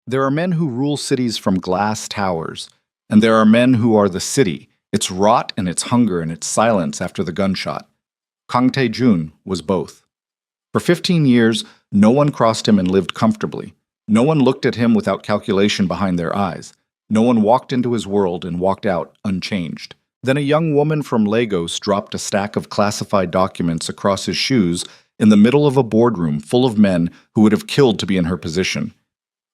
There are men who rule cities from glass towers, and there are men who are the city, its rot and its hunger and its silence after the gunshot. Kang Tae-jun was both. For 15 years, no one crossed him and lived comfortably. No one looked at him without calculation behind their eyes. No one walked into his world and walked out unchanged. Then a young woman from Lagos dropped a stack of classified documents across his shoes in the middle of a boardroom full of men who would have killed to be in her position.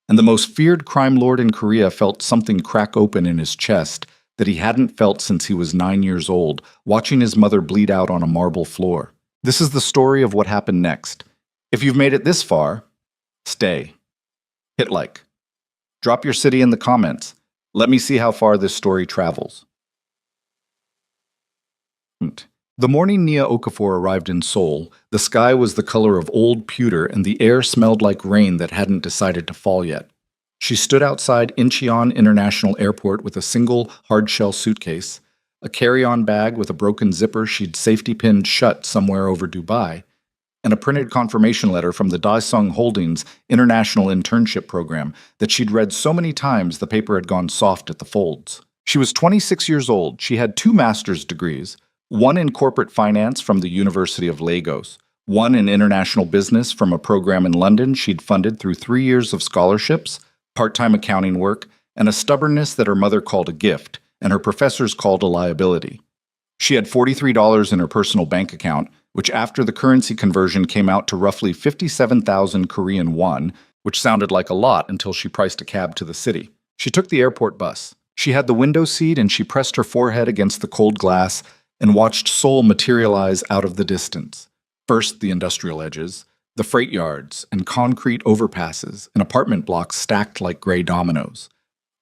And the most feared crime lord in Korea felt something crack open in his chest that he hadn't felt since he was 9 years old, watching his mother bleed out on a marble floor. This is the story of what happened next. If you've made it this far, stay. Hit like. Drop your city in the comments. Let me see how far this story travels. The morning Nia Okafor arrived in Seoul, the sky was the color of old pewter and the air smelled like rain that hadn't decided to fall yet. She stood outside Incheon International Airport with a single hard-shell suitcase, a carry-on bag with a broken zipper she'd safety-pinned shut somewhere over Dubai, and a printed confirmation letter from the Daesung Holdings International Internship Program that she'd read so many times the paper had gone soft at the folds. She was 26 years old. She had 2 master's degrees, one in corporate finance from the University of Lagos, one in international business from a program in London she'd funded through 3 years of scholarships, part-time accounting work, and a stubbornness that her mother called a gift and her professors called a liability. She had $43 in her personal bank account, which after the currency conversion came out to roughly 57,000 Korean won, which sounded like a lot until she priced a cab to the city. She took the airport bus. She had the window seat and she pressed her forehead against the cold glass and watched Seoul materialize out of the distance. First the industrial edges, the freight yards, and concrete overpasses and apartment blocks stacked like gray dominoes.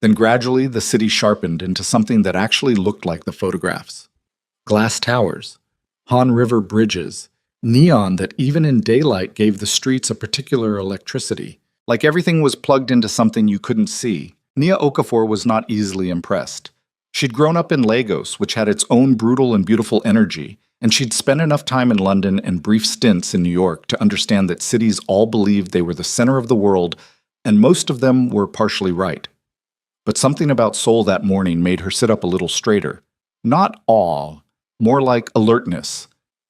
Then gradually the city sharpened into something that actually looked like the photographs. Glass towers, Han River bridges, neon that even in daylight gave the streets a particular electricity. Like everything was plugged into something you couldn't see, Nia Okafor was not easily impressed. She'd grown up in Lagos, which had its own brutal and beautiful energy, and she'd spent enough time in London and brief stints in New York to understand that cities all believed they were the center of the world, and most of them were partially right. But something about Seoul that morning made her sit up a little straighter. Not awe, more like alertness.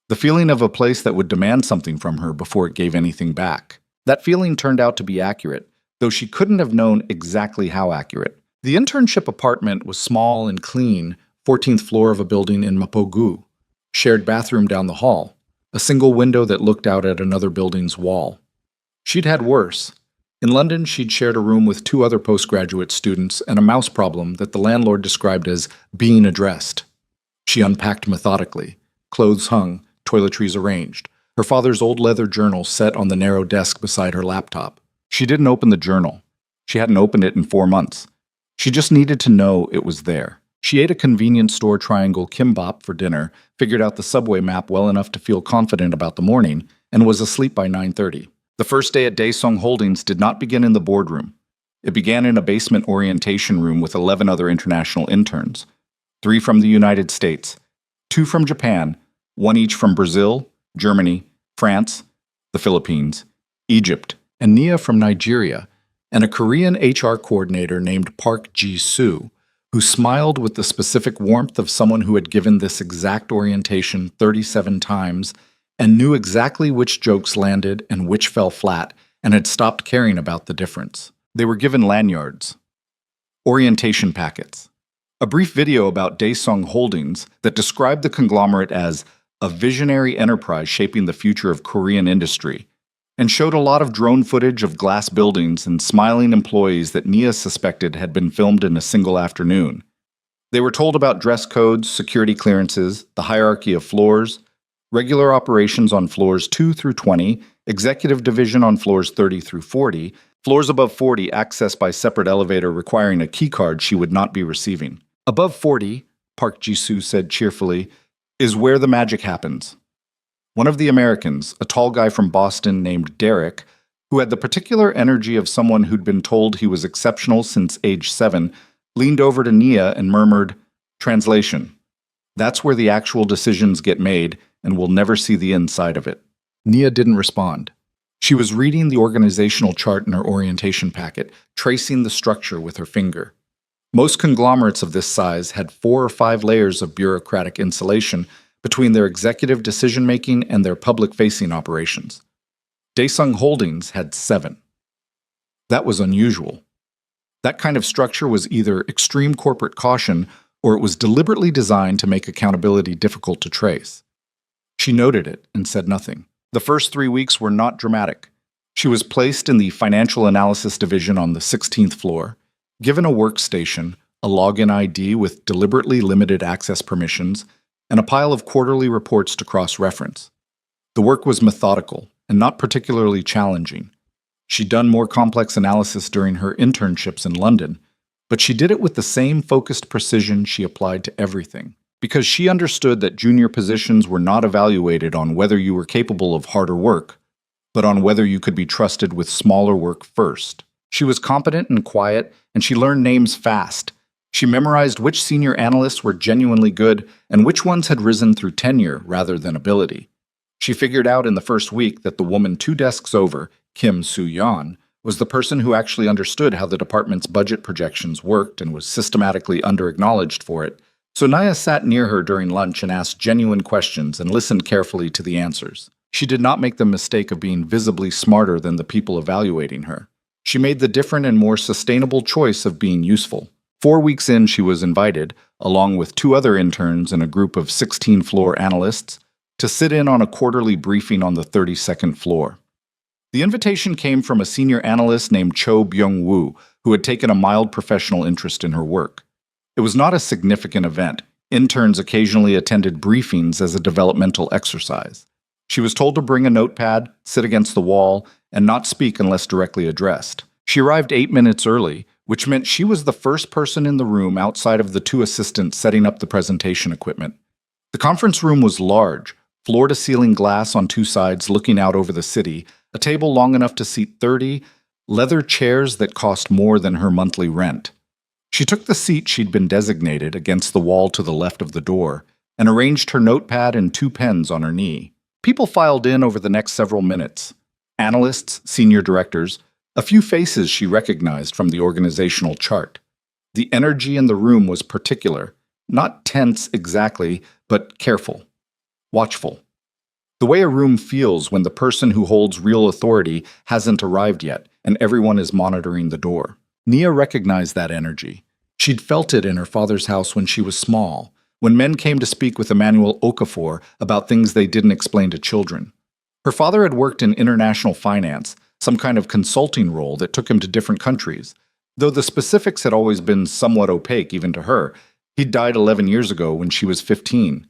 The feeling of a place that would demand something from her before it gave anything back. That feeling turned out to be accurate, though she couldn't have known exactly how accurate. The internship apartment was small and clean, 14th floor of a building in Mapogu. Shared bathroom down the hall, a single window that looked out at another building's wall. She'd had worse. In London, she'd shared a room with 2 other postgraduate students and a mouse problem that the landlord described as being addressed. She unpacked methodically, clothes hung, toiletries arranged, her father's old leather journal set on the narrow desk beside her laptop. She didn't open the journal. She hadn't opened it in 4 months. She just needed to know it was there. She ate a convenience store triangle kimbap for dinner, figured out the subway map well enough to feel confident about the morning, and was asleep by 9:30. The first day at Daesung Holdings did not begin in the boardroom. It began in a basement orientation room with 11 other international interns. 3 from the United States, 2 from Japan, 1 each from Brazil, Germany, France, the Philippines, Egypt, and Nia from Nigeria, and a Korean HR coordinator named Park Ji-soo, who smiled with the specific warmth of someone who had given this exact orientation 37 times and knew exactly which jokes landed and which fell flat and had stopped caring about the difference. They were given lanyards, orientation packets, a brief video about Daesung Holdings that described the conglomerate as a visionary enterprise shaping the future of Korean industry, and showed a lot of drone footage of glass buildings and smiling employees that Nia suspected had been filmed in a single afternoon. They were told about dress codes, security clearances, the hierarchy of floors, regular operations on floors 2 through 20, executive division on floors 30 through 40, floors above 40 accessed by separate elevator requiring a keycard she would not be receiving. Above 40, Park Ji-soo said cheerfully, is where the magic happens. One of the Americans, a tall guy from Boston named Derek, who had the particular energy of someone who'd been told he was exceptional since age 7, leaned over to Nia and murmured, "Translation. That's where the actual decisions get made, and we'll never see the inside of it." Nia didn't respond. She was reading the organizational chart in her orientation packet, tracing the structure with her finger. Most conglomerates of this size had 4 or 5 layers of bureaucratic insulation between their executive decision-making and their public-facing operations. Daesung Holdings had 7. That was unusual. That kind of structure was either extreme corporate caution or it was deliberately designed to make accountability difficult to trace. She noted it and said nothing. The first 3 weeks were not dramatic. She was placed in the financial analysis division on the 16th floor, given a workstation, a login ID with deliberately limited access permissions, and a pile of quarterly reports to cross-reference. The work was methodical and not particularly challenging. She'd done more complex analysis during her internships in London, but she did it with the same focused precision she applied to everything, because she understood that junior positions were not evaluated on whether you were capable of harder work, but on whether you could be trusted with smaller work first. She was competent and quiet, and she learned names fast. She memorized which senior analysts were genuinely good and which ones had risen through tenure rather than ability. She figured out in the first week that the woman 2 desks over, Kim Soo-yeon, was the person who actually understood how the department's budget projections worked and was systematically under-acknowledged for it. So Naya sat near her during lunch and asked genuine questions and listened carefully to the answers. She did not make the mistake of being visibly smarter than the people evaluating her. She made the different and more sustainable choice of being useful. 4 weeks in, she was invited, along with 2 other interns and a group of 16-floor analysts, to sit in on a quarterly briefing on the 32nd floor. The invitation came from a senior analyst named Cho Byung-woo, who had taken a mild professional interest in her work. It was not a significant event. Interns occasionally attended briefings as a developmental exercise. She was told to bring a notepad, sit against the wall, and not speak unless directly addressed. She arrived 8 minutes early, which meant she was the first person in the room outside of the 2 assistants setting up the presentation equipment. The conference room was large, floor-to-ceiling glass on 2 sides looking out over the city, a table long enough to seat 30, leather chairs that cost more than her monthly rent. She took the seat she'd been designated against the wall to the left of the door and arranged her notepad and 2 pens on her knee. People filed in over the next several minutes. Analysts, senior directors, a few faces she recognized from the organizational chart. The energy in the room was particular, not tense exactly, but careful, watchful. The way a room feels when the person who holds real authority hasn't arrived yet and everyone is monitoring the door. Nia recognized that energy. She'd felt it in her father's house when she was small, when men came to speak with Emmanuel Okafor about things they didn't explain to children. Her father had worked in international finance, some kind of consulting role that took him to different countries. Though the specifics had always been somewhat opaque even to her, he'd died 11 years ago when she was 15.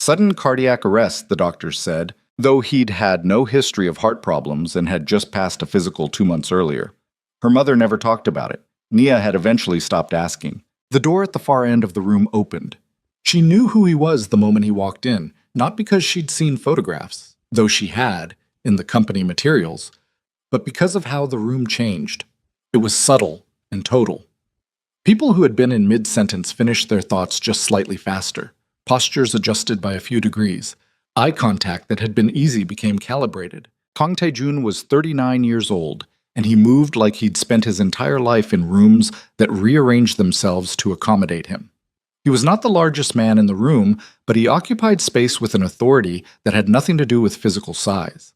Sudden cardiac arrest, the doctors said, though he'd had no history of heart problems and had just passed a physical 2 months earlier. Her mother never talked about it. Nia had eventually stopped asking. The door at the far end of the room opened. She knew who he was the moment he walked in, not because she'd seen photographs, though she had, in the company materials, but because of how the room changed. It was subtle and total. People who had been in mid-sentence finished their thoughts just slightly faster, postures adjusted by a few degrees. Eye contact that had been easy became calibrated. Kang Tae-jun was 39 years old, and he moved like he'd spent his entire life in rooms that rearranged themselves to accommodate him. He was not the largest man in the room, but he occupied space with an authority that had nothing to do with physical size.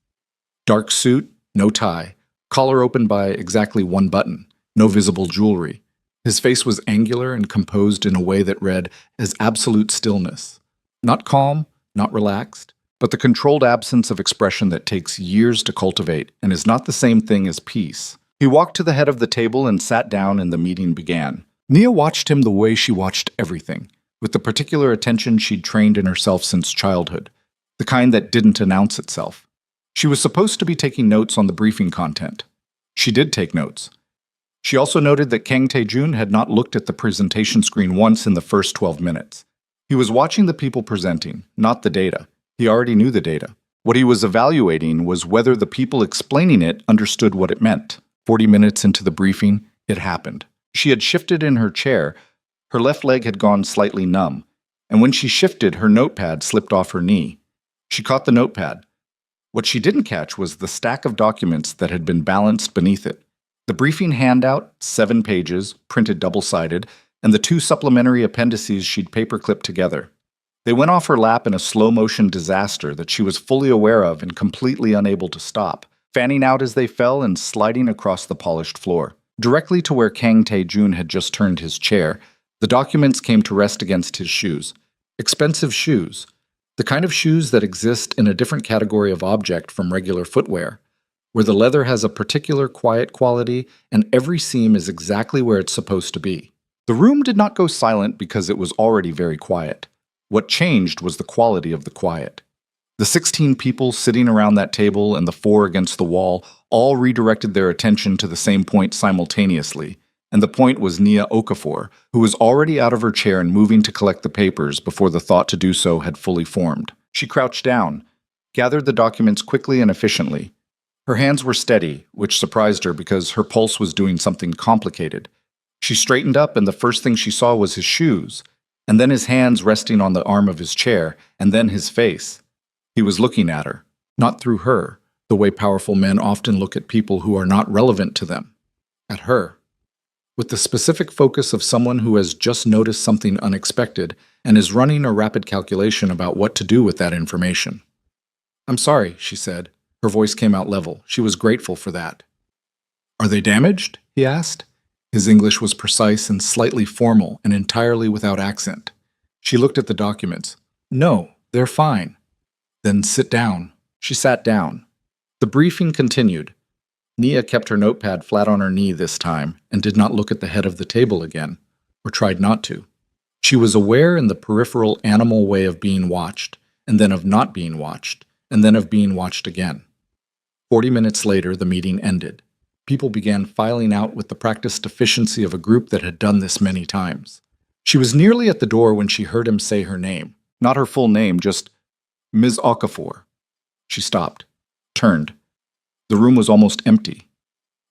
Dark suit, no tie, collar opened by exactly 1 button, no visible jewelry. His face was angular and composed in a way that read as absolute stillness. Not calm, not relaxed, but the controlled absence of expression that takes years to cultivate and is not the same thing as peace. He walked to the head of the table and sat down, and the meeting began. Nia watched him the way she watched everything, with the particular attention she'd trained in herself since childhood, the kind that didn't announce itself. She was supposed to be taking notes on the briefing content. She did take notes. She also noted that Kang Tae-jun had not looked at the presentation screen once in the first 12 minutes. He was watching the people presenting, not the data. He already knew the data. What he was evaluating was whether the people explaining it understood what it meant. 40 minutes into the briefing, it happened. She had shifted in her chair. Her left leg had gone slightly numb, and when she shifted, her notepad slipped off her knee. She caught the notepad. What she didn't catch was the stack of documents that had been balanced beneath it. The briefing handout, 7 pages, printed double-sided, and the 2 supplementary appendices she'd paperclipped together. They went off her lap in a slow-motion disaster that she was fully aware of and completely unable to stop, fanning out as they fell and sliding across the polished floor. Directly to where Kang Tae-jun had just turned his chair, the documents came to rest against his shoes. Expensive shoes. The kind of shoes that exist in a different category of object from regular footwear, where the leather has a particular quiet quality and every seam is exactly where it's supposed to be. The room did not go silent because it was already very quiet. What changed was the quality of the quiet. The 16 people sitting around that table and the 4 against the wall all redirected their attention to the same point simultaneously, and the point was Nia Okafor, who was already out of her chair and moving to collect the papers before the thought to do so had fully formed. She crouched down, gathered the documents quickly and efficiently. Her hands were steady, which surprised her because her pulse was doing something complicated. She straightened up and the first thing she saw was his shoes, and then his hands resting on the arm of his chair, and then his face. He was looking at her, not through her, the way powerful men often look at people who are not relevant to them. At her. With the specific focus of someone who has just noticed something unexpected and is running a rapid calculation about what to do with that information. "I'm sorry," she said. Her voice came out level. She was grateful for that. "Are they damaged?" he asked. His English was precise and slightly formal and entirely without accent. She looked at the documents. "No, they're fine." "Then sit down." She sat down. The briefing continued. Nia kept her notepad flat on her knee this time and did not look at the head of the table again, or tried not to. She was aware in the peripheral animal way of being watched, and then of not being watched, and then of being watched again. 40 minutes later, the meeting ended. People began filing out with the practiced efficiency of a group that had done this many times. She was nearly at the door when she heard him say her name. Not her full name, just Ms. Okafor. She stopped, turned. The room was almost empty.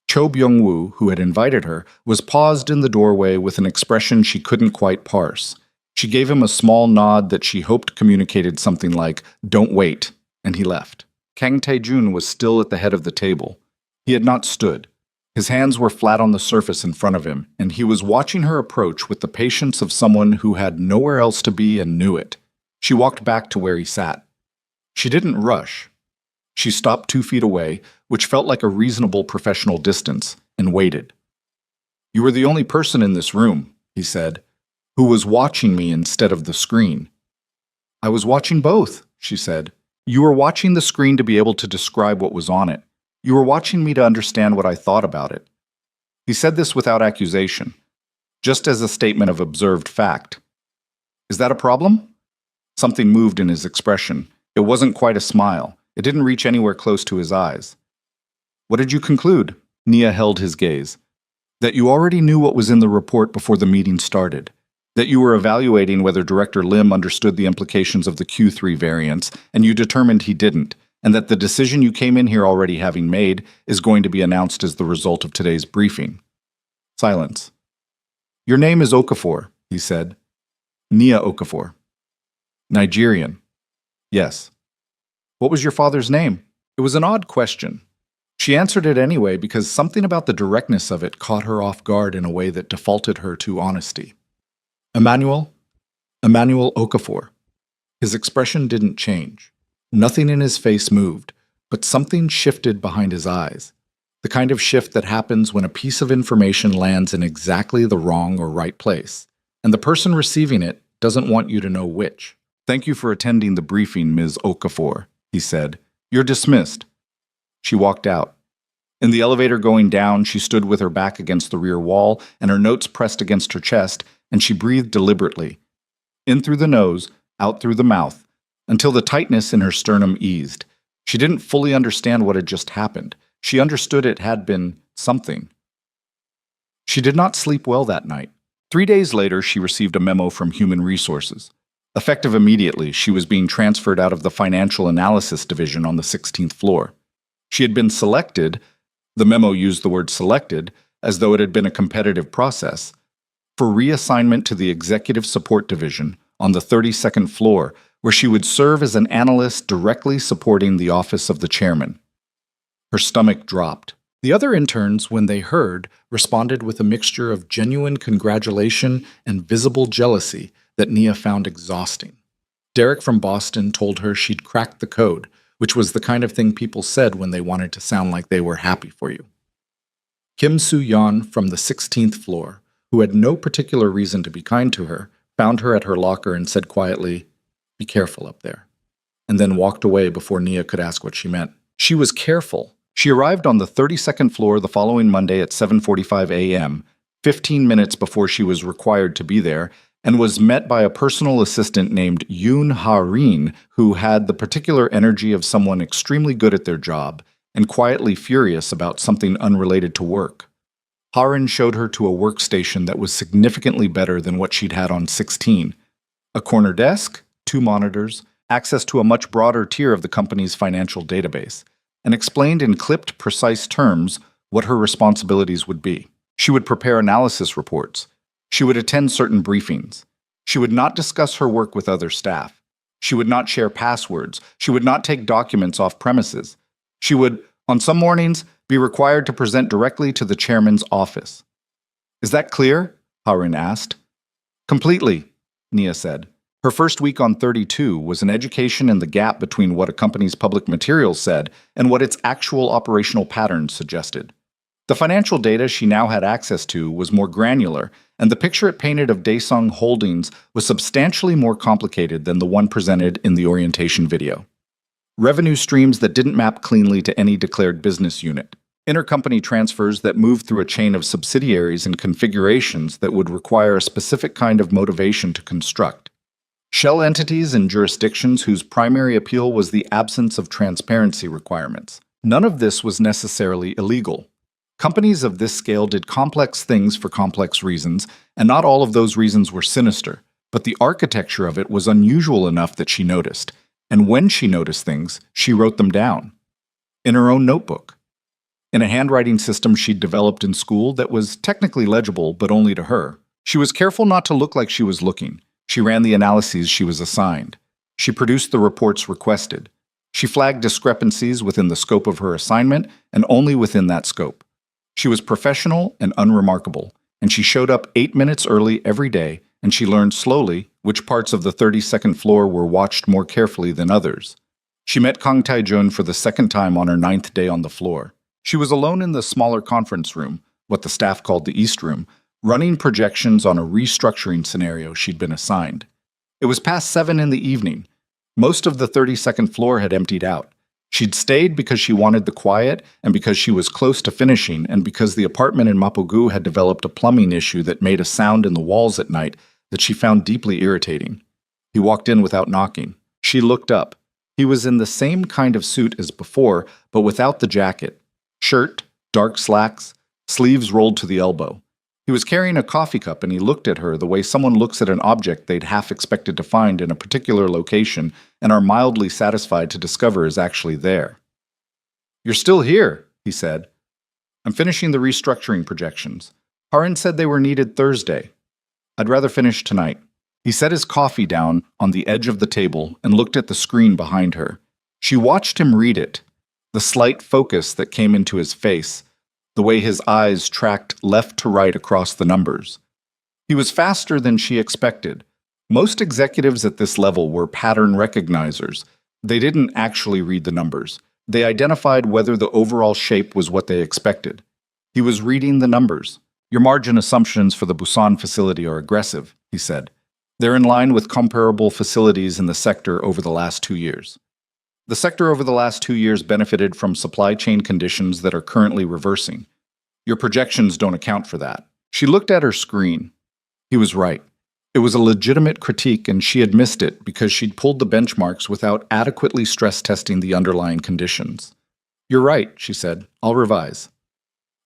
Cho Byung-woo, who had invited her, was paused in the doorway with an expression she couldn't quite parse. She gave him a small nod that she hoped communicated something like, "Don't wait," and he left. Kang Tae-jun was still at the head of the table. He had not stood. His hands were flat on the surface in front of him, and he was watching her approach with the patience of someone who had nowhere else to be and knew it. She walked back to where he sat. She didn't rush. She stopped 2 feet away, which felt like a reasonable professional distance, and waited. "You were the only person in this room," he said, "who was watching me instead of the screen." "I was watching both," she said. "You were watching the screen to be able to describe what was on it. You were watching me to understand what I thought about it." He said this without accusation, just as a statement of observed fact. "Is that a problem?" Something moved in his expression. It wasn't quite a smile. It didn't reach anywhere close to his eyes. "What did you conclude?" Nia held his gaze. "That you already knew what was in the report before the meeting started. That you were evaluating whether Director Lim understood the implications of the Q3 variants, and you determined he didn't, and that the decision you came in here already having made is going to be announced as the result of today's briefing." Silence. "Your name is Okafor," he said. "Nia Okafor." "Nigerian." "Yes." "What was your father's name?" It was an odd question. She answered it anyway because something about the directness of it caught her off guard in a way that defaulted her to honesty. "Emmanuel Okafor." His expression didn't change. Nothing in his face moved, but something shifted behind his eyes. The kind of shift that happens when a piece of information lands in exactly the wrong or right place, and the person receiving it doesn't want you to know which. "Thank you for attending the briefing, Ms. Okafor," he said. "You're dismissed." She walked out. In the elevator going down, she stood with her back against the rear wall and her notes pressed against her chest, and she breathed deliberately. In through the nose, out through the mouth, until the tightness in her sternum eased. She didn't fully understand what had just happened. She understood it had been something. She did not sleep well that night. 3 days later, she received a memo from Human Resources. Effective immediately, she was being transferred out of the Financial Analysis Division on the 16th floor. She had been selected, the memo used the word selected, as though it had been a competitive process, for reassignment to the Executive Support Division on the 32nd floor, where she would serve as an analyst directly supporting the office of the chairman. Her stomach dropped. The other interns, when they heard, responded with a mixture of genuine congratulation and visible jealousy that Nia found exhausting. Derek from Boston told her she'd cracked the code, which was the kind of thing people said when they wanted to sound like they were happy for you. Kim Soo-yeon from the 16th floor, who had no particular reason to be kind to her, found her at her locker and said quietly, "Be careful up there," and then walked away before Nia could ask what she meant. She was careful. She arrived on the 32nd floor the following Monday at 7:45 a.m., 15 minutes before she was required to be there, and was met by a personal assistant named Yoon Ha-rin, who had the particular energy of someone extremely good at their job and quietly furious about something unrelated to work. Ha-rin showed her to a workstation that was significantly better than what she'd had on 16. A corner desk, 2 monitors, access to a much broader tier of the company's financial database, and explained in clipped, precise terms what her responsibilities would be. She would prepare analysis reports. She would attend certain briefings. She would not discuss her work with other staff. She would not share passwords. She would not take documents off premises. She would, on some mornings, be required to present directly to the chairman's office. "Is that clear?" Ha-rin asked. "Completely," Nia said. Her first week on 32 was an education in the gap between what a company's public materials said and what its actual operational patterns suggested. The financial data she now had access to was more granular, and the picture it painted of Daesung Holdings was substantially more complicated than the one presented in the orientation video. Revenue streams that didn't map cleanly to any declared business unit. Intercompany transfers that moved through a chain of subsidiaries and configurations that would require a specific kind of motivation to construct. Shell entities and jurisdictions whose primary appeal was the absence of transparency requirements. None of this was necessarily illegal. Companies of this scale did complex things for complex reasons, and not all of those reasons were sinister, but the architecture of it was unusual enough that she noticed, and when she noticed things, she wrote them down. In her own notebook. In a handwriting system she'd developed in school that was technically legible, but only to her. She was careful not to look like she was looking. She ran the analyses she was assigned. She produced the reports requested. She flagged discrepancies within the scope of her assignment, and only within that scope. She was professional and unremarkable, and she showed up 8 minutes early every day, and she learned slowly which parts of the 32nd floor were watched more carefully than others. She met Kang Tae-jun for the second time on her 9th day on the floor. She was alone in the smaller conference room, what the staff called the East Room, running projections on a restructuring scenario she'd been assigned. It was past 7 in the evening. Most of the 32nd floor had emptied out. She'd stayed because she wanted the quiet and because she was close to finishing and because the apartment in Mapogu had developed a plumbing issue that made a sound in the walls at night that she found deeply irritating. He walked in without knocking. She looked up. He was in the same kind of suit as before, but without the jacket. Shirt, dark slacks, sleeves rolled to the elbow. He was carrying a coffee cup and he looked at her the way someone looks at an object they'd half expected to find in a particular location and are mildly satisfied to discover is actually there. "You're still here," he said. "I'm finishing the restructuring projections. Ha-rin said they were needed Thursday. I'd rather finish tonight." He set his coffee down on the edge of the table and looked at the screen behind her. She watched him read it, the slight focus that came into his face, the way his eyes tracked left to right across the numbers. He was faster than she expected. Most executives at this level were pattern recognizers. They didn't actually read the numbers. They identified whether the overall shape was what they expected. He was reading the numbers. "Your margin assumptions for the Busan facility are aggressive," he said. "They're in line with comparable facilities in the sector over the last 2 years. The sector over the last 2 years benefited from supply chain conditions that are currently reversing. Your projections don't account for that." She looked at her screen. He was right. It was a legitimate critique, and she had missed it because she'd pulled the benchmarks without adequately stress testing the underlying conditions. "You're right," she said. "I'll revise.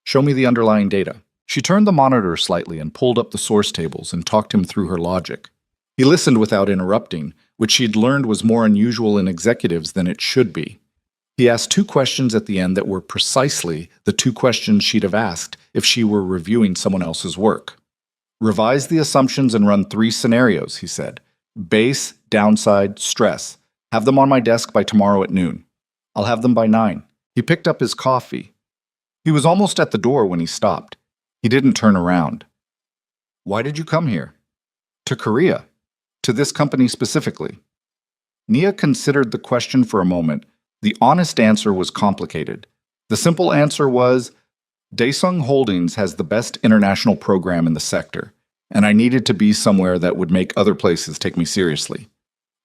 Show me the underlying data." She turned the monitor slightly and pulled up the source tables and talked him through her logic. He listened without interrupting, which she'd learned was more unusual in executives than it should be. He asked 2 questions at the end that were precisely the 2 questions she'd have asked if she were reviewing someone else's work. "Revise the assumptions and run 3 scenarios," he said. "Base, downside, stress. Have them on my desk by tomorrow at noon. I'll have them by 9. He picked up his coffee. He was almost at the door when he stopped. He didn't turn around. Why did you come here? To Korea. To this company specifically. Nia considered the question for a moment. The honest answer was complicated. The simple answer was, Daesung Holdings has the best international program in the sector, and I needed to be somewhere that would make other places take me seriously.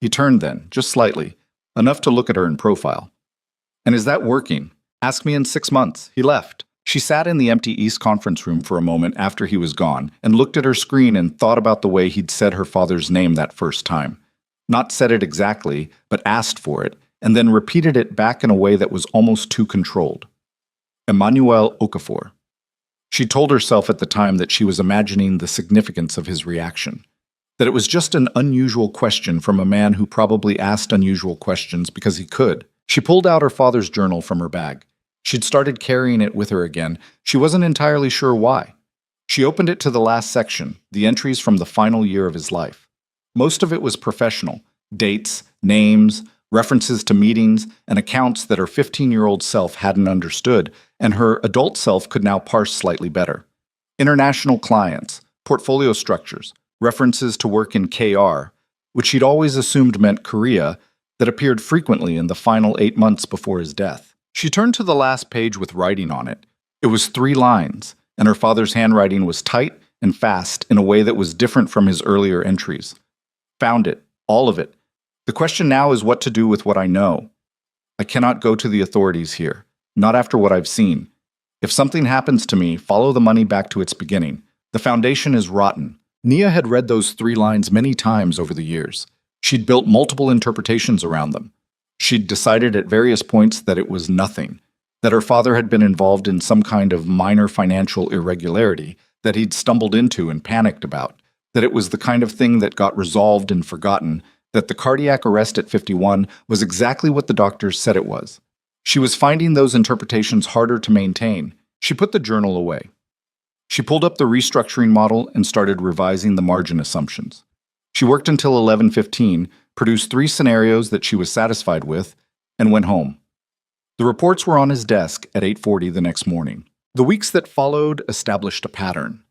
He turned then, just slightly, enough to look at her in profile. And is that working? Ask me in 6 months. He left. She sat in the empty East conference room for a moment after he was gone and looked at her screen and thought about the way he'd said her father's name that first time. Not said it exactly, but asked for it, and then repeated it back in a way that was almost too controlled. Emmanuel Okafor. She told herself at the time that she was imagining the significance of his reaction, that it was just an unusual question from a man who probably asked unusual questions because he could. She pulled out her father's journal from her bag. She'd started carrying it with her again. She wasn't entirely sure why. She opened it to the last section, the entries from the final year of his life. Most of it was professional, dates, names, references to meetings, and accounts that her 15-year-old self hadn't understood, and her adult self could now parse slightly better. International clients, portfolio structures, references to work in KR, which she'd always assumed meant Korea, that appeared frequently in the final 8 months before his death. She turned to the last page with writing on it. It was 3 lines, and her father's handwriting was tight and fast in a way that was different from his earlier entries. Found it, all of it. The question now is what to do with what I know. I cannot go to the authorities here, not after what I've seen. If something happens to me, follow the money back to its beginning. The foundation is rotten. Nia had read those 3 lines many times over the years. She'd built multiple interpretations around them. She'd decided at various points that it was nothing, that her father had been involved in some kind of minor financial irregularity that he'd stumbled into and panicked about, that it was the kind of thing that got resolved and forgotten, that the cardiac arrest at 51 was exactly what the doctors said it was. She was finding those interpretations harder to maintain. She put the journal away. She pulled up the restructuring model and started revising the margin assumptions. She worked until 11:15, produced 3 scenarios that she was satisfied with, and went home. The reports were on his desk at 8:40 the next morning. The weeks that followed established a pattern.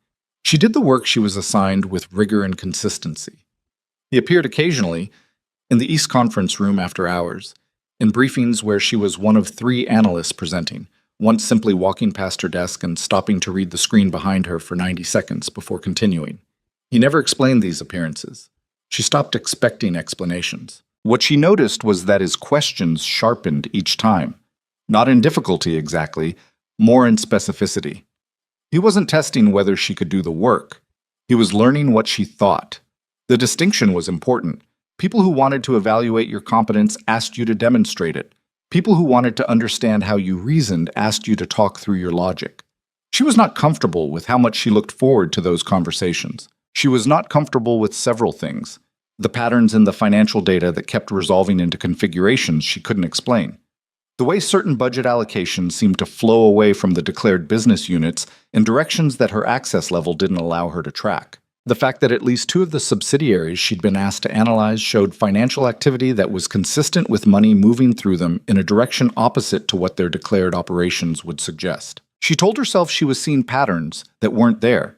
She did the work she was assigned with rigor and consistency. He appeared occasionally in the East Conference room after hours, in briefings where she was one of 3 analysts presenting, once simply walking past her desk and stopping to read the screen behind her for 90 seconds before continuing. He never explained these appearances. She stopped expecting explanations. What she noticed was that his questions sharpened each time. Not in difficulty exactly, more in specificity. He wasn't testing whether she could do the work. He was learning what she thought. The distinction was important. People who wanted to evaluate your competence asked you to demonstrate it. People who wanted to understand how you reasoned asked you to talk through your logic. She was not comfortable with how much she looked forward to those conversations. She was not comfortable with several things. The patterns in the financial data that kept resolving into configurations she couldn't explain. The way certain budget allocations seemed to flow away from the declared business units in directions that her access level didn't allow her to track. The fact that at least 2 of the subsidiaries she'd been asked to analyze showed financial activity that was consistent with money moving through them in a direction opposite to what their declared operations would suggest. She told herself she was seeing patterns that weren't there.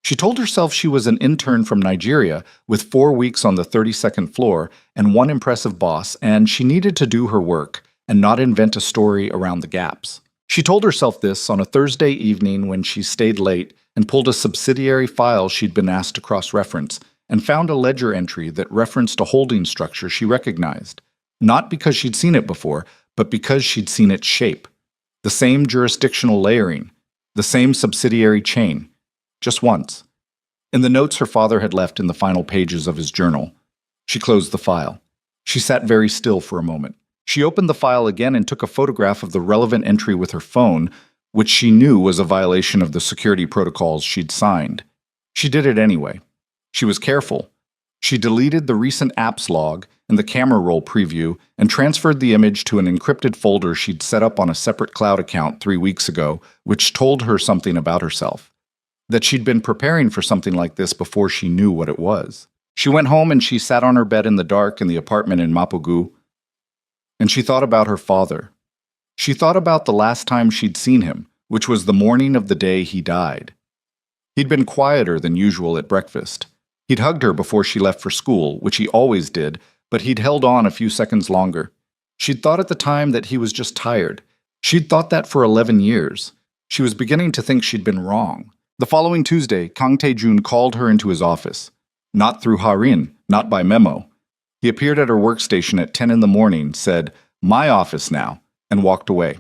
She told herself she was an intern from Nigeria with 4 weeks on the 32nd floor and 1 impressive boss, and she needed to do her work and not invent a story around the gaps. She told herself this on a Thursday evening when she stayed late and pulled a subsidiary file she'd been asked to cross-reference and found a ledger entry that referenced a holding structure she recognized, not because she'd seen it before, but because she'd seen its shape. The same jurisdictional layering, the same subsidiary chain. Just once. In the notes her father had left in the final pages of his journal. She closed the file. She sat very still for a moment. She opened the file again and took a photograph of the relevant entry with her phone, which she knew was a violation of the security protocols she'd signed. She did it anyway. She was careful. She deleted the recent apps log and the camera roll preview and transferred the image to an encrypted folder she'd set up on a separate cloud account 3 weeks ago, which told her something about herself. That she'd been preparing for something like this before she knew what it was. She went home and she sat on her bed in the dark in the apartment in Mapugu, and she thought about her father. She thought about the last time she'd seen him, which was the morning of the day he died. He'd been quieter than usual at breakfast. He'd hugged her before she left for school, which he always did, but he'd held on a few seconds longer. She'd thought at the time that he was just tired. She'd thought that for 11 years. She was beginning to think she'd been wrong. The following Tuesday, Kang Tae-jun called her into his office. Not through Harin, not by memo. He appeared at her workstation at 10 in the morning, said, "My office now," and walked away.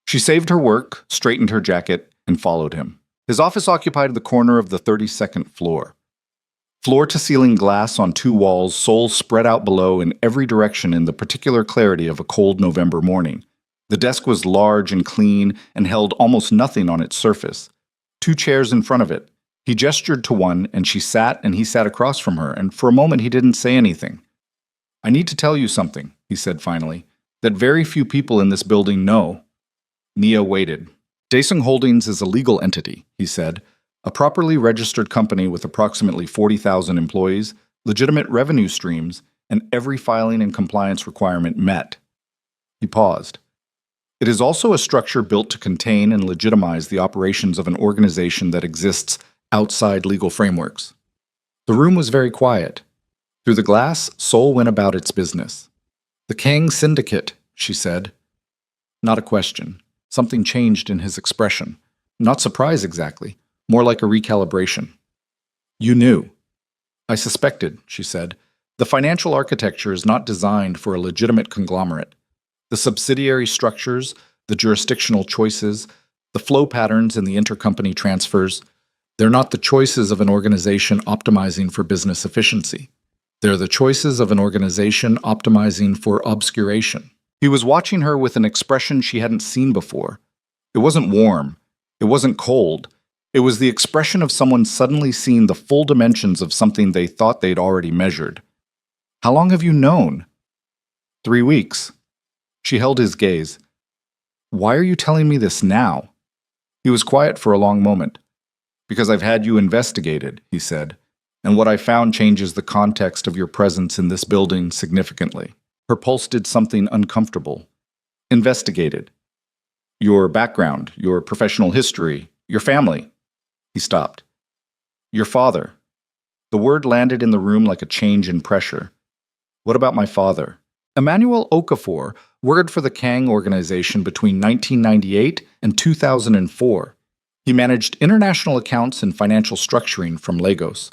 She saved her work, straightened her jacket, and followed him. His office occupied the corner of the 32nd floor. Floor-to-ceiling glass on two walls, Seoul spread out below in every direction in the particular clarity of a cold November morning. The desk was large and clean and held almost nothing on its surface. Two chairs in front of it. He gestured to one, and she sat, and he sat across from her, and for a moment he didn't say anything. "I need to tell you something," he said finally, "that very few people in this building know." Nia waited. Daesung Holdings is a legal entity, he said, a properly registered company with approximately 40,000 employees, legitimate revenue streams, and every filing and compliance requirement met. He paused. It is also a structure built to contain and legitimize the operations of an organization that exists outside legal frameworks. The room was very quiet. Through the glass, Seoul went about its business. "The Kang Syndicate," she said. Not a question. Something changed in his expression. Not surprise exactly, more like a recalibration. "You knew." "I suspected," she said. "The financial architecture is not designed for a legitimate conglomerate. The subsidiary structures, the jurisdictional choices, the flow patterns in the intercompany transfers, they're not the choices of an organization optimizing for business efficiency. They're the choices of an organization optimizing for obscuration." He was watching her with an expression she hadn't seen before. It wasn't warm. It wasn't cold. It was the expression of someone suddenly seeing the full dimensions of something they thought they'd already measured. "How long have you known?" 3 weeks. She held his gaze. "Why are you telling me this now?" He was quiet for a long moment. "Because I've had you investigated," he said, "and what I found changes the context of your presence in this building significantly." Her pulse did something uncomfortable. "Investigated. Your background, your professional history, your family." He stopped. "Your father." The word landed in the room like a change in pressure. "What about my father?" Emmanuel Okafor worked for the Kang organization between 1998 and 2004. He managed international accounts and financial structuring from Lagos.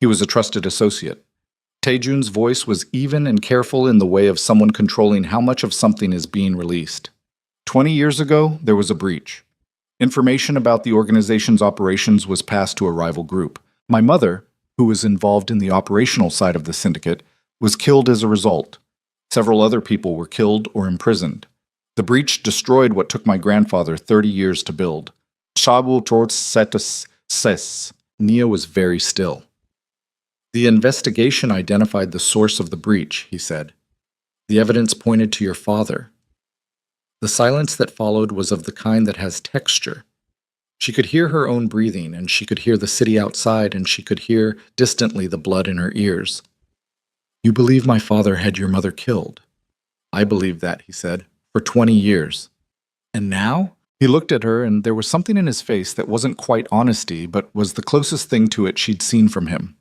He was a trusted associate. Taejun's voice was even and careful in the way of someone controlling how much of something is being released. 20 years ago, there was a breach. Information about the organization's operations was passed to a rival group. My mother, who was involved in the operational side of the syndicate, was killed as a result. Several other people were killed or imprisoned. The breach destroyed what took my grandfather 30 years to build. Chabu Tortsetus Ses. Nia was very still. "The investigation identified the source of the breach," he said. "The evidence pointed to your father." The silence that followed was of the kind that has texture. She could hear her own breathing, and she could hear the city outside, and she could hear, distantly, the blood in her ears. "You believe my father had your mother killed?" "I believe that," he said, "for 20 years. And now?" He looked at her, and there was something in his face that wasn't quite honesty, but was the closest thing to it she'd seen from him.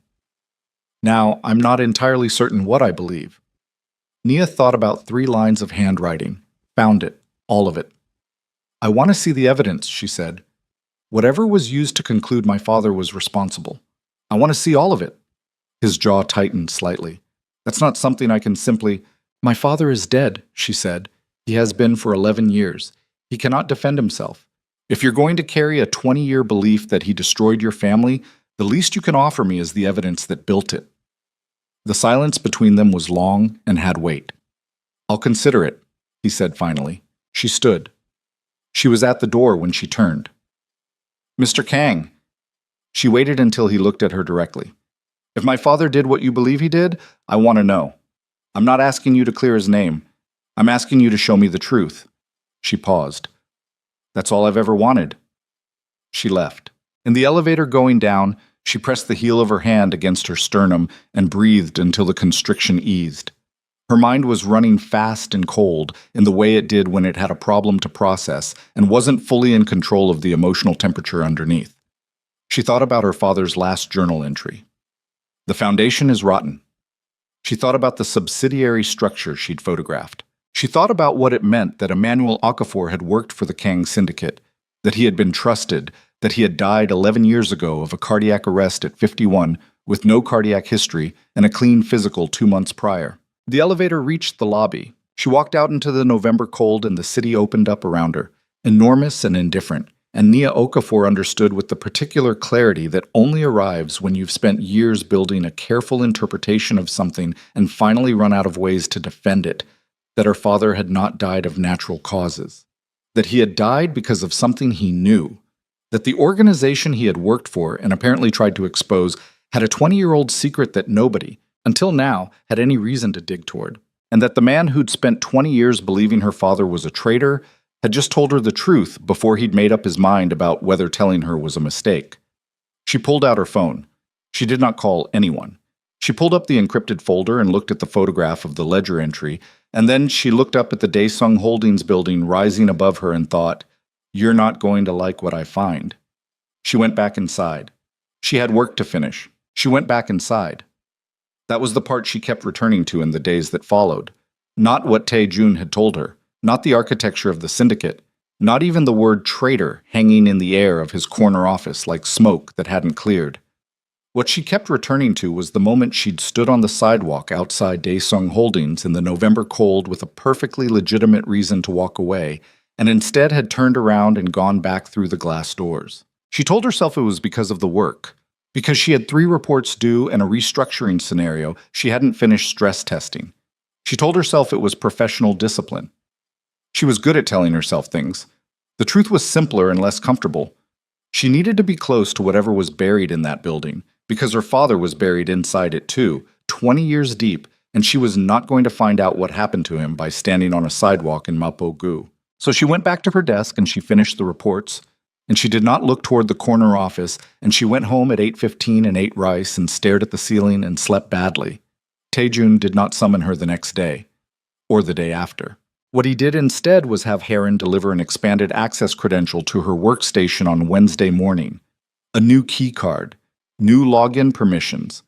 "Now, I'm not entirely certain what I believe." Nia thought about 3 lines of handwriting. Found it. All of it. "I want to see the evidence," she said. "Whatever was used to conclude my father was responsible. I want to see all of it." His jaw tightened slightly. "That's not something I can simply—" "My father is dead," she said. "He has been for 11 years. He cannot defend himself. If you're going to carry a 20-year belief that he destroyed your family, the least you can offer me is the evidence that built it." The silence between them was long and had weight. "I'll consider it," he said finally. She stood. She was at the door when she turned. "Mr. Kang." She waited until he looked at her directly. "If my father did what you believe he did, I want to know. I'm not asking you to clear his name. I'm asking you to show me the truth." She paused. "That's all I've ever wanted." She left. In the elevator going down, She pressed the heel of her hand against her sternum and breathed until the constriction eased. Her mind was running fast and cold in the way it did when it had a problem to process and wasn't fully in control of the emotional temperature underneath. She thought about her father's last journal entry. The foundation is rotten. She thought about the subsidiary structure she'd photographed. She thought about what it meant that Emmanuel Okafor had worked for the Kang Syndicate, that he had been trusted, that he had died 11 years ago of a cardiac arrest at 51 with no cardiac history and a clean physical 2 months prior. The elevator reached the lobby. She walked out into the November cold and the city opened up around her, enormous and indifferent. And Nia Okafor understood with the particular clarity that only arrives when you've spent years building a careful interpretation of something and finally run out of ways to defend it, that her father had not died of natural causes, that he had died because of something he knew, that the organization he had worked for and apparently tried to expose had a 20-year-old secret that nobody, until now, had any reason to dig toward, and that the man who'd spent 20 years believing her father was a traitor had just told her the truth before he'd made up his mind about whether telling her was a mistake. She pulled out her phone. She did not call anyone. She pulled up the encrypted folder and looked at the photograph of the ledger entry, and then she looked up at the Daesung Holdings building rising above her and thought, "You're not going to like what I find." She went back inside. She had work to finish. She went back inside. That was the part she kept returning to in the days that followed. Not what Tae-jun had told her. Not the architecture of the syndicate, not even the word traitor hanging in the air of his corner office like smoke that hadn't cleared. What she kept returning to was the moment she'd stood on the sidewalk outside Daesung Holdings in the November cold with a perfectly legitimate reason to walk away, and instead had turned around and gone back through the glass doors. She told herself it was because of the work, because she had 3 reports due and a restructuring scenario she hadn't finished stress testing. She told herself it was professional discipline. She was good at telling herself things. The truth was simpler and less comfortable. She needed to be close to whatever was buried in that building, because her father was buried inside it too, 20 years deep, and she was not going to find out what happened to him by standing on a sidewalk in Mapo-gu. So she went back to her desk and she finished the reports, and she did not look toward the corner office, and she went home at 8:15 and ate rice and stared at the ceiling and slept badly. Tae-jun did not summon her the next day, or the day after. What he did instead was have Heron deliver an expanded access credential to her workstation on Wednesday morning, a new key card, new login permissions,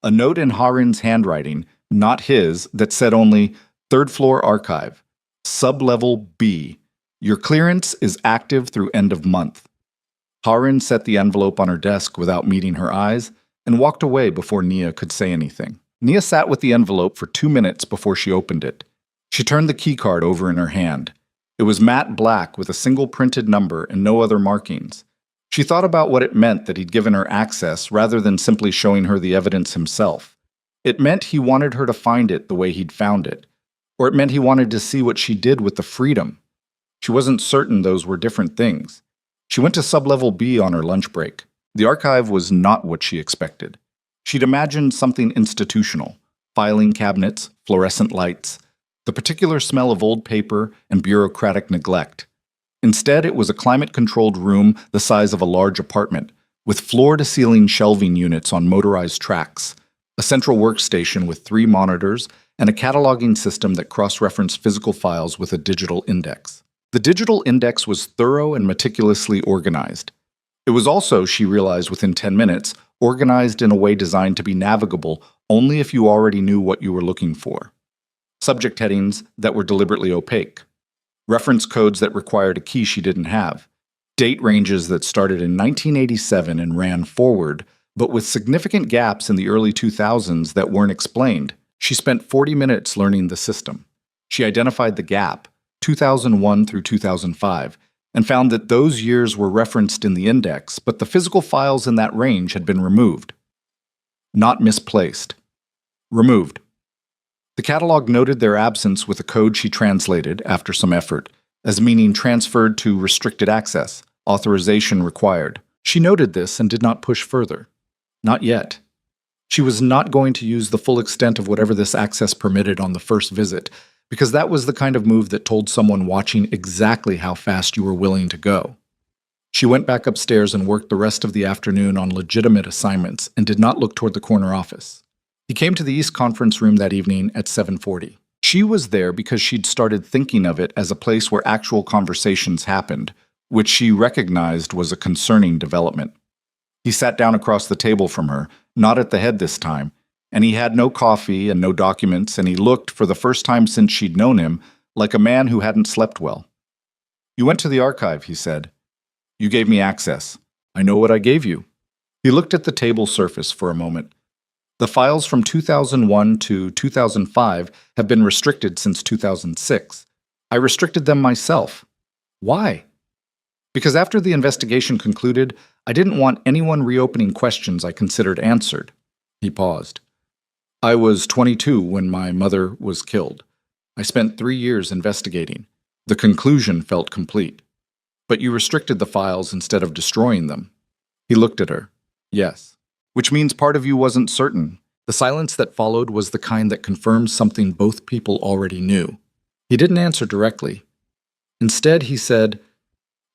a note in Harin's handwriting, not his, that said only, "Third floor archive, sub-level B. Your clearance is active through end of month." Harin set the envelope on her desk without meeting her eyes and walked away before Nia could say anything. Nia sat with the envelope for 2 minutes before she opened it. She turned the keycard over in her hand. It was matte black with a single printed number and no other markings. She thought about what it meant that he'd given her access rather than simply showing her the evidence himself. It meant he wanted her to find it the way he'd found it. Or it meant he wanted to see what she did with the freedom. She wasn't certain those were different things. She went to sub-level B on her lunch break. The archive was not what she expected. She'd imagined something institutional. Filing cabinets, fluorescent lights, the particular smell of old paper and bureaucratic neglect. Instead, it was a climate-controlled room the size of a large apartment, with floor-to-ceiling shelving units on motorized tracks, a central workstation with 3 monitors, and a cataloging system that cross-referenced physical files with a digital index. The digital index was thorough and meticulously organized. It was also, she realized within 10 minutes, organized in a way designed to be navigable only if you already knew what you were looking for. Subject headings that were deliberately opaque, reference codes that required a key she didn't have, date ranges that started in 1987 and ran forward, but with significant gaps in the early 2000s that weren't explained. She spent 40 minutes learning the system. She identified the gap, 2001 through 2005, and found that those years were referenced in the index, but the physical files in that range had been removed. Not misplaced. Removed. The catalog noted their absence with a code she translated, after some effort, as meaning transferred to restricted access, authorization required. She noted this and did not push further. Not yet. She was not going to use the full extent of whatever this access permitted on the first visit, because that was the kind of move that told someone watching exactly how fast you were willing to go. She went back upstairs and worked the rest of the afternoon on legitimate assignments and did not look toward the corner office. He came to the East Conference Room that evening at 7:40. She was there because she'd started thinking of it as a place where actual conversations happened, which she recognized was a concerning development. He sat down across the table from her, not at the head this time, and he had no coffee and no documents, and he looked, for the first time since she'd known him, like a man who hadn't slept well. "You went to the archive," he said. "You gave me access. I know what I gave you." He looked at the table surface for a moment. "The files from 2001 to 2005 have been restricted since 2006. I restricted them myself." "Why?" "Because after the investigation concluded, I didn't want anyone reopening questions I considered answered." He paused. "I was 22 when my mother was killed. I spent 3 years investigating. The conclusion felt complete. But you restricted the files instead of destroying them." He looked at her. "Yes. Which means part of you wasn't certain." The silence that followed was the kind that confirmed something both people already knew. He didn't answer directly. Instead, he said,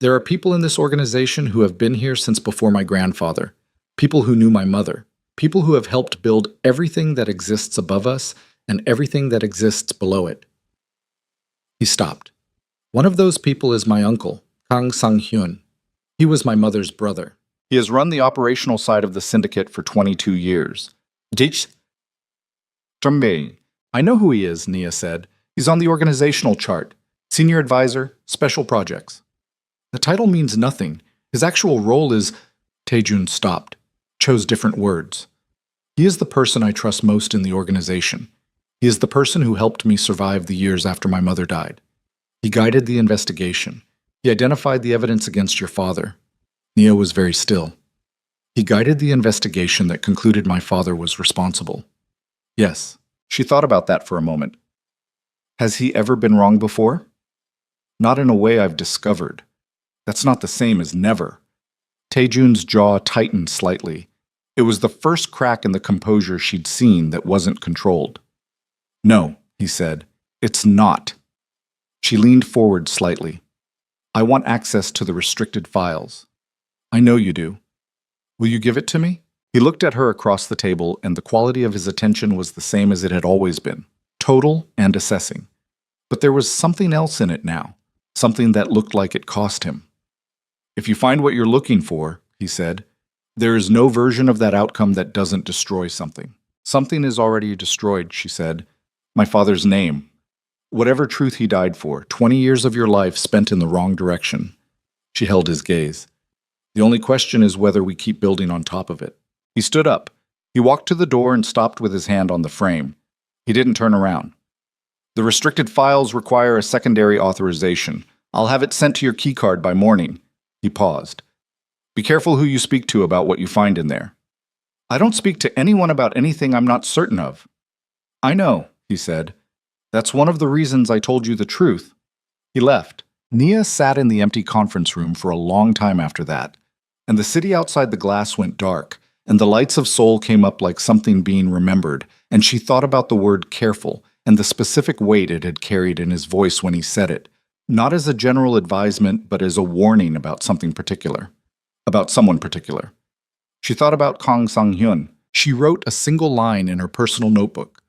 "There are people in this organization who have been here since before my grandfather, people who knew my mother, people who have helped build everything that exists above us and everything that exists below it." He stopped. "One of those people is my uncle, Kang Sang-hyun. He was my mother's brother. He has run the operational side of the syndicate for 22 years. Dich Trumbe. I know who he is," Nia said. "He's on the organizational chart. Senior advisor, special projects." "The title means nothing. His actual role is—" Taejun stopped, chose different words. "He is the person I trust most in the organization. He is the person who helped me survive the years after my mother died. He guided the investigation. He identified the evidence against your father." Nia was very still. "He guided the investigation that concluded my father was responsible." "Yes." She thought about that for a moment. "Has he ever been wrong before?" "Not in a way I've discovered. That's not the same as never." Taejun's jaw tightened slightly. It was the first crack in the composure she'd seen that wasn't controlled. "No," he said. "It's not." She leaned forward slightly. "I want access to the restricted files." "I know you do. Will you give it to me?" He looked at her across the table, and the quality of his attention was the same as it had always been, total and assessing. But there was something else in it now, something that looked like it cost him. "If you find what you're looking for," he said, "there is no version of that outcome that doesn't destroy something." "Something is already destroyed," she said. "My father's name. Whatever truth he died for, 20 years of your life spent in the wrong direction." She held his gaze. "The only question is whether we keep building on top of it." He stood up. He walked to the door and stopped with his hand on the frame. He didn't turn around. "The restricted files require a secondary authorization. I'll have it sent to your keycard by morning." He paused. "Be careful who you speak to about what you find in there." "I don't speak to anyone about anything I'm not certain of." "I know," he said. "That's one of the reasons I told you the truth." He left. Nia sat in the empty conference room for a long time after that, and the city outside the glass went dark, and the lights of Seoul came up like something being remembered, and she thought about the word careful and the specific weight it had carried in his voice when he said it, not as a general advisement, but as a warning about something particular, about someone particular. She thought about Kang Sang-hyun. She wrote a single line in her personal notebook.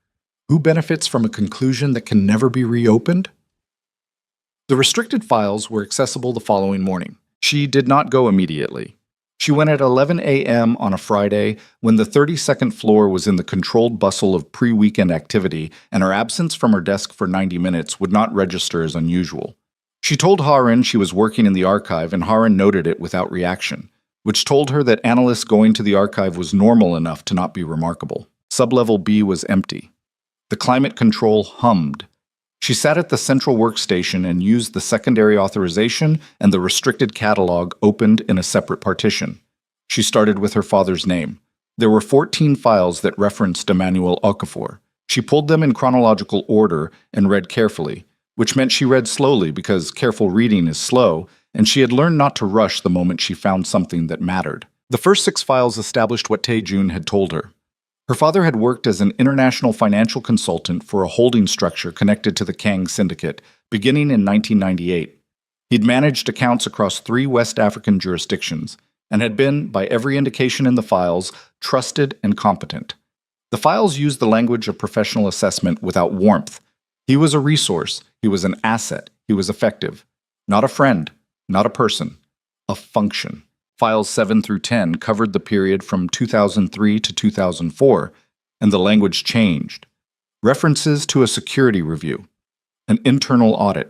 Who benefits from a conclusion that can never be reopened? The restricted files were accessible the following morning. She did not go immediately. She went at 11 a.m. on a Friday when the 32nd floor was in the controlled bustle of pre-weekend activity, and her absence from her desk for 90 minutes would not register as unusual. She told Harin she was working in the archive, and Harin noted it without reaction, which told her that analysts going to the archive was normal enough to not be remarkable. Sublevel B was empty. The climate control hummed. She sat at the central workstation and used the secondary authorization and the restricted catalog opened in a separate partition. She started with her father's name. There were 14 files that referenced Emmanuel Okafor. She pulled them in chronological order and read carefully, which meant she read slowly because careful reading is slow, and she had learned not to rush the moment she found something that mattered. The first 6 files established what Taejun had told her. Her father had worked as an international financial consultant for a holding structure connected to the Kang Syndicate, beginning in 1998. He'd managed accounts across 3 West African jurisdictions and had been, by every indication in the files, trusted and competent. The files used the language of professional assessment without warmth. He was a resource, he was an asset, he was effective. Not a friend, not a person, a function. Files 7 through 10 covered the period from 2003 to 2004, and the language changed. References to a security review, an internal audit,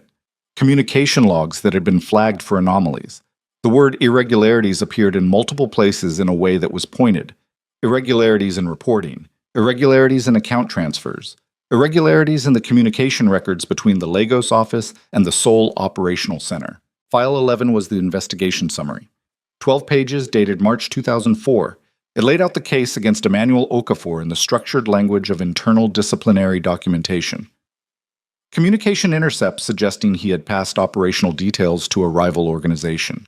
communication logs that had been flagged for anomalies. The word irregularities appeared in multiple places in a way that was pointed. Irregularities in reporting, irregularities in account transfers, irregularities in the communication records between the Lagos office and the Seoul Operational Center. File 11 was the investigation summary. 12 pages dated March 2004. It laid out the case against Emmanuel Okafor in the structured language of internal disciplinary documentation. Communication intercepts suggesting he had passed operational details to a rival organization.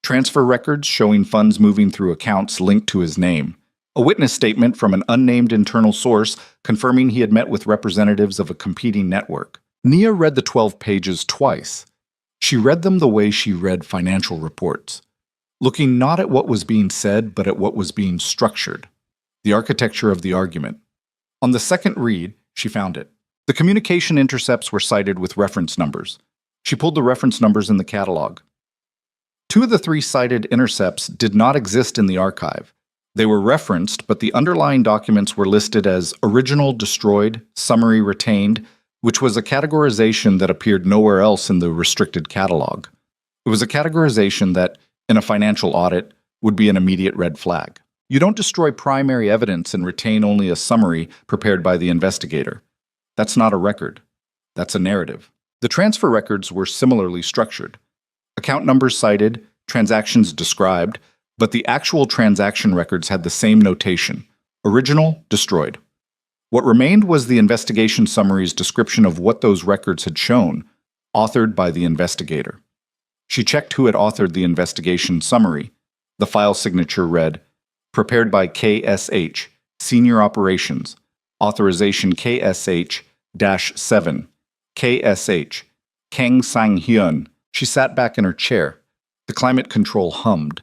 Transfer records showing funds moving through accounts linked to his name. A witness statement from an unnamed internal source confirming he had met with representatives of a competing network. Nia read the 12 pages twice. She read them the way she read financial reports, looking not at what was being said, but at what was being structured, the architecture of the argument. On the second read, she found it. The communication intercepts were cited with reference numbers. She pulled the reference numbers in the catalog. 2 of the 3 cited intercepts did not exist in the archive. They were referenced, but the underlying documents were listed as original destroyed, summary retained, which was a categorization that appeared nowhere else in the restricted catalog. It was a categorization that, in a financial audit, would be an immediate red flag. You don't destroy primary evidence and retain only a summary prepared by the investigator. That's not a record. That's a narrative. The transfer records were similarly structured. Account numbers cited, transactions described, but the actual transaction records had the same notation: original, destroyed. What remained was the investigation summary's description of what those records had shown, authored by the investigator. She checked who had authored the investigation summary. The file signature read, "Prepared by KSH, Senior Operations, Authorization KSH-7, KSH, Kang Sang-hyun." She sat back in her chair. The climate control hummed.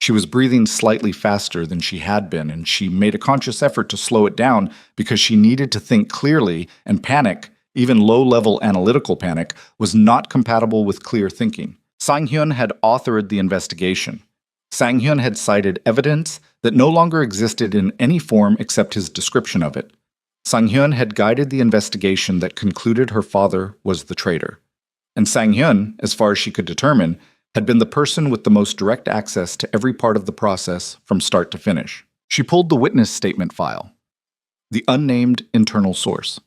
She was breathing slightly faster than she had been, and she made a conscious effort to slow it down because she needed to think clearly, and panic, even low-level analytical panic, was not compatible with clear thinking. Sang-hyun had authored the investigation. Sang-hyun had cited evidence that no longer existed in any form except his description of it. Sang-hyun had guided the investigation that concluded her father was the traitor. And Sang-hyun, as far as she could determine, had been the person with the most direct access to every part of the process from start to finish. She pulled the witness statement file, the unnamed internal source.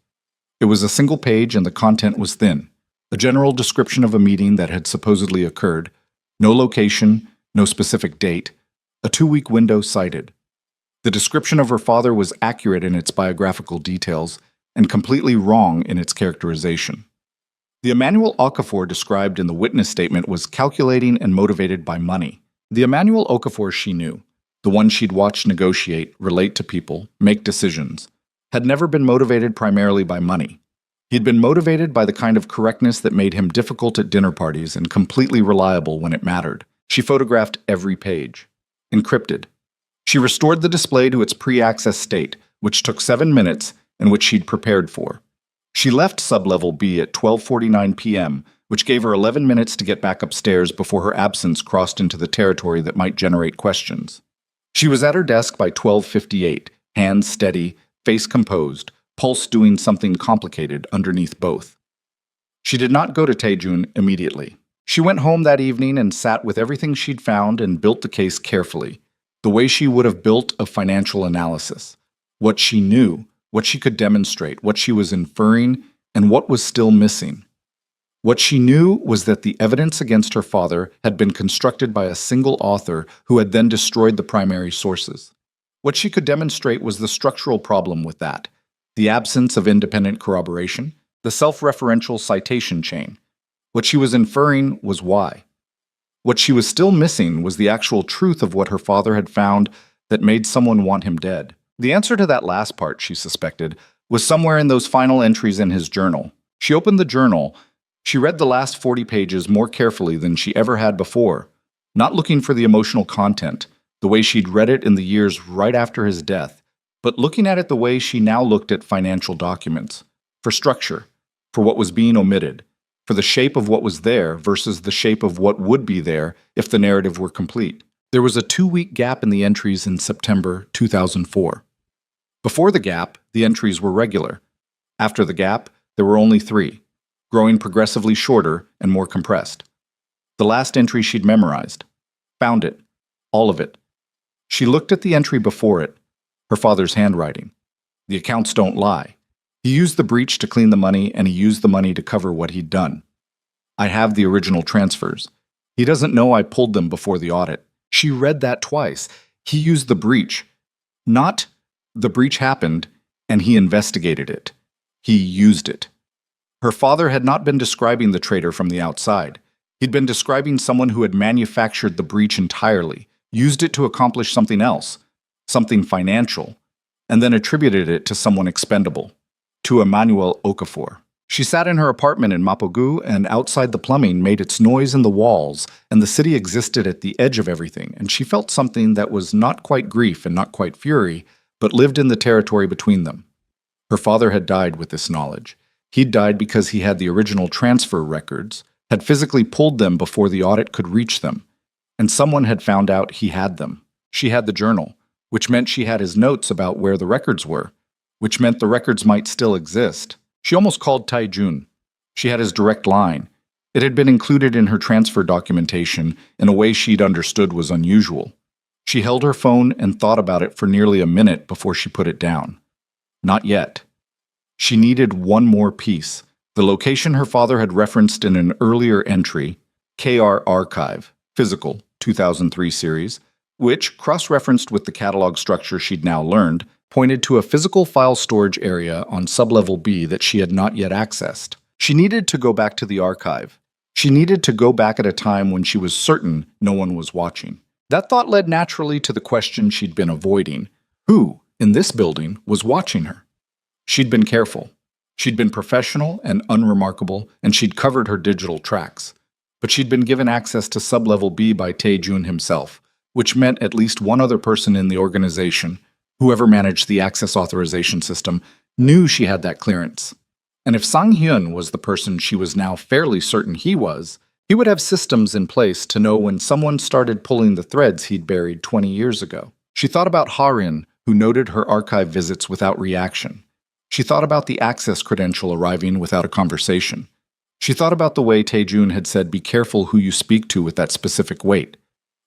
It was a single page and the content was thin, a general description of a meeting that had supposedly occurred, no location, no specific date, a 2-week window cited. The description of her father was accurate in its biographical details and completely wrong in its characterization. The Emmanuel Okafor described in the witness statement was calculating and motivated by money. The Emmanuel Okafor she knew, the one she'd watched negotiate, relate to people, make decisions, had never been motivated primarily by money. He'd been motivated by the kind of correctness that made him difficult at dinner parties and completely reliable when it mattered. She photographed every page. Encrypted. She restored the display to its pre-access state, which took 7 minutes and which she'd prepared for. She left sublevel B at 12:49 p.m., which gave her 11 minutes to get back upstairs before her absence crossed into the territory that might generate questions. She was at her desk by 12:58, hands steady, face composed, pulse doing something complicated underneath both. She did not go to Taejun immediately. She went home that evening and sat with everything she'd found and built the case carefully, the way she would have built a financial analysis. What she knew, what she could demonstrate, what she was inferring, and what was still missing. What she knew was that the evidence against her father had been constructed by a single author who had then destroyed the primary sources. What she could demonstrate was the structural problem with that, the absence of independent corroboration, the self-referential citation chain. What she was inferring was why. What she was still missing was the actual truth of what her father had found that made someone want him dead. The answer to that last part, she suspected, was somewhere in those final entries in his journal. She opened the journal, She read the last 40 pages more carefully than she ever had before, not looking for the emotional content, the way she'd read it in the years right after his death, but looking at it the way she now looked at financial documents, for structure, for what was being omitted, for the shape of what was there versus the shape of what would be there if the narrative were complete. There was a 2-week gap in the entries in September 2004. Before the gap, the entries were regular. After the gap, there were only 3, growing progressively shorter and more compressed. The last entry she'd memorized. Found it. All of it. She looked at the entry before it, her father's handwriting. The accounts don't lie. He used the breach to clean the money, and he used the money to cover what he'd done. I have the original transfers. He doesn't know I pulled them before the audit. She read that twice. He used the breach. Not the breach happened, and he investigated it. He used it. Her father had not been describing the traitor from the outside. He'd been describing someone who had manufactured the breach entirely, used it to accomplish something else, something financial, and then attributed it to someone expendable, to Emmanuel Okafor. She sat in her apartment in Mapogu, and outside the plumbing made its noise in the walls, and the city existed at the edge of everything, and she felt something that was not quite grief and not quite fury, but lived in the territory between them. Her father had died with this knowledge. He'd died because he had the original transfer records, had physically pulled them before the audit could reach them, and someone had found out he had them. She had the journal, which meant she had his notes about where the records were, which meant the records might still exist. She almost called Taijun. She had his direct line. It had been included in her transfer documentation in a way she'd understood was unusual. She held her phone and thought about it for nearly a minute before she put it down. Not yet. She needed one more piece. The location her father had referenced in an earlier entry, KR Archive, Physical, 2003 series, which, cross-referenced with the catalog structure she'd now learned, pointed to a physical file storage area on sublevel B that she had not yet accessed. She needed to go back to the archive. She needed to go back at a time when she was certain no one was watching. That thought led naturally to the question she'd been avoiding. Who, in this building, was watching her? She'd been careful. She'd been professional and unremarkable, and she'd covered her digital tracks. But she'd been given access to sublevel B by Tae-jun himself, which meant at least one other person in the organization, whoever managed the access authorization system, knew she had that clearance. And if Sang-hyun was the person she was now fairly certain he was, he would have systems in place to know when someone started pulling the threads he'd buried 20 years ago. She thought about Ha-rin, who noted her archive visits without reaction. She thought about the access credential arriving without a conversation. She thought about the way Tae-jun had said, "Be careful who you speak to with that specific weight."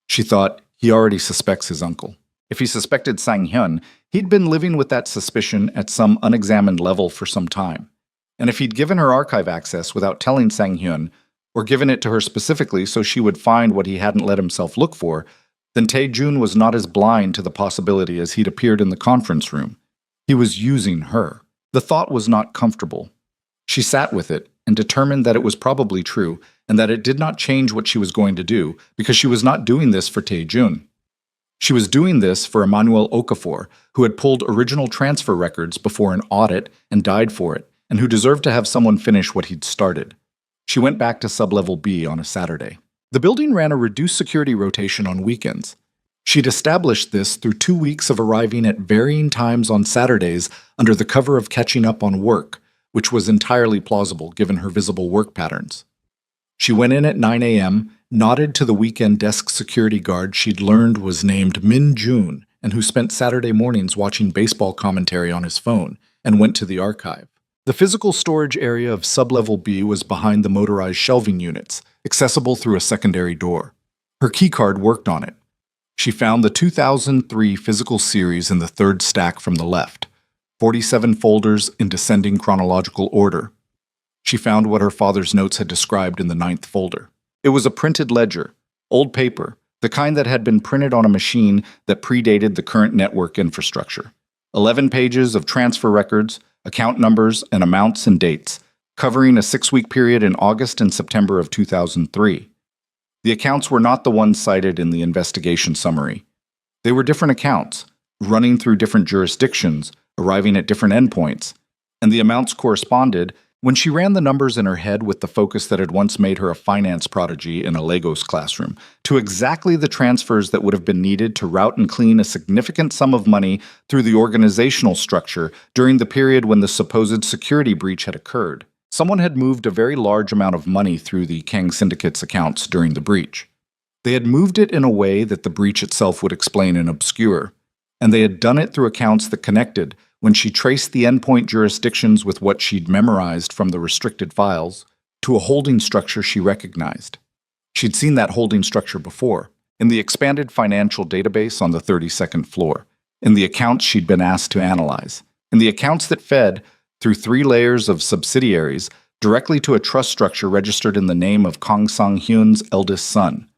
She thought, he already suspects his uncle. If he suspected Sang-hyun, he'd been living with that suspicion at some unexamined level for some time. And if he'd given her archive access without telling Sang-hyun, or given it to her specifically so she would find what he hadn't let himself look for, then Tae-jun was not as blind to the possibility as he'd appeared in the conference room. He was using her. The thought was not comfortable. She sat with it and determined that it was probably true and that it did not change what she was going to do because she was not doing this for Tae-jun. She was doing this for Emmanuel Okafor, who had pulled original transfer records before an audit and died for it, and who deserved to have someone finish what he'd started. She went back to sublevel B on a Saturday. The building ran a reduced security rotation on weekends. She'd established this through 2 weeks of arriving at varying times on Saturdays under the cover of catching up on work, which was entirely plausible given her visible work patterns. She went in at 9 a.m., nodded to the weekend desk security guard she'd learned was named Min Jun and who spent Saturday mornings watching baseball commentary on his phone, and went to the archive. The physical storage area of sublevel B was behind the motorized shelving units, accessible through a secondary door. Her keycard worked on it. She found the 2003 physical series in the third stack from the left, 47 folders in descending chronological order. She found what her father's notes had described in the 9th folder. It was a printed ledger, old paper, the kind that had been printed on a machine that predated the current network infrastructure. 11 pages of transfer records, account numbers, and amounts and dates, covering a 6-week period in August and September of 2003. The accounts were not the ones cited in the investigation summary. They were different accounts, running through different jurisdictions, arriving at different endpoints, and the amounts corresponded, When she ran the numbers in her head with the focus that had once made her a finance prodigy in a Legos classroom, to exactly the transfers that would have been needed to route and clean a significant sum of money through the organizational structure during the period when the supposed security breach had occurred. Someone had moved a very large amount of money through the Kang Syndicate's accounts during the breach. They had moved it in a way that the breach itself would explain and obscure, and they had done it through accounts that connected, when she traced the endpoint jurisdictions with what she'd memorized from the restricted files, to a holding structure she recognized. She'd seen that holding structure before, in the expanded financial database on the 32nd floor, in the accounts she'd been asked to analyze, in the accounts that fed, through 3 layers of subsidiaries, directly to a trust structure registered in the name of Kang Sang-hyun's eldest son.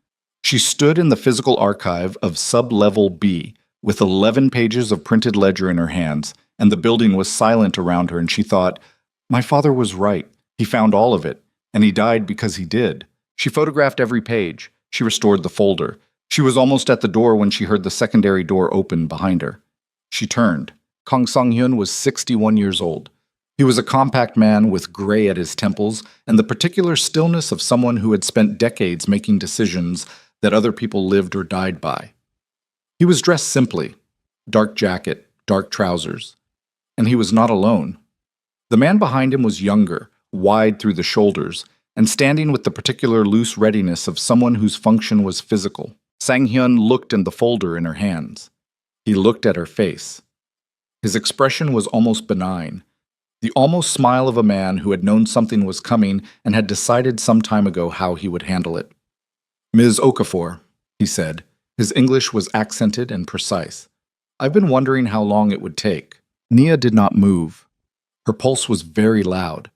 She stood in the physical archive of Sub-Level B, with 11 pages of printed ledger in her hands, and the building was silent around her, and she thought, my father was right. He found all of it, and he died because he did. She photographed every page. She restored the folder. She was almost at the door when she heard the secondary door open behind her. She turned. Kang Sang-hyun was 61 years old. He was a compact man with gray at his temples and the particular stillness of someone who had spent decades making decisions that other people lived or died by. He was dressed simply, dark jacket, dark trousers. And he was not alone. The man behind him was younger, wide through the shoulders, and standing with the particular loose readiness of someone whose function was physical. Sang-hyun looked in the folder in her hands. He looked at her face. His expression was almost benign, the almost smile of a man who had known something was coming and had decided some time ago how he would handle it. Ms. Okafor, he said. His English was accented and precise. I've been wondering how long it would take. Nia did not move. Her pulse was very loud.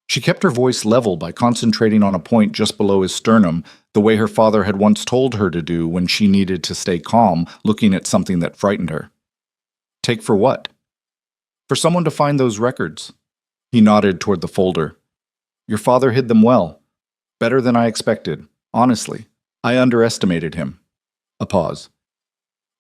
She kept her voice level by concentrating on a point just below his sternum, the way her father had once told her to do when she needed to stay calm, looking at something that frightened her. Take for what? For someone to find those records. He nodded toward the folder. Your father hid them well. Better than I expected. Honestly, I underestimated him. A pause.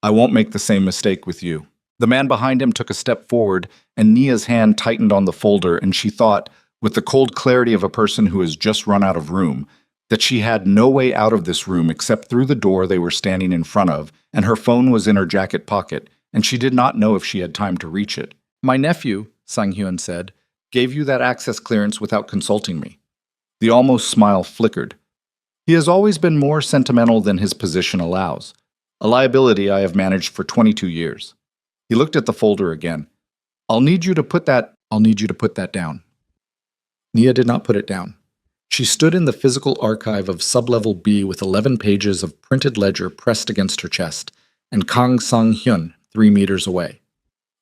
I won't make the same mistake with you. The man behind him took a step forward, and Nia's hand tightened on the folder, and she thought, with the cold clarity of a person who has just run out of room, that she had no way out of this room except through the door they were standing in front of, and her phone was in her jacket pocket, and she did not know if she had time to reach it. My nephew, Sang-hyun said, gave you that access clearance without consulting me. The almost smile flickered. He has always been more sentimental than his position allows, a liability I have managed for 22 years. He looked at the folder again. I'll need you to put that down. Nia did not put it down. She stood in the physical archive of Sub-Level B with 11 pages of printed ledger pressed against her chest, and Kang Sang-hyun 3 meters away.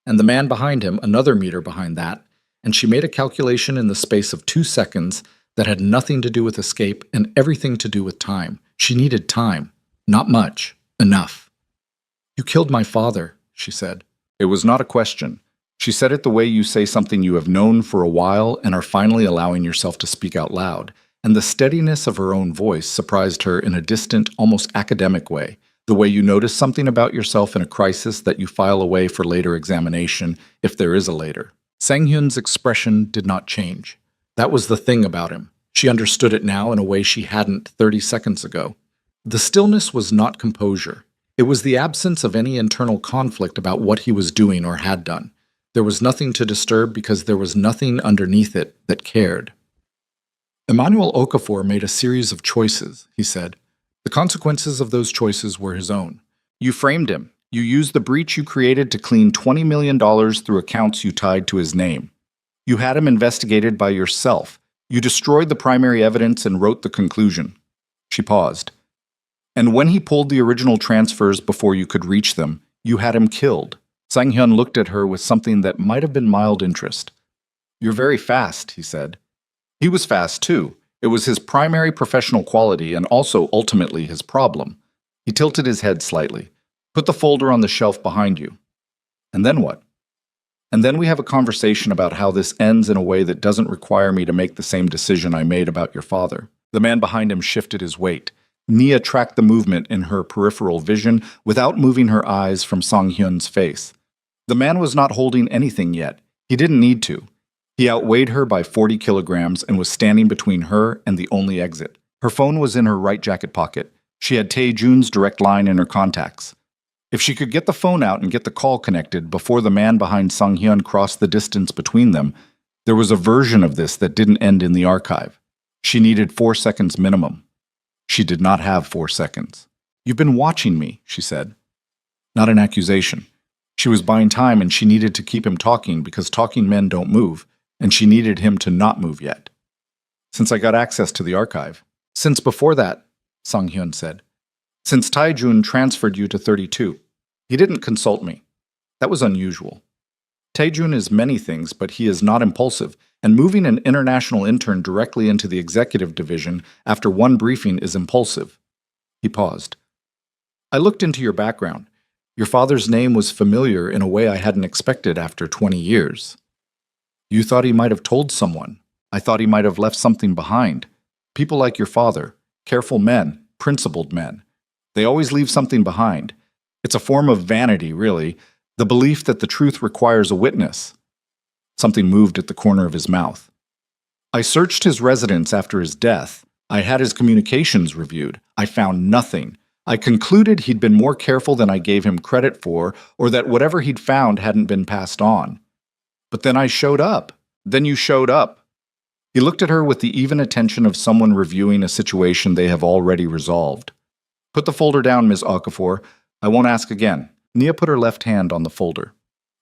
And the man behind him another meter behind that, and she made a calculation in the space of 2 seconds that had nothing to do with escape and everything to do with time. She needed time. Not much. Enough. You killed my father, she said. It was not a question. She said it the way you say something you have known for a while and are finally allowing yourself to speak out loud, and the steadiness of her own voice surprised her in a distant, almost academic way, the way you notice something about yourself in a crisis that you file away for later examination, if there is a later. Sang-hyun's expression did not change. That was the thing about him. She understood it now in a way she hadn't 30 seconds ago. The stillness was not composure. It was the absence of any internal conflict about what he was doing or had done. There was nothing to disturb because there was nothing underneath it that cared. Emmanuel Okafor made a series of choices, he said. The consequences of those choices were his own. You framed him. You used the breach you created to clean $20 million through accounts you tied to his name. You had him investigated by yourself. You destroyed the primary evidence and wrote the conclusion. She paused. And when he pulled the original transfers before you could reach them, you had him killed. Sang-hyun looked at her with something that might have been mild interest. You're very fast, he said. He was fast, too. It was his primary professional quality and also ultimately his problem. He tilted his head slightly. Put the folder on the shelf behind you. And then what? And then we have a conversation about how this ends in a way that doesn't require me to make the same decision I made about your father. The man behind him shifted his weight. Nia tracked the movement in her peripheral vision without moving her eyes from Sang-hyun's face. The man was not holding anything yet. He didn't need to. He outweighed her by 40 kilograms and was standing between her and the only exit. Her phone was in her right jacket pocket. She had Tae-jun's direct line in her contacts. If she could get the phone out and get the call connected before the man behind Sang-hyun crossed the distance between them, there was a version of this that didn't end in the archive. She needed 4 seconds minimum. She did not have 4 seconds. "You've been watching me," she said. Not an accusation. She was buying time and she needed to keep him talking because talking men don't move, and she needed him to not move yet. "Since I got access to the archive." "Since before that," Sang-hyun said. "Since Tae-jun transferred you to 32. He didn't consult me. That was unusual. Tae-jun is many things, but he is not impulsive, and moving an international intern directly into the executive division after one briefing is impulsive." He paused. "I looked into your background. Your father's name was familiar in a way I hadn't expected after 20 years. You thought he might have told someone. I thought he might have left something behind. People like your father, careful men, principled men. They always leave something behind. It's a form of vanity, really, the belief that the truth requires a witness." Something moved at the corner of his mouth. "I searched his residence after his death. I had his communications reviewed. I found nothing. I concluded he'd been more careful than I gave him credit for, or that whatever he'd found hadn't been passed on. But then I showed up. Then you showed up." He looked at her with the even attention of someone reviewing a situation they have already resolved. "Put the folder down, Ms. Okafor. I won't ask again." Nia put her left hand on the folder.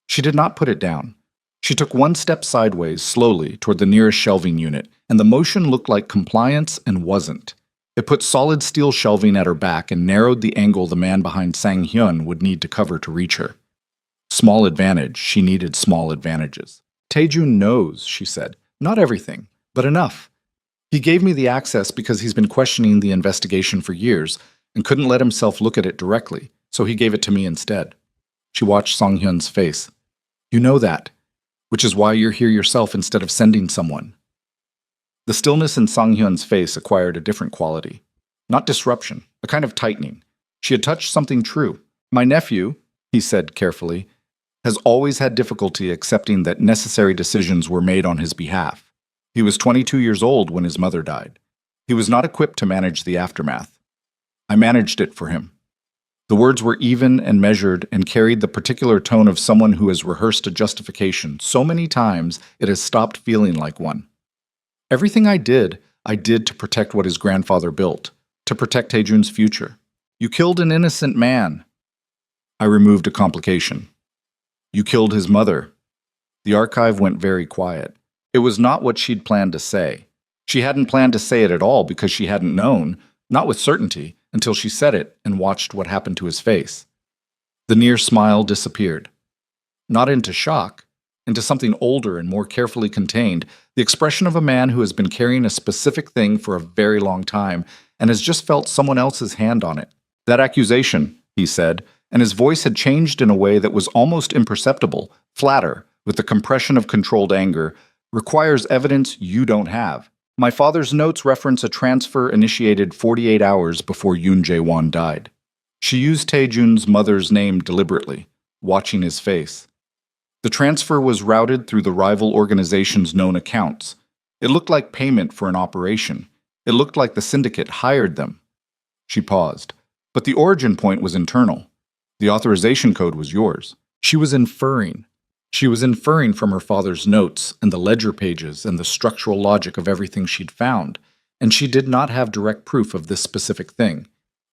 She did not put it down. She took one step sideways, slowly, toward the nearest shelving unit, and the motion looked like compliance and wasn't. It put solid steel shelving at her back and narrowed the angle the man behind Sang-hyun would need to cover to reach her. Small advantage, she needed small advantages. "Tae-jun knows," she said. "Not everything, but enough. He gave me the access because he's been questioning the investigation for years and couldn't let himself look at it directly, so he gave it to me instead." She watched Sang-hyun's face. "You know that, which is why you're here yourself instead of sending someone." The stillness in Sang-hyun's face acquired a different quality. Not disruption, a kind of tightening. She had touched something true. "My nephew," he said carefully, "has always had difficulty accepting that necessary decisions were made on his behalf. He was 22 years old when his mother died. He was not equipped to manage the aftermath. I managed it for him." The words were even and measured and carried the particular tone of someone who has rehearsed a justification so many times it has stopped feeling like one. "Everything I did to protect what his grandfather built, to protect Tae-jun's future. You killed an innocent man." I removed a complication. "You killed his mother." The archive went very quiet. It was not what she'd planned to say. She hadn't planned to say it at all because she hadn't known, not with certainty, until she said it and watched what happened to his face. The near smile disappeared. Not into shock, into something older and more carefully contained, the expression of a man who has been carrying a specific thing for a very long time and has just felt someone else's hand on it. "That accusation," he said, and his voice had changed in a way that was almost imperceptible, flatter, with the compression of controlled anger, "requires evidence you don't have. My father's notes reference a transfer initiated 48 hours before Yoon Jae-won died." She used Tae-jun's mother's name deliberately, watching his face. The transfer was routed through the rival organization's known accounts. It looked like payment for an operation. It looked like the syndicate hired them. She paused. "But the origin point was internal. The authorization code was yours." She was inferring. She was inferring from her father's notes and the ledger pages and the structural logic of everything she'd found, and she did not have direct proof of this specific thing.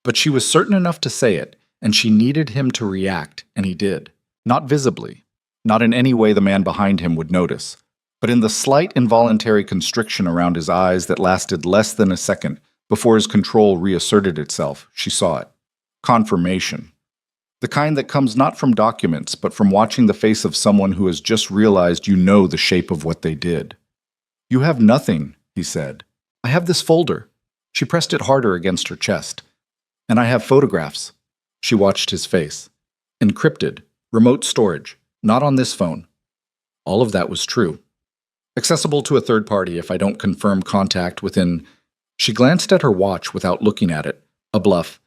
But she was certain enough to say it, and she needed him to react, and he did. Not visibly. Not in any way the man behind him would notice, but in the slight involuntary constriction around his eyes that lasted less than a second before his control reasserted itself, she saw it. Confirmation. The kind that comes not from documents, but from watching the face of someone who has just realized you know the shape of what they did. "You have nothing," he said. "I have this folder." She pressed it harder against her chest. "And I have photographs." She watched his face. "Encrypted. Remote storage. Not on this phone." All of that was true. "Accessible to a third party if I don't confirm contact within—" She glanced at her watch without looking at it. A bluff.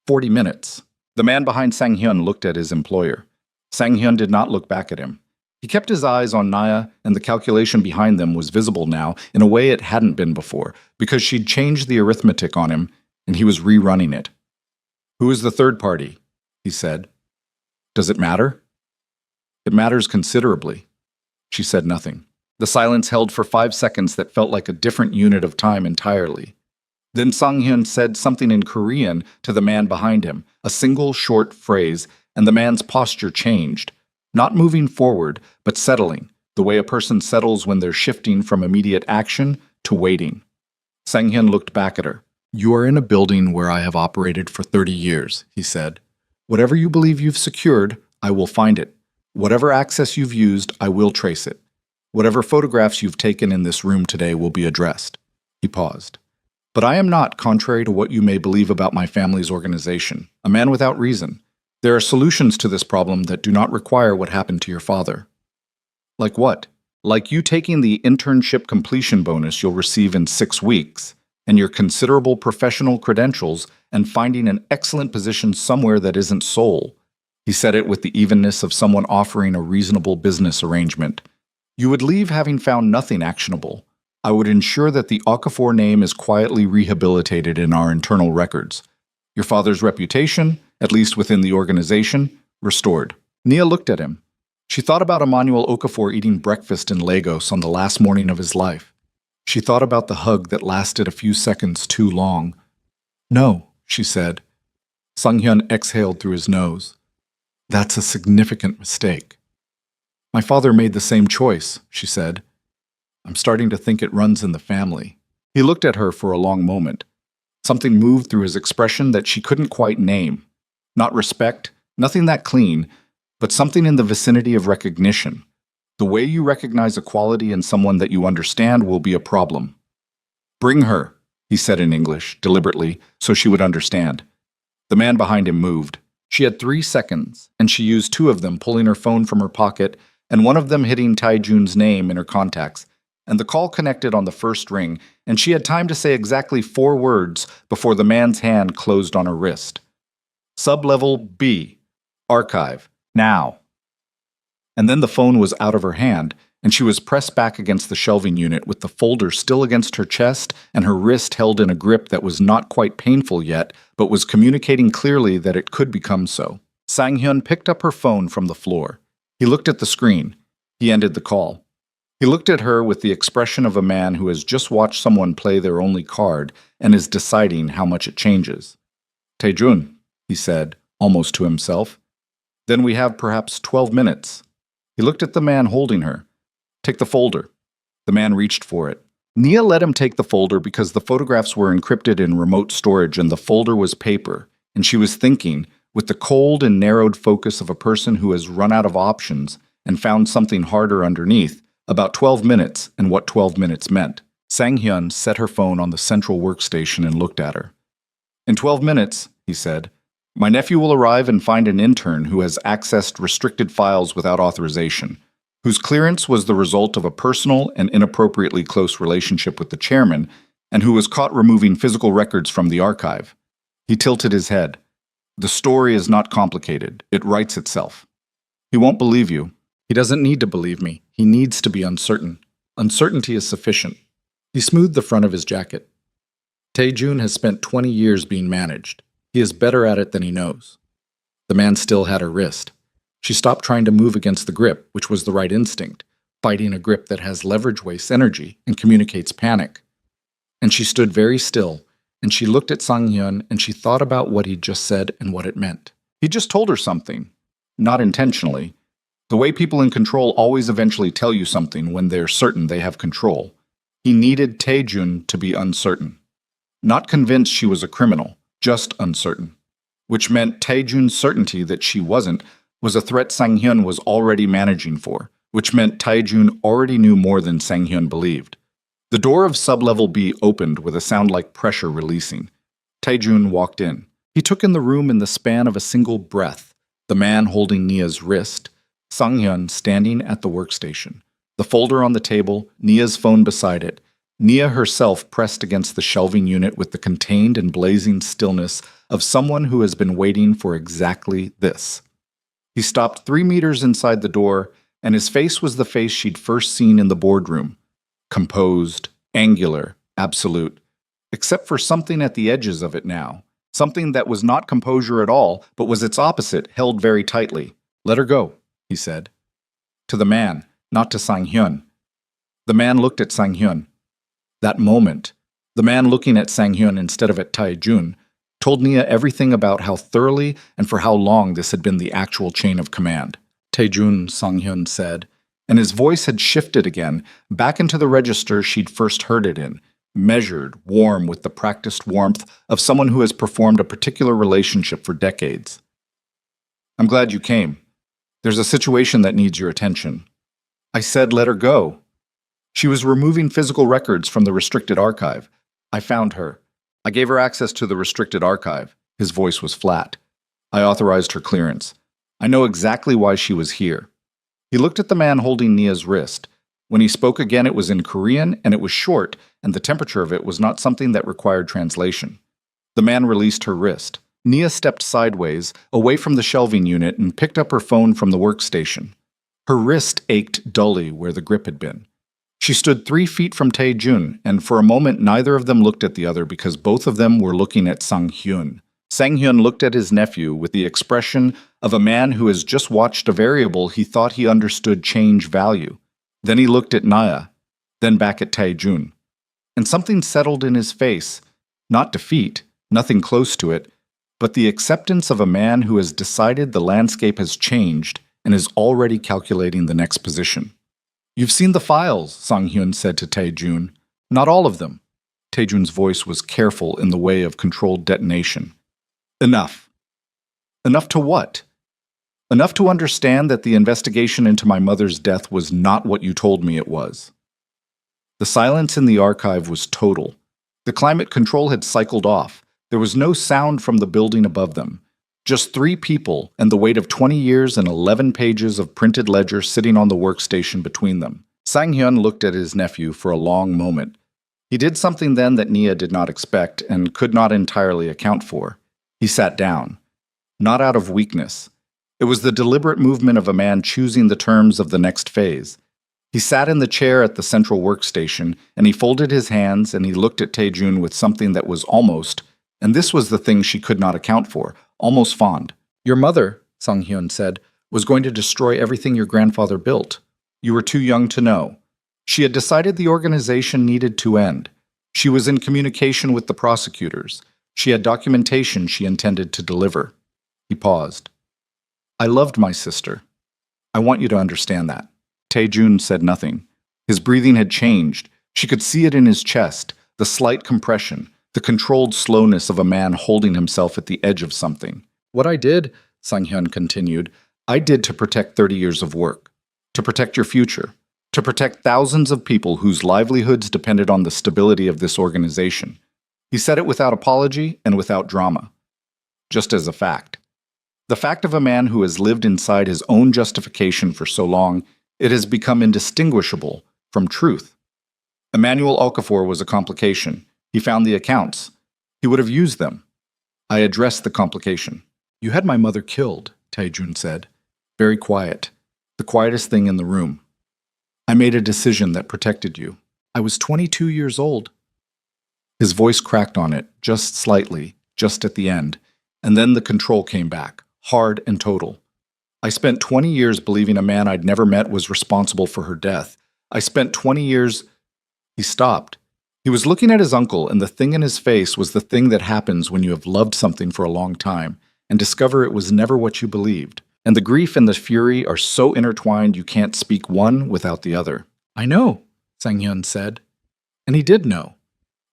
40 minutes. The man behind Sang-hyun looked at his employer. Sang-hyun did not look back at him. He kept his eyes on Naya, and the calculation behind them was visible now in a way it hadn't been before, because she'd changed the arithmetic on him, and he was rerunning it. "Who is the third party?" he said. "Does it matter?" "It matters considerably." She said nothing. The silence held for 5 seconds that felt like a different unit of time entirely. Then Sang-hyun said something in Korean to the man behind him, a single short phrase, and the man's posture changed. Not moving forward, but settling, the way a person settles when they're shifting from immediate action to waiting. Sang-hyun looked back at her. "You are in a building where I have operated for 30 years, he said. "Whatever you believe you've secured, I will find it. Whatever access you've used, I will trace it. Whatever photographs you've taken in this room today will be addressed." He paused. "But I am not, contrary to what you may believe about my family's organization, a man without reason. There are solutions to this problem that do not require what happened to your father." "Like what?" "Like you taking the internship completion bonus you'll receive in 6 weeks, and your considerable professional credentials, and finding an excellent position somewhere that isn't Seoul." He said it with the evenness of someone offering a reasonable business arrangement. "You would leave having found nothing actionable. I would ensure that the Okafor name is quietly rehabilitated in our internal records. Your father's reputation, at least within the organization, restored." Nia looked at him. She thought about Emmanuel Okafor eating breakfast in Lagos on the last morning of his life. She thought about the hug that lasted a few seconds too long. "No," she said. Sang-hyun exhaled through his nose. "That's a significant mistake." "My father made the same choice," she said. "I'm starting to think it runs in the family." He looked at her for a long moment. Something moved through his expression that she couldn't quite name. Not respect, nothing that clean, but something in the vicinity of recognition. The way you recognize a quality in someone that you understand will be a problem. "Bring her," he said in English, deliberately, so she would understand. The man behind him moved. She had 3 seconds, and she used 2 of them, pulling her phone from her pocket, and one of them hitting Taejun's name in her contacts. And the call connected on the first ring, and she had time to say exactly 4 words before the man's hand closed on her wrist. "Sublevel B. Archive. Now." And then the phone was out of her hand, and she was pressed back against the shelving unit with the folder still against her chest and her wrist held in a grip that was not quite painful yet, but was communicating clearly that it could become so. Sang-hyun picked up her phone from the floor. He looked at the screen. He ended the call. He looked at her with the expression of a man who has just watched someone play their only card and is deciding how much it changes. "Taejun," he said, almost to himself. "Then we have perhaps 12 minutes. He looked at the man holding her. "Take the folder." The man reached for it. Nia let him take the folder because the photographs were encrypted in remote storage and the folder was paper, and she was thinking, with the cold and narrowed focus of a person who has run out of options and found something harder underneath, about 12 minutes and what 12 minutes meant. Sang-hyun set her phone on the central workstation and looked at her. "In 12 minutes, he said, "my nephew will arrive and find an intern who has accessed restricted files without authorization, whose clearance was the result of a personal and inappropriately close relationship with the chairman, and who was caught removing physical records from the archive." He tilted his head. "The story is not complicated. It writes itself." "He won't believe you." "He doesn't need to believe me. He needs to be uncertain. Uncertainty is sufficient." He smoothed the front of his jacket. "Taejun has spent 20 years being managed. He is better at it than he knows." The man still had her wrist. She stopped trying to move against the grip, which was the right instinct, fighting a grip that has leverage wastes energy and communicates panic. And she stood very still, and she looked at Sang-hyun and she thought about what he'd just said and what it meant. He just told her something. Not intentionally. The way people in control always eventually tell you something when they're certain they have control. He needed Taejun to be uncertain. Not convinced she was a criminal, just uncertain. Which meant Taejun's certainty that she wasn't was a threat Sang-hyun was already managing for, which meant Taejun already knew more than Sang-hyun believed. The door of sublevel B opened with a sound like pressure releasing. Taejun walked in. He took in the room in the span of a single breath, the man holding Nia's wrist, Sang-hyun standing at the workstation, the folder on the table, Nia's phone beside it, Nia herself pressed against the shelving unit with the contained and blazing stillness of someone who has been waiting for exactly this. He stopped 3 meters inside the door, and his face was the face she'd first seen in the boardroom. Composed, angular, absolute. Except for something at the edges of it now. Something that was not composure at all, but was its opposite, held very tightly. "Let her go," he said. To the man, not to Sang-hyun. The man looked at Sang-hyun. That moment, the man looking at Sang-hyun instead of at Tae-jun, told Nia everything about how thoroughly and for how long this had been the actual chain of command. Tae-jun, Sang-hyun said, and his voice had shifted again, back into the register she'd first heard it in, measured, warm with the practiced warmth of someone who has performed a particular relationship for decades. "I'm glad you came. There's a situation that needs your attention." I said let her go. She was removing physical records from the restricted archive. I found her. I gave her access to the restricted archive. His voice was flat. I authorized her clearance. I know exactly why she was here. He looked at the man holding Nia's wrist. When he spoke again, it was in Korean, and it was short, and the temperature of it was not something that required translation. The man released her wrist. Nia stepped sideways, away from the shelving unit, and picked up her phone from the workstation. Her wrist ached dully where the grip had been. She stood 3 feet from Tae-jun, and for a moment neither of them looked at the other because both of them were looking at Sang-hyun. Sang-hyun looked at his nephew with the expression of a man who has just watched a variable he thought he understood change value. Then he looked at Nia, then back at Tae-jun. And something settled in his face. Not defeat, nothing close to it, but the acceptance of a man who has decided the landscape has changed and is already calculating the next position. "You've seen the files," Sang-hyun said to Tae-jun. "Not all of them." Tae-jun's voice was careful in the way of controlled detonation. "Enough." "Enough to what?" "Enough to understand that the investigation into my mother's death was not what you told me it was." The silence in the archive was total. The climate control had cycled off. There was no sound from the building above them. Just 3 people and the weight of 20 years and 11 pages of printed ledger sitting on the workstation between them. Sang-hyun looked at his nephew for a long moment. He did something then that Nia did not expect and could not entirely account for. He sat down. Not out of weakness. It was the deliberate movement of a man choosing the terms of the next phase. He sat in the chair at the central workstation, and he folded his hands and he looked at Tae-jun with something that was almost, and this was the thing she could not account for, almost fond. "Your mother," Sang-hyun said, "was going to destroy everything your grandfather built. You were too young to know. She had decided the organization needed to end. She was in communication with the prosecutors. She had documentation she intended to deliver." He paused. "I loved my sister. I want you to understand that." Tae-jun said nothing. His breathing had changed. She could see it in his chest, the slight compression, the controlled slowness of a man holding himself at the edge of something. "What I did," Sang-hyun continued, "I did to protect 30 years of work, to protect your future, to protect thousands of people whose livelihoods depended on the stability of this organization." He said it without apology and without drama. Just as a fact. The fact of a man who has lived inside his own justification for so long, it has become indistinguishable from truth. Emmanuel Okafor was a complication. He found the accounts. He would have used them. I addressed the complication. "You had my mother killed," Tae-jun said. Very quiet. The quietest thing in the room. "I made a decision that protected you. I was 22 years old." His voice cracked on it, just slightly, just at the end, and then the control came back, hard and total. "I spent 20 years believing a man I'd never met was responsible for her death. I spent 20 years—" He stopped. He was looking at his uncle, and the thing in his face was the thing that happens when you have loved something for a long time and discover it was never what you believed. And the grief and the fury are so intertwined you can't speak one without the other. "I know," Sang-hyun said. And he did know.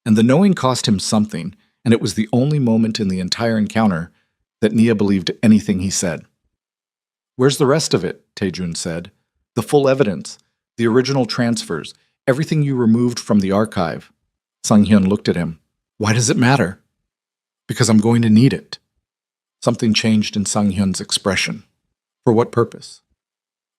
And the knowing cost him something, and it was the only moment in the entire encounter that Nia believed anything he said. "Where's the rest of it?" Tae-jun said. "The full evidence, the original transfers, everything you removed from the archive." Sang-hyun looked at him. "Why does it matter?" "Because I'm going to need it." Something changed in Sang-hyun's expression. "For what purpose?"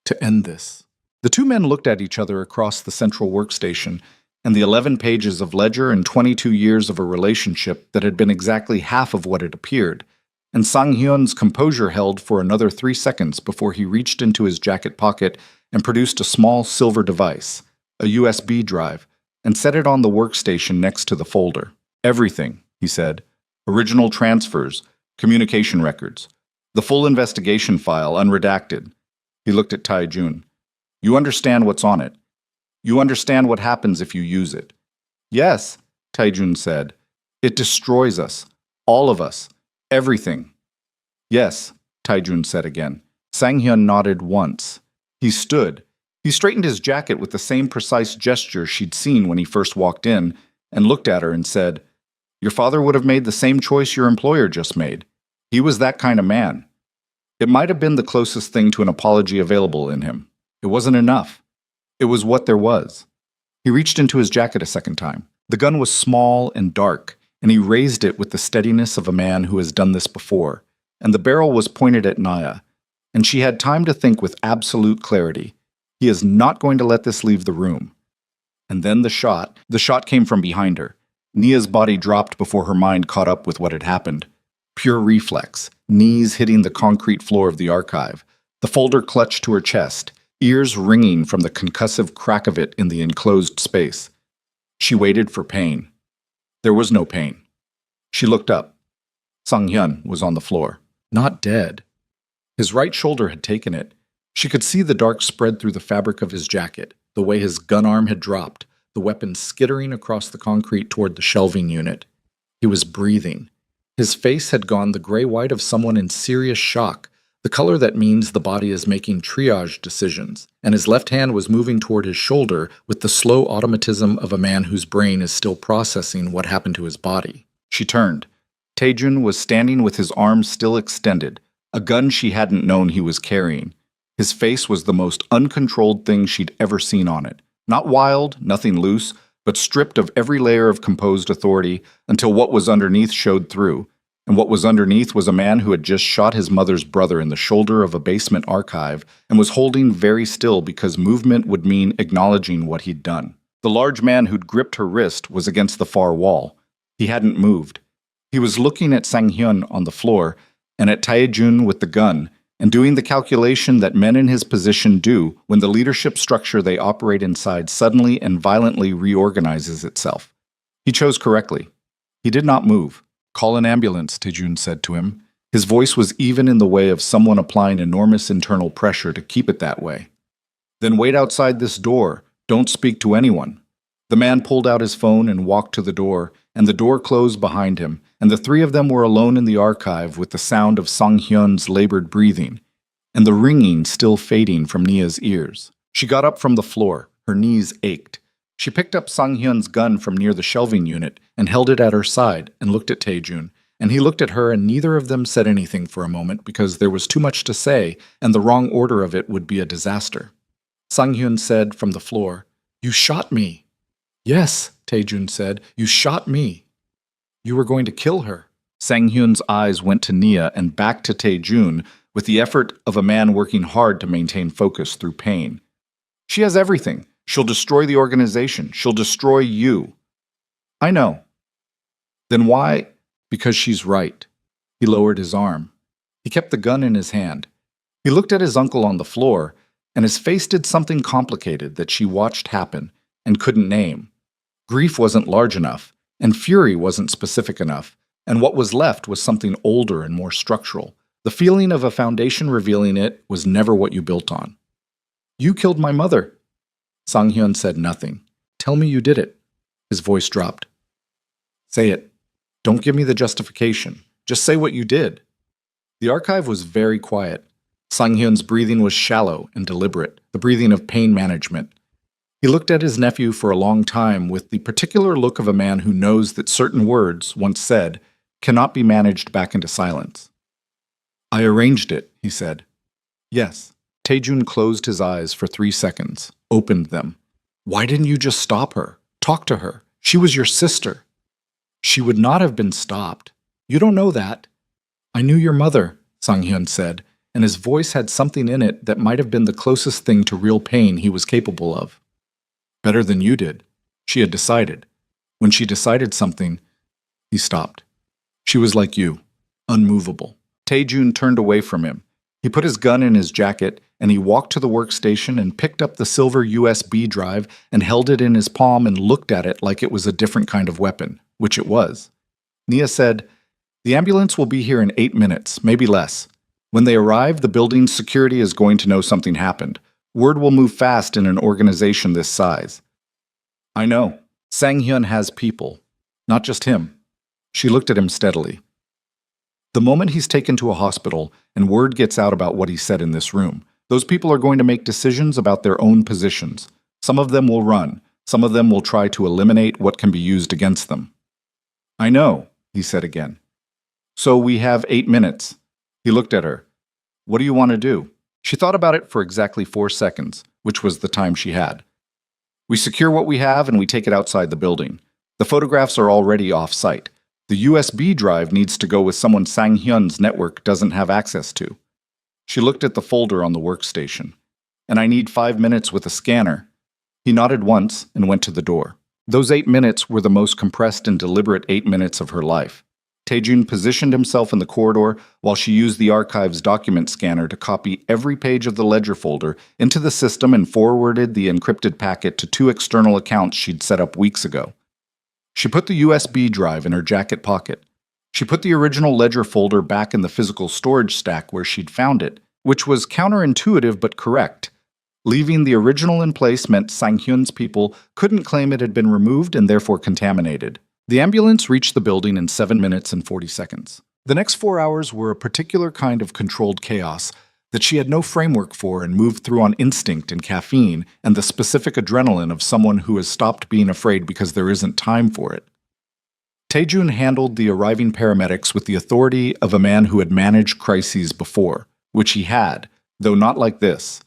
"To end this." The 2 men looked at each other across the central workstation, and the 11 pages of ledger and 22 years of a relationship that had been exactly half of what it appeared. and Sang-hyun's composure held for another 3 seconds before he reached into his jacket pocket and produced a small silver device, a USB drive, and set it on the workstation next to the folder. Everything, he said. Original transfers, communication records, the full investigation file, unredacted. He looked at Tae-jun. You understand what's on it. You understand what happens if you use it. Yes, Tae-jun said. It destroys us. All of us. Everything. Yes, Tae-jun said again. Sang-hyun nodded once. He stood. He straightened his jacket with the same precise gesture she'd seen when he first walked in, and looked at her and said, Your father would have made the same choice your employer just made. He was that kind of man. It might have been the closest thing to an apology available in him. It wasn't enough. It was what there was. He reached into his jacket a second time. The gun was small and dark, and he raised it with the steadiness of a man who has done this before, and the barrel was pointed at Naya, and she had time to think with absolute clarity. He is not going to let this leave the room. And then the shot came from behind her. Nia's body dropped before her mind caught up with what had happened. Pure reflex, knees hitting the concrete floor of the archive, the folder clutched to her chest, ears ringing from the concussive crack of it in the enclosed space. She waited for pain. There was no pain. She looked up. Sang-hyun was on the floor, not dead. His right shoulder had taken it. She could see the dark spread through the fabric of his jacket, the way his gun arm had dropped, the weapon skittering across the concrete toward the shelving unit. He was breathing. His face had gone the gray-white of someone in serious shock, the color that means the body is making triage decisions, and his left hand was moving toward his shoulder with the slow automatism of a man whose brain is still processing what happened to his body. She turned. Tae-jun was standing with his arms still extended, a gun she hadn't known he was carrying. His face was the most uncontrolled thing she'd ever seen on it. Not wild, nothing loose, but stripped of every layer of composed authority until what was underneath showed through. And what was underneath was a man who had just shot his mother's brother in the shoulder of a basement archive and was holding very still because movement would mean acknowledging what he'd done. The large man who'd gripped her wrist was against the far wall. He hadn't moved. He was looking at Sang-hyun on the floor and at Tae-jun with the gun, and doing the calculation that men in his position do when the leadership structure they operate inside suddenly and violently reorganizes itself. He chose correctly. He did not move. Call an ambulance, Tae-jun said to him. His voice was even in the way of someone applying enormous internal pressure to keep it that way. Then wait outside this door. Don't speak to anyone. The man pulled out his phone and walked to the door, and the door closed behind him, and the three of them were alone in the archive with the sound of Sang-hyun's labored breathing, and the ringing still fading from Nia's ears. She got up from the floor. Her knees ached. She picked up Sang-hyun's gun from near the shelving unit and held it at her side and looked at Tae-jun, and he looked at her, and neither of them said anything for a moment because there was too much to say, and the wrong order of it would be a disaster. Sang-hyun said from the floor, "You shot me." "Yes," Tae-jun said, "you shot me." "You were going to kill her." Sang-hyun's eyes went to Nia and back to Tae-jun with the effort of a man working hard to maintain focus through pain. "She has everything. She'll destroy the organization. She'll destroy you." "I know." "Then why?" "Because she's right." He lowered his arm. He kept the gun in his hand. He looked at his uncle on the floor, and his face did something complicated that she watched happen and couldn't name. Grief wasn't large enough, and fury wasn't specific enough, and what was left was something older and more structural. The feeling of a foundation revealing it was never what you built on. "You killed my mother." Sang-hyun said nothing. "Tell me you did it." His voice dropped. "Say it. Don't give me the justification. Just say what you did." The archive was very quiet. Sang-hyun's breathing was shallow and deliberate, the breathing of pain management. He looked at his nephew for a long time with the particular look of a man who knows that certain words, once said, cannot be managed back into silence. "I arranged it," he said. "Yes." Tae-jun closed his eyes for 3 seconds, opened them. "Why didn't you just stop her? Talk to her. She was your sister." "She would not have been stopped. You don't know that." "I knew your mother," Sang-hyun said, and his voice had something in it that might have been the closest thing to real pain he was capable of. "Better than you did. She had decided. When she decided something," he stopped. "She was like you, unmovable." Taejun turned away from him. He put his gun in his jacket, and he walked to the workstation and picked up the silver USB drive and held it in his palm and looked at it like it was a different kind of weapon, which it was. Nia said, "The ambulance will be here in 8 minutes, maybe less. When they arrive, the building's security is going to know something happened. Word will move fast in an organization this size." "I know. Sang-hyun has people. Not just him." She looked at him steadily. "The moment he's taken to a hospital and word gets out about what he said in this room, those people are going to make decisions about their own positions. Some of them will run. Some of them will try to eliminate what can be used against them." "I know," he said again. "So we have 8 minutes. He looked at her. "What do you want to do?" She thought about it for exactly 4 seconds, which was the time she had. "We secure what we have and we take it outside the building. The photographs are already off-site. The USB drive needs to go with someone Sang-hyun's network doesn't have access to." She looked at the folder on the workstation. "And I need 5 minutes with a scanner." He nodded once and went to the door. Those 8 minutes were the most compressed and deliberate 8 minutes of her life. Taejun positioned himself in the corridor while she used the archive's document scanner to copy every page of the ledger folder into the system and forwarded the encrypted packet to 2 external accounts she'd set up weeks ago. She put the USB drive in her jacket pocket. She put the original ledger folder back in the physical storage stack where she'd found it, which was counterintuitive but correct. Leaving the original in place meant Sang-hyun's people couldn't claim it had been removed and therefore contaminated. The ambulance reached the building in 7 minutes and 40 seconds. The next 4 hours were a particular kind of controlled chaos that she had no framework for and moved through on instinct and caffeine and the specific adrenaline of someone who has stopped being afraid because there isn't time for it. Taejun handled the arriving paramedics with the authority of a man who had managed crises before, which he had, though not like this.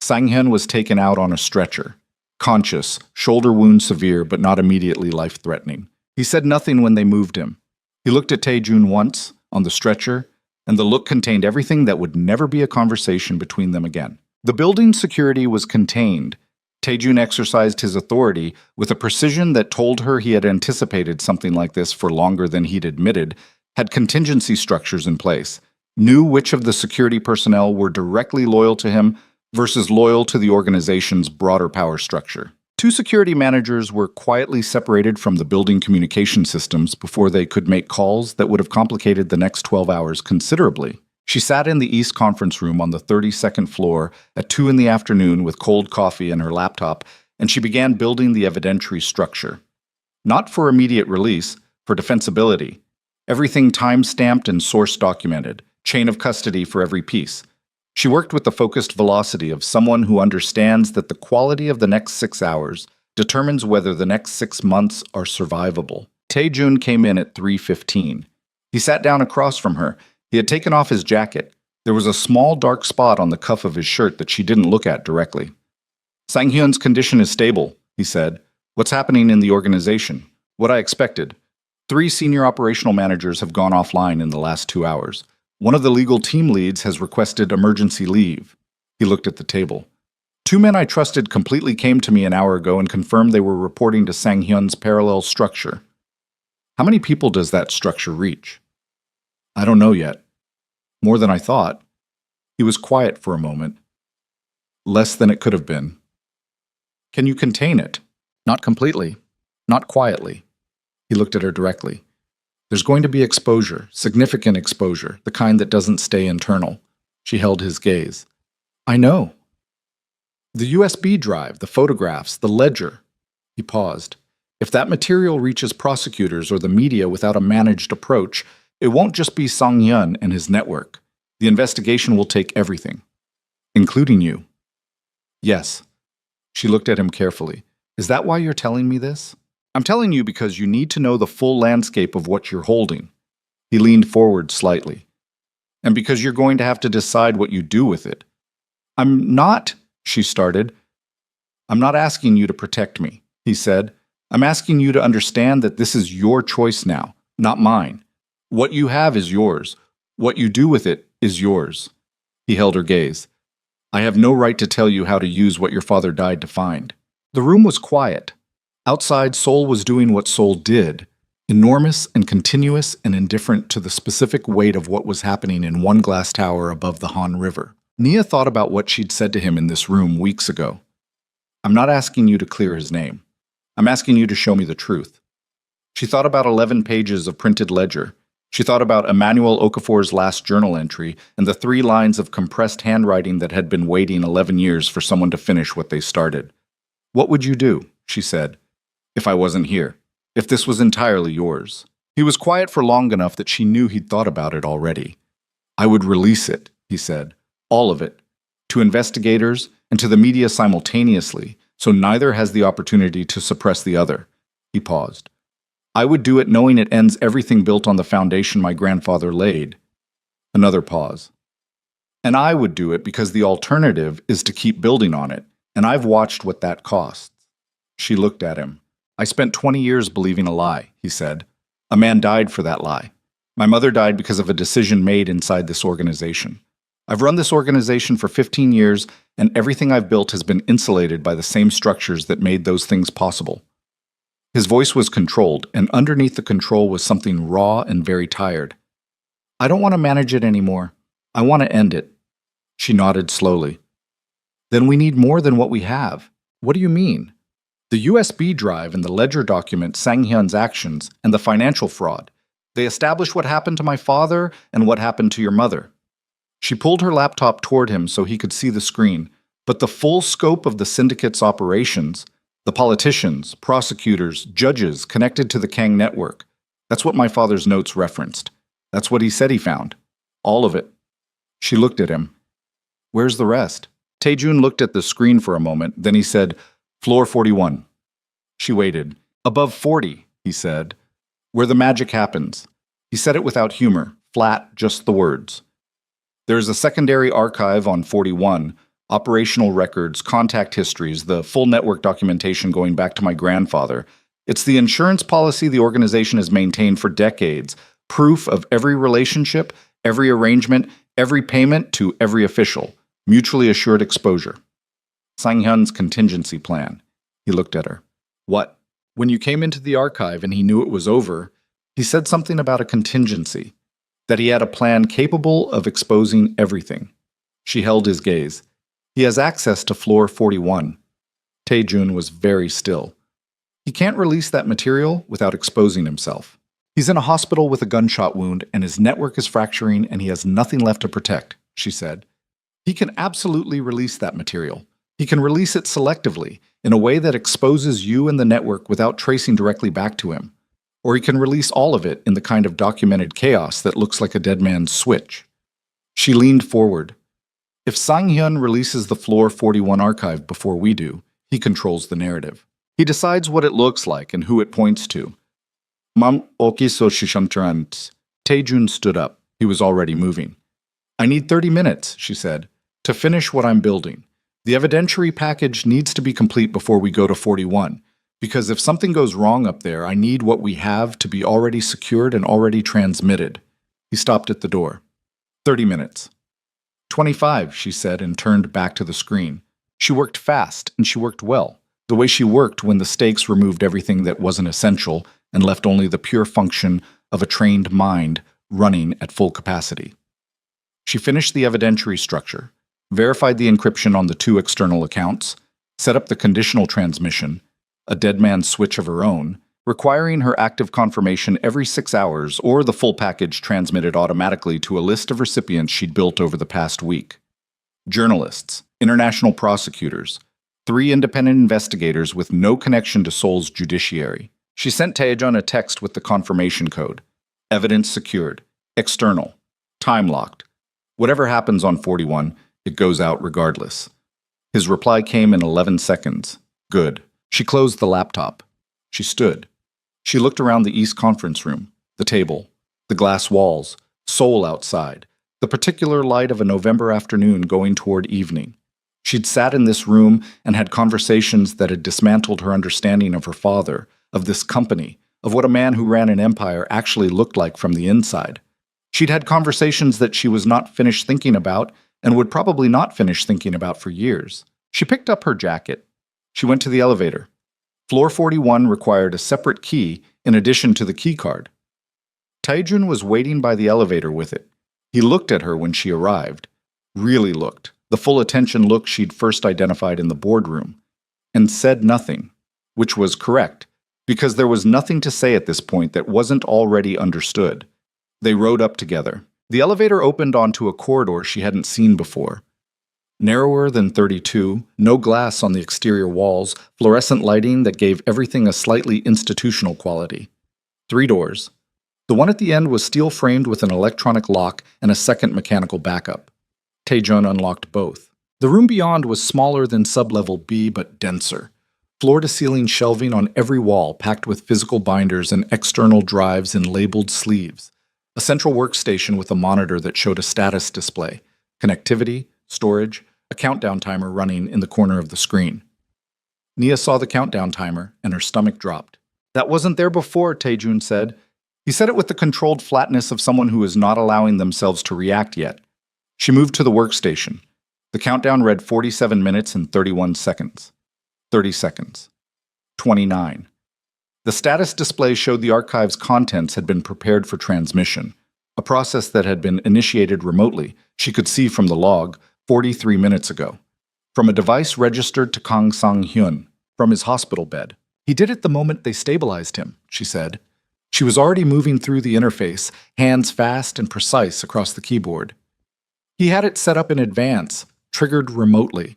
Sang-hyun was taken out on a stretcher. Conscious, shoulder wound severe but not immediately life-threatening. He said nothing when they moved him. He looked at Taejun once, on the stretcher, and the look contained everything that would never be a conversation between them again. The building's security was contained. Taejun exercised his authority with a precision that told her he had anticipated something like this for longer than he'd admitted, had contingency structures in place, knew which of the security personnel were directly loyal to him versus loyal to the organization's broader power structure. 2 security managers were quietly separated from the building communication systems before they could make calls that would have complicated the next 12 hours considerably. She sat in the East Conference Room on the 32nd floor at 2 in the afternoon with cold coffee and her laptop, and she began building the evidentiary structure. Not for immediate release, for defensibility. Everything time-stamped and source-documented, chain of custody for every piece. She worked with the focused velocity of someone who understands that the quality of the next 6 hours determines whether the next 6 months are survivable. Taejun came in at 3:15. He sat down across from her. He had taken off his jacket. There was a small dark spot on the cuff of his shirt that she didn't look at directly. "Sang-hyun's condition is stable," he said. "What's happening in the organization?" "What I expected. 3 senior operational managers have gone offline in the last 2 hours. One of the legal team leads has requested emergency leave." He looked at the table. 2 men I trusted completely came to me an hour ago and confirmed they were reporting to Sang-hyun's parallel structure. How many people does that structure reach? I don't know yet. More than I thought. He was quiet for a moment. Less than it could have been. Can you contain it? Not completely. Not quietly. He looked at her directly. There's going to be exposure, significant exposure, the kind that doesn't stay internal. She held his gaze. I know. The USB drive, the photographs, the ledger. He paused. If that material reaches prosecutors or the media without a managed approach, it won't just be Sang-hyun and his network. The investigation will take everything, including you. Yes. She looked at him carefully. Is that why you're telling me this? I'm telling you because you need to know the full landscape of what you're holding. He leaned forward slightly. And because you're going to have to decide what you do with it. I'm not, she started. I'm not asking you to protect me, he said. I'm asking you to understand that this is your choice now, not mine. What you have is yours. What you do with it is yours. He held her gaze. I have no right to tell you how to use what your father died to find. The room was quiet. Outside, Seoul was doing what Seoul did, enormous and continuous and indifferent to the specific weight of what was happening in one glass tower above the Han River. Nia thought about what she'd said to him in this room weeks ago. I'm not asking you to clear his name. I'm asking you to show me the truth. She thought about 11 pages of printed ledger. She thought about Emmanuel Okafor's last journal entry and the 3 lines of compressed handwriting that had been waiting 11 years for someone to finish what they started. What would you do, she said, if I wasn't here, if this was entirely yours? He was quiet for long enough that she knew he'd thought about it already. I would release it, he said, all of it, to investigators and to the media simultaneously, so neither has the opportunity to suppress the other. He paused. I would do it knowing it ends everything built on the foundation my grandfather laid. Another pause. And I would do it because the alternative is to keep building on it, and I've watched what that costs. She looked at him. I spent 20 years believing a lie, he said. A man died for that lie. My mother died because of a decision made inside this organization. I've run this organization for 15 years, and everything I've built has been insulated by the same structures that made those things possible. His voice was controlled, and underneath the control was something raw and very tired. I don't want to manage it anymore. I want to end it. She nodded slowly. Then we need more than what we have. What do you mean? The USB drive and the ledger document Sang-hyun's actions and the financial fraud. They establish what happened to my father and what happened to your mother. She pulled her laptop toward him so he could see the screen, but the full scope of the syndicate's operations, the politicians, prosecutors, judges connected to the Kang network. That's what my father's notes referenced. That's what he said he found. All of it. She looked at him. Where's the rest? Taejun looked at the screen for a moment, then he said, Floor 41. She waited. Above 40, he said. Where the magic happens. He said it without humor, flat, just the words. There is a secondary archive on 41, operational records, contact histories, the full network documentation going back to my grandfather. It's the insurance policy the organization has maintained for decades, proof of every relationship, every arrangement, every payment to every official, mutually assured exposure. Sang-hyun's contingency plan. He looked at her. What? When you came into the archive and he knew it was over, he said something about a contingency, that he had a plan capable of exposing everything. She held his gaze. He has access to floor 41. Taejun was very still. He can't release that material without exposing himself. He's in a hospital with a gunshot wound and his network is fracturing and he has nothing left to protect, she said. He can absolutely release that material. He can release it selectively, in a way that exposes you and the network without tracing directly back to him. Or he can release all of it in the kind of documented chaos that looks like a dead man's switch. She leaned forward. If Sang-hyun releases the Floor 41 archive before we do, he controls the narrative. He decides what it looks like and who it points to. Mam okiso shishamtrant. Taejun stood up. He was already moving. I need 30 minutes, she said, to finish what I'm building. The evidentiary package needs to be complete before we go to 41, because if something goes wrong up there, I need what we have to be already secured and already transmitted. He stopped at the door. 30 minutes. 25, she said, and turned back to the screen. She worked fast, and she worked well, the way she worked when the stakes removed everything that wasn't essential and left only the pure function of a trained mind running at full capacity. She finished the evidentiary structure, verified the encryption on the 2 external accounts, set up the conditional transmission, a dead man's switch of her own, requiring her active confirmation every 6 hours or the full package transmitted automatically to a list of recipients she'd built over the past week. Journalists, international prosecutors, 3 independent investigators with no connection to Seoul's judiciary. She sent Taejun a text with the confirmation code. Evidence secured. External. Time-locked. Whatever happens on 41, it goes out regardless. His reply came in 11 seconds. Good. She closed the laptop. She stood. She looked around the East Conference Room, the table, the glass walls, Seoul outside, the particular light of a November afternoon going toward evening. She'd sat in this room and had conversations that had dismantled her understanding of her father, of this company, of what a man who ran an empire actually looked like from the inside. She'd had conversations that she was not finished thinking about and would probably not finish thinking about for years. She picked up her jacket. She went to the elevator. Floor 41 required a separate key in addition to the key card. Taejun was waiting by the elevator with it. He looked at her when she arrived. Really looked, the full attention look she'd first identified in the boardroom, and said nothing, which was correct, because there was nothing to say at this point that wasn't already understood. They rode up together. The elevator opened onto a corridor she hadn't seen before. Narrower than 32, no glass on the exterior walls, fluorescent lighting that gave everything a slightly institutional quality. 3 doors. The one at the end was steel-framed with an electronic lock and a second mechanical backup. Taejun unlocked both. The room beyond was smaller than sublevel B, but denser. Floor-to-ceiling shelving on every wall packed with physical binders and external drives in labeled sleeves. A central workstation with a monitor that showed a status display, connectivity, storage, a countdown timer running in the corner of the screen. Nia saw the countdown timer, and her stomach dropped. "That wasn't there before," Taejun said. He said it with the controlled flatness of someone who is not allowing themselves to react yet. She moved to the workstation. The countdown read 47 minutes and 31 seconds. 30 seconds. 29. The status display showed the archive's contents had been prepared for transmission, a process that had been initiated remotely, she could see from the log, 43 minutes ago, from a device registered to Kang Sang-hyun, from his hospital bed. "He did it the moment they stabilized him," she said. She was already moving through the interface, hands fast and precise across the keyboard. He had it set up in advance, triggered remotely.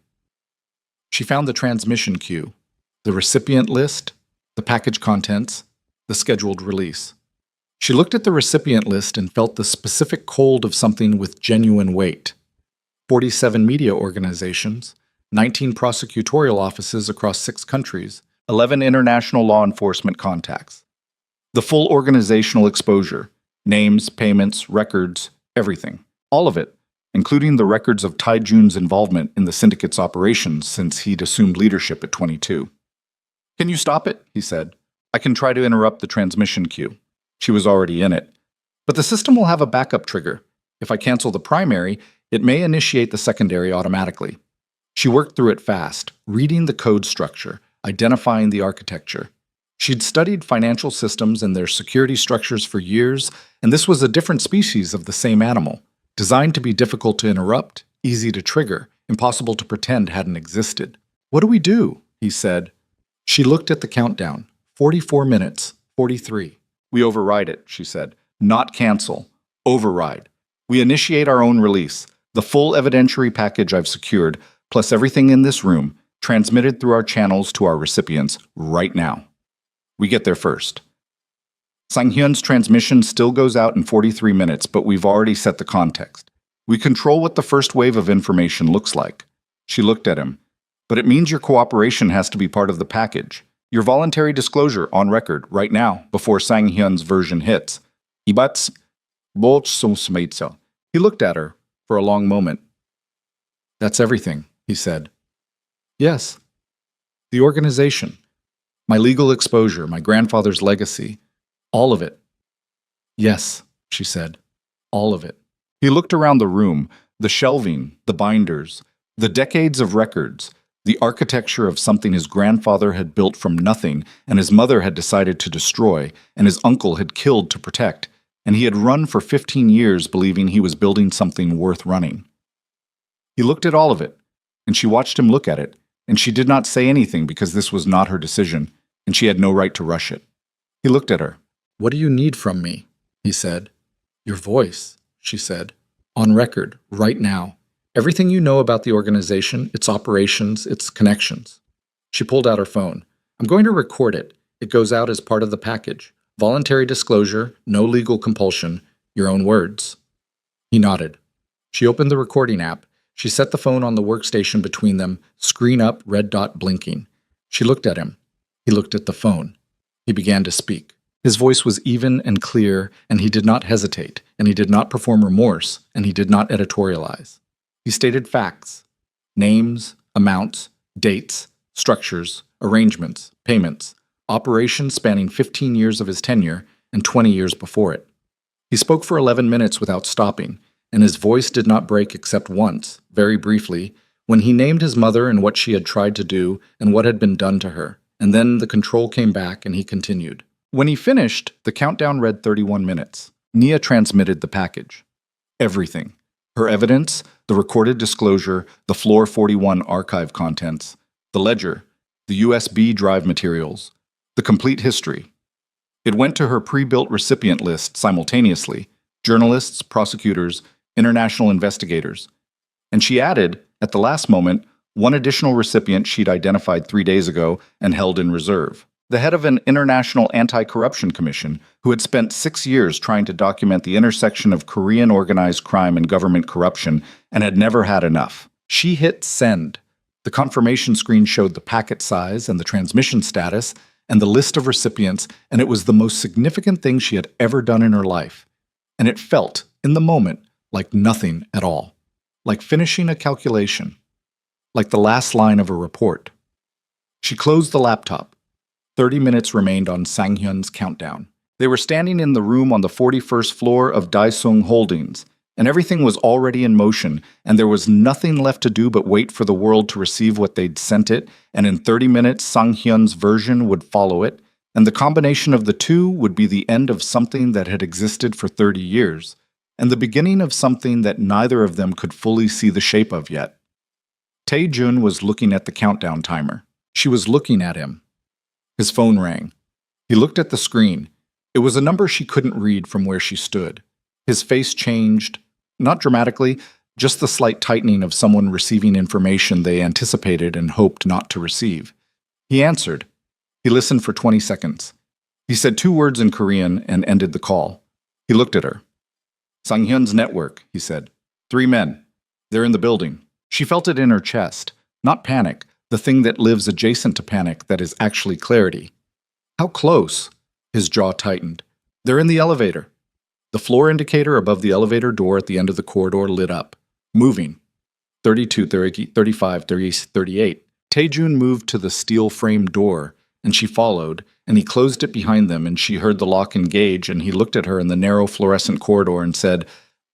She found the transmission queue, the recipient list, the package contents, the scheduled release. She looked at the recipient list and felt the specific cold of something with genuine weight. 47 media organizations, 19 prosecutorial offices across 6 countries, 11 international law enforcement contacts. The full organizational exposure, names, payments, records, everything. All of it, including the records of Taejun's involvement in the syndicate's operations since he'd assumed leadership at 22. "Can you stop it?" he said. "I can try to interrupt the transmission queue." She was already in it. "But the system will have a backup trigger. If I cancel the primary, it may initiate the secondary automatically." She worked through it fast, reading the code structure, identifying the architecture. She'd studied financial systems and their security structures for years, and this was a different species of the same animal, designed to be difficult to interrupt, easy to trigger, impossible to pretend hadn't existed. "What do we do?" he said. She looked at the countdown. 44 minutes, 43. "We override it," she said. "Not cancel. Override. We initiate our own release. The full evidentiary package I've secured, plus everything in this room, transmitted through our channels to our recipients right now. We get there first. Sang-hyun's transmission still goes out in 43 minutes, but we've already set the context. We control what the first wave of information looks like." She looked at him. "But it means your cooperation has to be part of the package. Your voluntary disclosure on record right now, before Sang-hyun's version hits. Ibats, bolch. He looked at her for a long moment. "That's everything," he said. "Yes. The organization. My legal exposure, my grandfather's legacy. All of it." "Yes," she said. "All of it." He looked around the room, the shelving, the binders, the decades of records, the architecture of something his grandfather had built from nothing and his mother had decided to destroy and his uncle had killed to protect, and he had run for 15 years believing he was building something worth running. He looked at all of it, and she watched him look at it, and she did not say anything because this was not her decision, and she had no right to rush it. He looked at her. "What do you need from me?" he said. "Your voice," she said. "On record, right now. Everything you know about the organization, its operations, its connections." She pulled out her phone. "I'm going to record it. It goes out as part of the package. Voluntary disclosure, no legal compulsion, your own words." He nodded. She opened the recording app. She set the phone on the workstation between them, screen up, red dot blinking. She looked at him. He looked at the phone. He began to speak. His voice was even and clear, and he did not hesitate, and he did not perform remorse, and he did not editorialize. He stated facts, names, amounts, dates, structures, arrangements, payments, operations spanning 15 years of his tenure and 20 years before it. He spoke for 11 minutes without stopping, and his voice did not break except once, very briefly, when he named his mother and what she had tried to do and what had been done to her, and then the control came back and he continued. When he finished, the countdown read 31 minutes. Nia transmitted the package. Everything. Her evidence, the recorded disclosure, the Floor 41 archive contents, the ledger, the USB drive materials, the complete history. It went to her pre-built recipient list simultaneously: journalists, prosecutors, international investigators. And she added, at the last moment, one additional recipient she'd identified 3 days ago and held in reserve. The head of an international anti-corruption commission who had spent 6 years trying to document the intersection of Korean organized crime and government corruption and had never had enough. She hit send. The confirmation screen showed the packet size and the transmission status and the list of recipients, and it was the most significant thing she had ever done in her life. And it felt, in the moment, like nothing at all. Like finishing a calculation. Like the last line of a report. She closed the laptop. 30 minutes remained on Sang-hyun's countdown. They were standing in the room on the 41st floor of Daesung Holdings, and everything was already in motion, and there was nothing left to do but wait for the world to receive what they'd sent it, and in 30 minutes Sang-hyun's version would follow it, and the combination of the two would be the end of something that had existed for 30 years, and the beginning of something that neither of them could fully see the shape of yet. Tae-jun was looking at the countdown timer. She was looking at him. His phone rang. He looked at the screen. It was a number she couldn't read from where she stood. His face changed, not dramatically, just the slight tightening of someone receiving information they anticipated and hoped not to receive. He answered. He listened for 20 seconds. He said 2 words in Korean and ended the call. He looked at her. Sang-hyun's network, he said. 3 men. They're in the building. She felt it in her chest. Not panic, the thing that lives adjacent to panic that is actually clarity. How close? His jaw tightened. They're in the elevator. The floor indicator above the elevator door at the end of the corridor lit up. Moving. 32, 30, 35, 30, 38. Tae-jun moved to the steel frame door, and she followed, and he closed it behind them, and she heard the lock engage, and he looked at her in the narrow fluorescent corridor and said,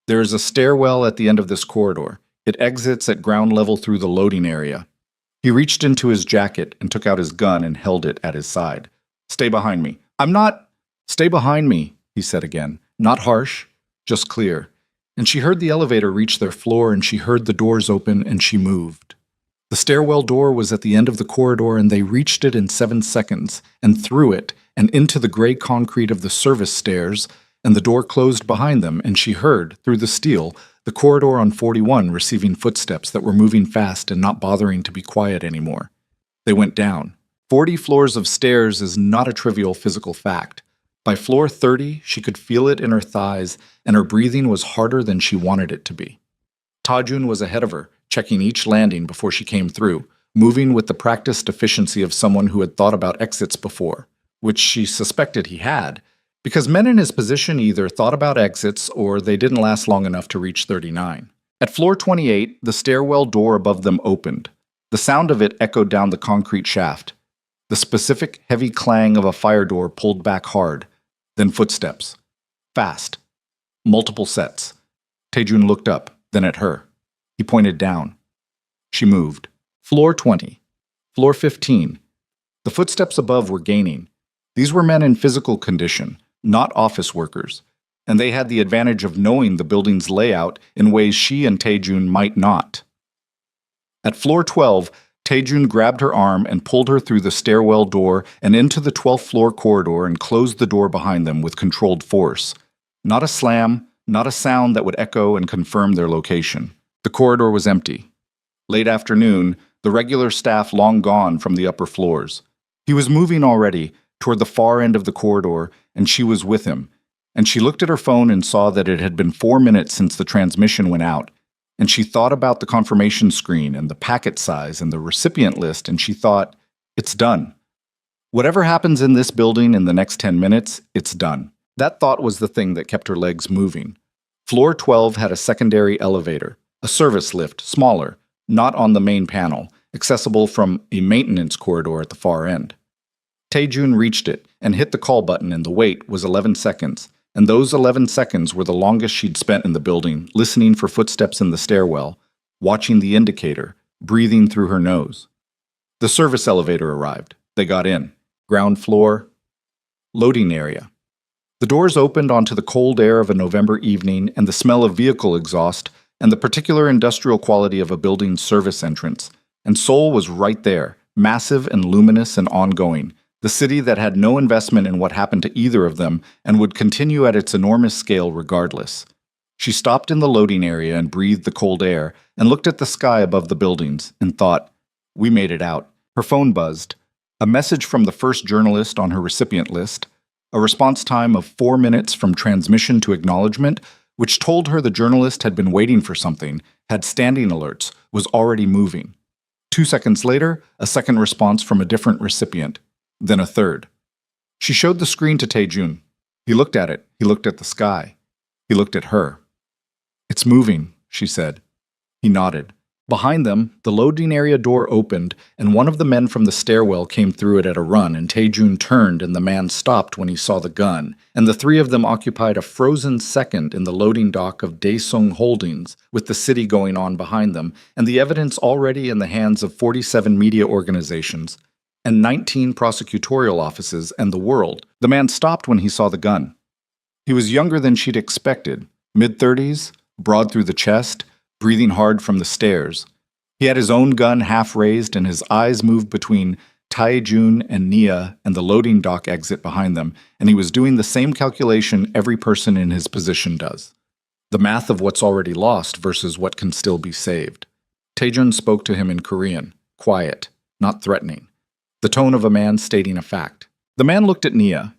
"There is a stairwell at the end of this corridor. It exits at ground level through the loading area." He reached into his jacket and took out his gun and held it at his side. "Stay behind me." "I'm not—" "Stay behind me," he said again. Not harsh, just clear. And she heard the elevator reach their floor, and she heard the doors open, and she moved. The stairwell door was at the end of the corridor, and they reached it in 7 seconds, and through it, and into the gray concrete of the service stairs, and the door closed behind them, and she heard, through the steel, the corridor on 41 receiving footsteps that were moving fast and not bothering to be quiet anymore. They went down. 40 floors of stairs is not a trivial physical fact. By floor 30, she could feel it in her thighs, and her breathing was harder than she wanted it to be. Tae-jun was ahead of her, checking each landing before she came through, moving with the practiced efficiency of someone who had thought about exits before, which she suspected he had, because men in his position either thought about exits or they didn't last long enough to reach 39. At floor 28, the stairwell door above them opened. The sound of it echoed down the concrete shaft. The specific heavy clang of a fire door pulled back hard. Then footsteps. Fast. Multiple sets. Tae-jun looked up, then at her. He pointed down. She moved. Floor 20. Floor 15. The footsteps above were gaining. These were men in physical condition, not office workers, and they had the advantage of knowing the building's layout in ways she and Tae-jun might not. At floor 12, Tae-jun grabbed her arm and pulled her through the stairwell door and into the 12th floor corridor and closed the door behind them with controlled force. Not a slam, not a sound that would echo and confirm their location. The corridor was empty. Late afternoon, the regular staff long gone from the upper floors. He was moving already, toward the far end of the corridor, and she was with him, and she looked at her phone and saw that it had been 4 minutes since the transmission went out, and she thought about the confirmation screen and the packet size and the recipient list, and she thought, it's done. Whatever happens in this building in the next 10 minutes, it's done. That thought was the thing that kept her legs moving. Floor 12 had a secondary elevator, a service lift, smaller, not on the main panel, accessible from a maintenance corridor at the far end. Tae-jun reached it and hit the call button, and the wait was 11 seconds, and those 11 seconds were the longest she'd spent in the building, listening for footsteps in the stairwell, watching the indicator, breathing through her nose. The service elevator arrived. They got in. Ground floor, loading area. The doors opened onto the cold air of a November evening and the smell of vehicle exhaust and the particular industrial quality of a building's service entrance. And Seoul was right there, massive and luminous and ongoing, the city that had no investment in what happened to either of them and would continue at its enormous scale regardless. She stopped in the loading area and breathed the cold air and looked at the sky above the buildings and thought, "We made it out." Her phone buzzed. A message from the first journalist on her recipient list, a response time of 4 minutes from transmission to acknowledgement, which told her the journalist had been waiting for something, had standing alerts, was already moving. 2 seconds later, a second response from a different recipient, then a third. She showed the screen to Taejun. He looked at it. He looked at the sky. He looked at her. "It's moving," she said. He nodded. Behind them, the loading area door opened, and one of the men from the stairwell came through it at a run, and Taejun turned, and the man stopped when he saw the gun, and the three of them occupied a frozen second in the loading dock of Daesung Holdings, with the city going on behind them, and the evidence already in the hands of 47 media organizations, and 19 prosecutorial offices, and the world. The man stopped when he saw the gun. He was younger than she'd expected, mid-30s, broad through the chest, breathing hard from the stairs. He had his own gun half raised, and his eyes moved between Taejun and Nia and the loading dock exit behind them, and he was doing the same calculation every person in his position does. The math of what's already lost versus what can still be saved. Taejun spoke to him in Korean, quiet, not threatening, the tone of a man stating a fact. The man looked at Nia.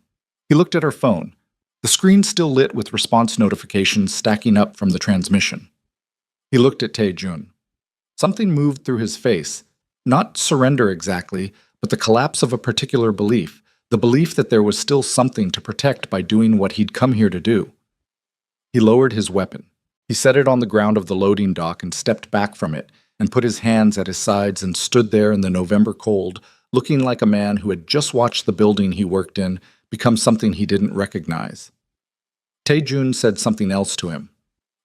He looked at her phone. The screen still lit with response notifications stacking up from the transmission. He looked at Taejun. Something moved through his face. Not surrender exactly, but the collapse of a particular belief, the belief that there was still something to protect by doing what he'd come here to do. He lowered his weapon. He set it on the ground of the loading dock and stepped back from it and put his hands at his sides and stood there in the November cold, looking like a man who had just watched the building he worked in become something he didn't recognize. Taejun said something else to him.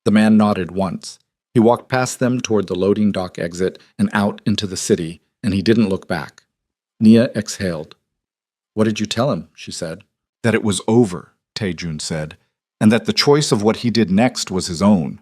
The man nodded once. He walked past them toward the loading dock exit and out into the city, and he didn't look back. Nia exhaled. "What did you tell him?" she said. "That it was over," Taejun said, and that the choice of what he did next was his own.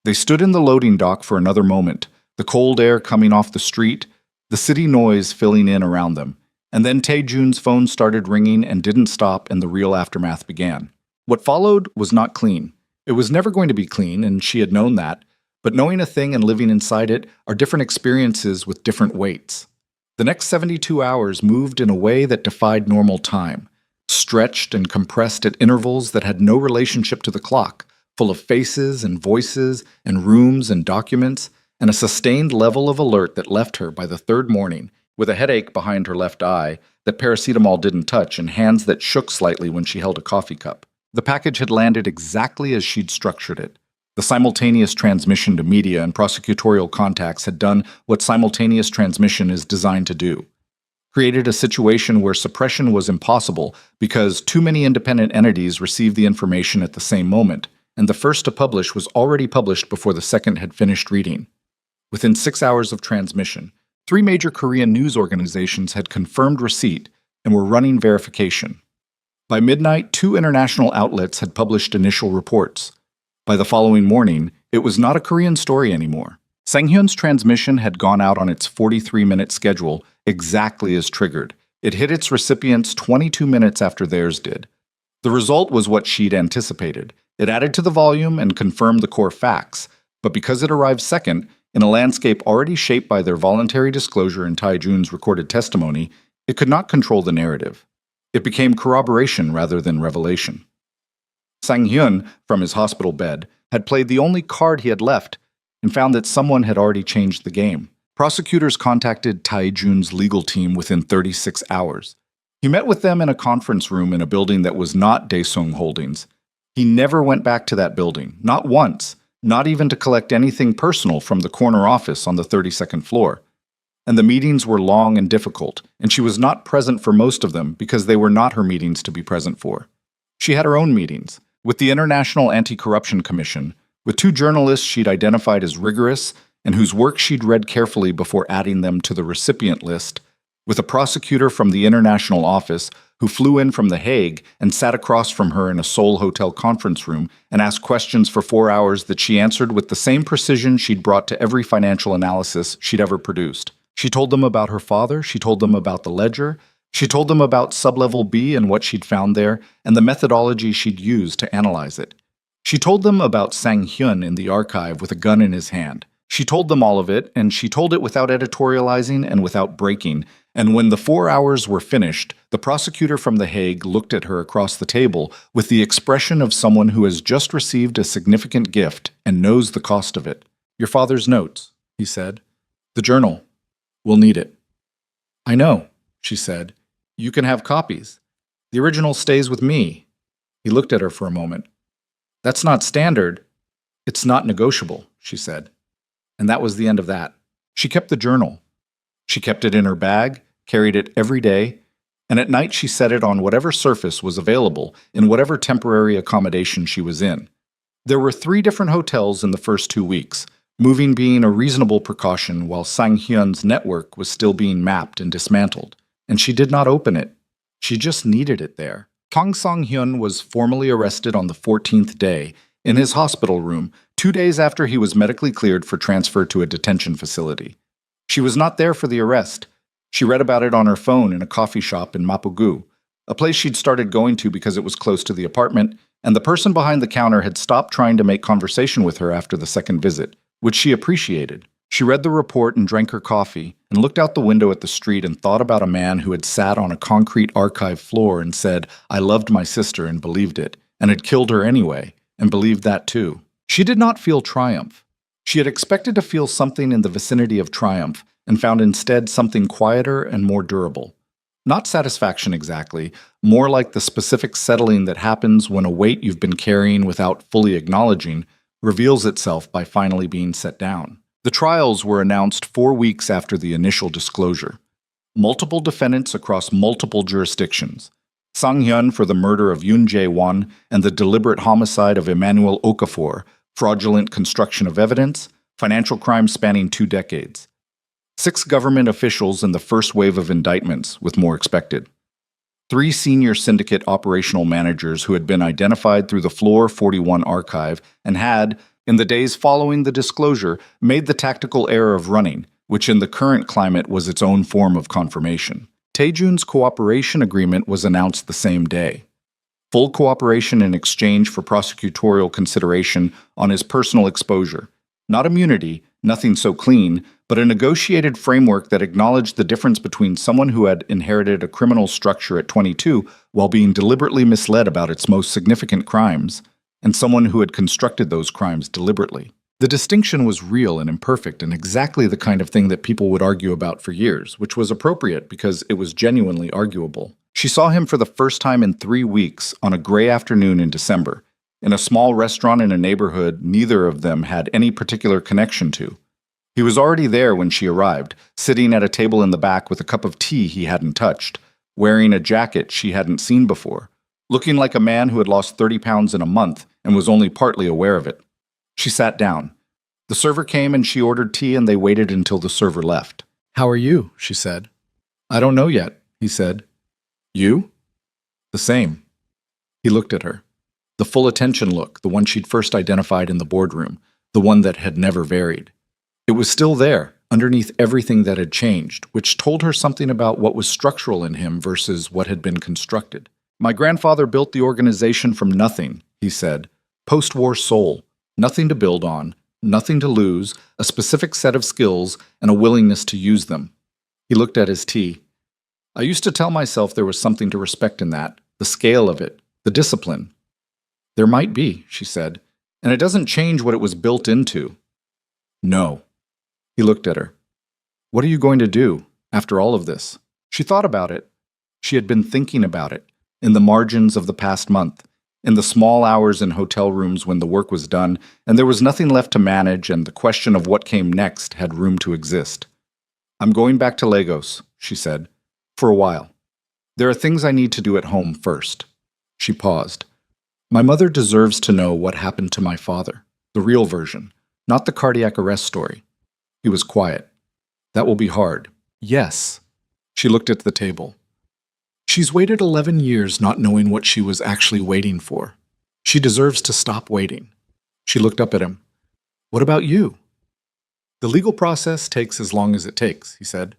They stood in the loading dock for another moment, the cold air coming off the street, the city noise filling in around them, and then Taejun's phone started ringing and didn't stop, and the real aftermath began. What followed was not clean. It was never going to be clean, and she had known that. But knowing a thing and living inside it are different experiences with different weights. The next 72 hours moved in a way that defied normal time, stretched and compressed at intervals that had no relationship to the clock, full of faces and voices and rooms and documents, and a sustained level of alert that left her by the third morning, with a headache behind her left eye that paracetamol didn't touch and hands that shook slightly when she held a coffee cup. The package had landed exactly as she'd structured it. The simultaneous transmission to media and prosecutorial contacts had done what simultaneous transmission is designed to do. Created a situation where suppression was impossible because too many independent entities received the information at the same moment, and the first to publish was already published before the second had finished reading. Within 6 hours of transmission, 3 major Korean news organizations had confirmed receipt and were running verification. By midnight, 2 international outlets had published initial reports. By the following morning, it was not a Korean story anymore. Sanghyun's transmission had gone out on its 43-minute schedule exactly as triggered. It hit its recipients 22 minutes after theirs did. The result was what she'd anticipated. It added to the volume and confirmed the core facts, but because it arrived second, in a landscape already shaped by their voluntary disclosure in Taejun's recorded testimony, it could not control the narrative. It became corroboration rather than revelation. Sang-hyun, from his hospital bed, had played the only card he had left and found that someone had already changed the game. Prosecutors contacted Taejun's legal team within 36 hours. He met with them in a conference room in a building that was not Daesung Holdings. He never went back to that building, not once, not even to collect anything personal from the corner office on the 32nd floor. And the meetings were long and difficult, and she was not present for most of them because they were not her meetings to be present for. She had her own meetings, with the International Anti-Corruption Commission, with 2 journalists she'd identified as rigorous and whose work she'd read carefully before adding them to the recipient list, with a prosecutor from the international office who flew in from The Hague and sat across from her in a Seoul hotel conference room and asked questions for 4 hours that she answered with the same precision she'd brought to every financial analysis she'd ever produced. She told them about her father, she told them about the ledger, she told them about sublevel B and what she'd found there, and the methodology she'd used to analyze it. She told them about Sang-hyun in the archive with a gun in his hand. She told them all of it, and she told it without editorializing and without breaking. And when the 4 hours were finished, the prosecutor from The Hague looked at her across the table with the expression of someone who has just received a significant gift and knows the cost of it. "Your father's notes," he said. "The journal. We'll need it." "I know," she said. "You can have copies. The original stays with me." He looked at her for a moment. "That's not standard." "It's not negotiable," she said. And that was the end of that. She kept the journal. She kept it in her bag, carried it every day, and at night she set it on whatever surface was available in whatever temporary accommodation she was in. There were 3 different hotels in the first 2 weeks, moving being a reasonable precaution while Sang-hyun's network was still being mapped and dismantled, and she did not open it. She just needed it there. Kang Sang-hyun was formally arrested on the 14th day in his hospital room 2 days after he was medically cleared for transfer to a detention facility. She was not there for the arrest. She read about it on her phone in a coffee shop in Mapogu, a place she'd started going to because it was close to the apartment, and the person behind the counter had stopped trying to make conversation with her after the second visit, which she appreciated. She read the report and drank her coffee, and looked out the window at the street and thought about a man who had sat on a concrete archive floor and said, "I loved my sister," and believed it, and had killed her anyway, and believed that too. She did not feel triumph. She had expected to feel something in the vicinity of triumph, and found instead something quieter and more durable. Not satisfaction exactly, more like the specific settling that happens when a weight you've been carrying without fully acknowledging reveals itself by finally being set down. The trials were announced 4 weeks after the initial disclosure. Multiple defendants across multiple jurisdictions. Sang-hyun for the murder of Yoon Jae-won and the deliberate homicide of Emmanuel Okafor, fraudulent construction of evidence, financial crimes spanning 2 decades. 6 government officials in the first wave of indictments, with more expected. 3 senior syndicate operational managers who had been identified through the Floor 41 archive and had, in the days following the disclosure, made the tactical error of running, which in the current climate was its own form of confirmation. Taejun's cooperation agreement was announced the same day. Full cooperation in exchange for prosecutorial consideration on his personal exposure. Not immunity, nothing so clean, but a negotiated framework that acknowledged the difference between someone who had inherited a criminal structure at 22 while being deliberately misled about its most significant crimes, and someone who had constructed those crimes deliberately. The distinction was real and imperfect and exactly the kind of thing that people would argue about for years, which was appropriate because it was genuinely arguable. She saw him for the first time in 3 weeks on a gray afternoon in December, in a small restaurant in a neighborhood neither of them had any particular connection to. He was already there when she arrived, sitting at a table in the back with a cup of tea he hadn't touched, wearing a jacket she hadn't seen before, looking like a man who had lost 30 pounds in a month and was only partly aware of it. She sat down. The server came and she ordered tea and they waited until the server left. "How are you?" she said. "I don't know yet," he said. "You?" "The same." He looked at her. The full attention look, the one she'd first identified in the boardroom, the one that had never varied. It was still there, underneath everything that had changed, which told her something about what was structural in him versus what had been constructed. "My grandfather built the organization from nothing," he said. "Post-war Seoul. Nothing to build on, nothing to lose, a specific set of skills, and a willingness to use them." He looked at his tea. "I used to tell myself there was something to respect in that, the scale of it, the discipline." "There might be," she said, "and it doesn't change what it was built into." "No." He looked at her. "What are you going to do, after all of this?" She thought about it. She had been thinking about it, in the margins of the past month, in the small hours in hotel rooms when the work was done, and there was nothing left to manage, and the question of what came next had room to exist. "I'm going back to Lagos," she said, "for a while. There are things I need to do at home first." She paused. "My mother deserves to know what happened to my father, the real version, not the cardiac arrest story." He was quiet. "That will be hard." "Yes." She looked at the table. She's waited 11 years not knowing what she was actually waiting for. She deserves to stop waiting. She looked up at him. What about you? The legal process takes as long as it takes, he said.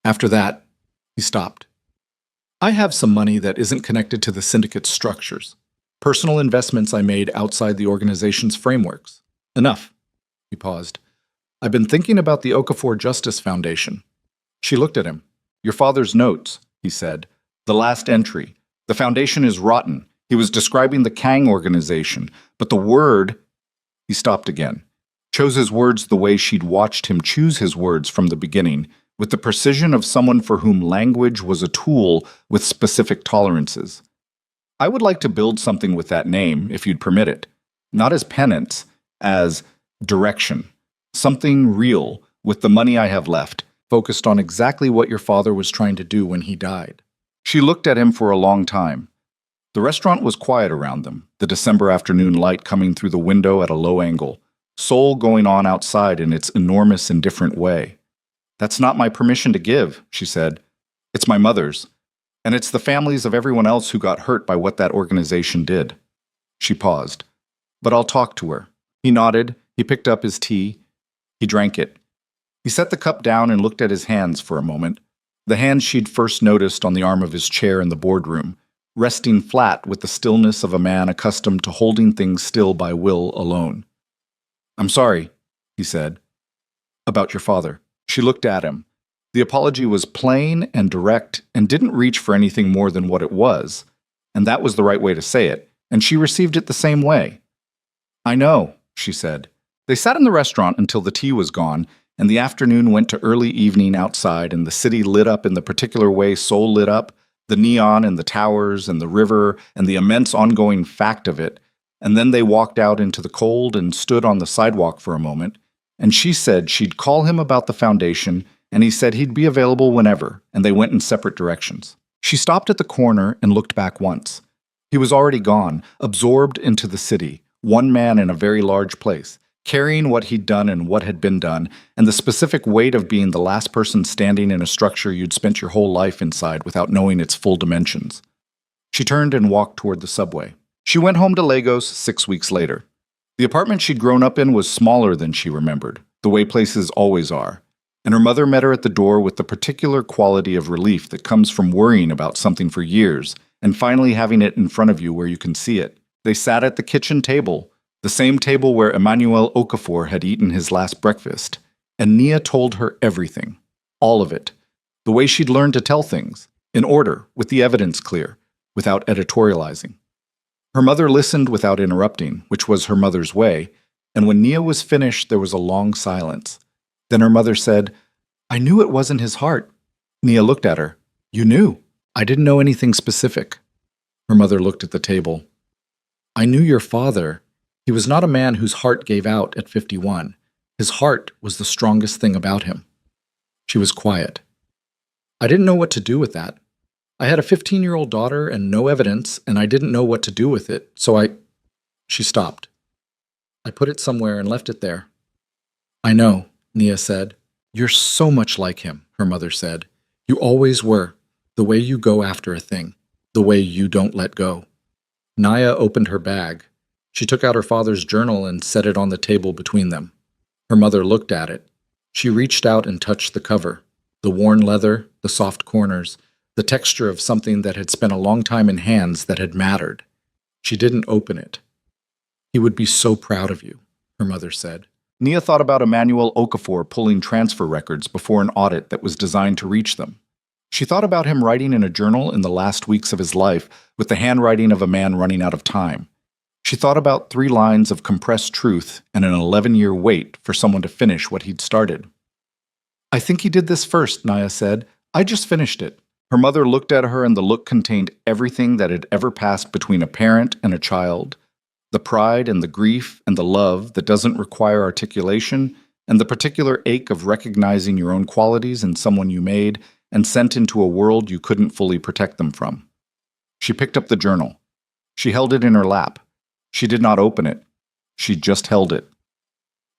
After that, he stopped. I have some money that isn't connected to the syndicate's structures. Personal investments I made outside the organization's frameworks. Enough. He paused. I've been thinking about the Okafor Justice Foundation. She looked at him. Your father's notes, he said. The last entry. The foundation is rotten. He was describing the Kang organization, but the word... He stopped again. Chose his words the way she'd watched him choose his words from the beginning, with the precision of someone for whom language was a tool with specific tolerances. I would like to build something with that name, if you'd permit it. Not as penance, as direction. Something real, with the money I have left, focused on exactly what your father was trying to do when he died. She looked at him for a long time. The restaurant was quiet around them, the December afternoon light coming through the window at a low angle, Soul going on outside in its enormous and different way. That's not my permission to give, she said. It's my mother's. And it's the families of everyone else who got hurt by what that organization did. She paused. But I'll talk to her. He nodded. He picked up his tea. He drank it. He set the cup down and looked at his hands for a moment. The hands she'd first noticed on the arm of his chair in the boardroom, resting flat with the stillness of a man accustomed to holding things still by will alone. I'm sorry, he said. About your father. She looked at him. The apology was plain and direct and didn't reach for anything more than what it was, and that was the right way to say it, and she received it the same way. I know, she said. They sat in the restaurant until the tea was gone, and the afternoon went to early evening outside, and the city lit up in the particular way Seoul lit up, the neon and the towers and the river and the immense ongoing fact of it, and then they walked out into the cold and stood on the sidewalk for a moment, and she said she'd call him about the foundation, and he said he'd be available whenever, and they went in separate directions. She stopped at the corner and looked back once. He was already gone, absorbed into the city, one man in a very large place, carrying what he'd done and what had been done, and the specific weight of being the last person standing in a structure you'd spent your whole life inside without knowing its full dimensions. She turned and walked toward the subway. She went home to Lagos 6 weeks later. The apartment she'd grown up in was smaller than she remembered, the way places always are, and her mother met her at the door with the particular quality of relief that comes from worrying about something for years and finally having it in front of you where you can see it. They sat at the kitchen table, the same table where Emmanuel Okafor had eaten his last breakfast, and Nia told her everything, all of it, the way she'd learned to tell things, in order, with the evidence clear, without editorializing. Her mother listened without interrupting, which was her mother's way, and when Nia was finished, there was a long silence. Then her mother said, I knew it wasn't his heart. Nia looked at her. You knew. I didn't know anything specific. Her mother looked at the table. I knew your father. He was not a man whose heart gave out at 51. His heart was the strongest thing about him. She was quiet. I didn't know what to do with that. I had a 15-year-old daughter and no evidence, and I didn't know what to do with it, so She stopped. I put it somewhere and left it there. I know, Nia said. You're so much like him, her mother said. You always were, the way you go after a thing, the way you don't let go. Nia opened her bag. She took out her father's journal and set it on the table between them. Her mother looked at it. She reached out and touched the cover, the worn leather, the soft corners, the texture of something that had spent a long time in hands that had mattered. She didn't open it. He would be so proud of you, her mother said. Nia thought about Emmanuel Okafor pulling transfer records before an audit that was designed to reach them. She thought about him writing in a journal in the last weeks of his life with the handwriting of a man running out of time. She thought about 3 lines of compressed truth and an 11-year wait for someone to finish what he'd started. I think he did this first, Nia said. I just finished it. Her mother looked at her, and the look contained everything that had ever passed between a parent and a child, the pride and the grief and the love that doesn't require articulation, and the particular ache of recognizing your own qualities in someone you made and sent into a world you couldn't fully protect them from. She picked up the journal. She held it in her lap. She did not open it. She just held it.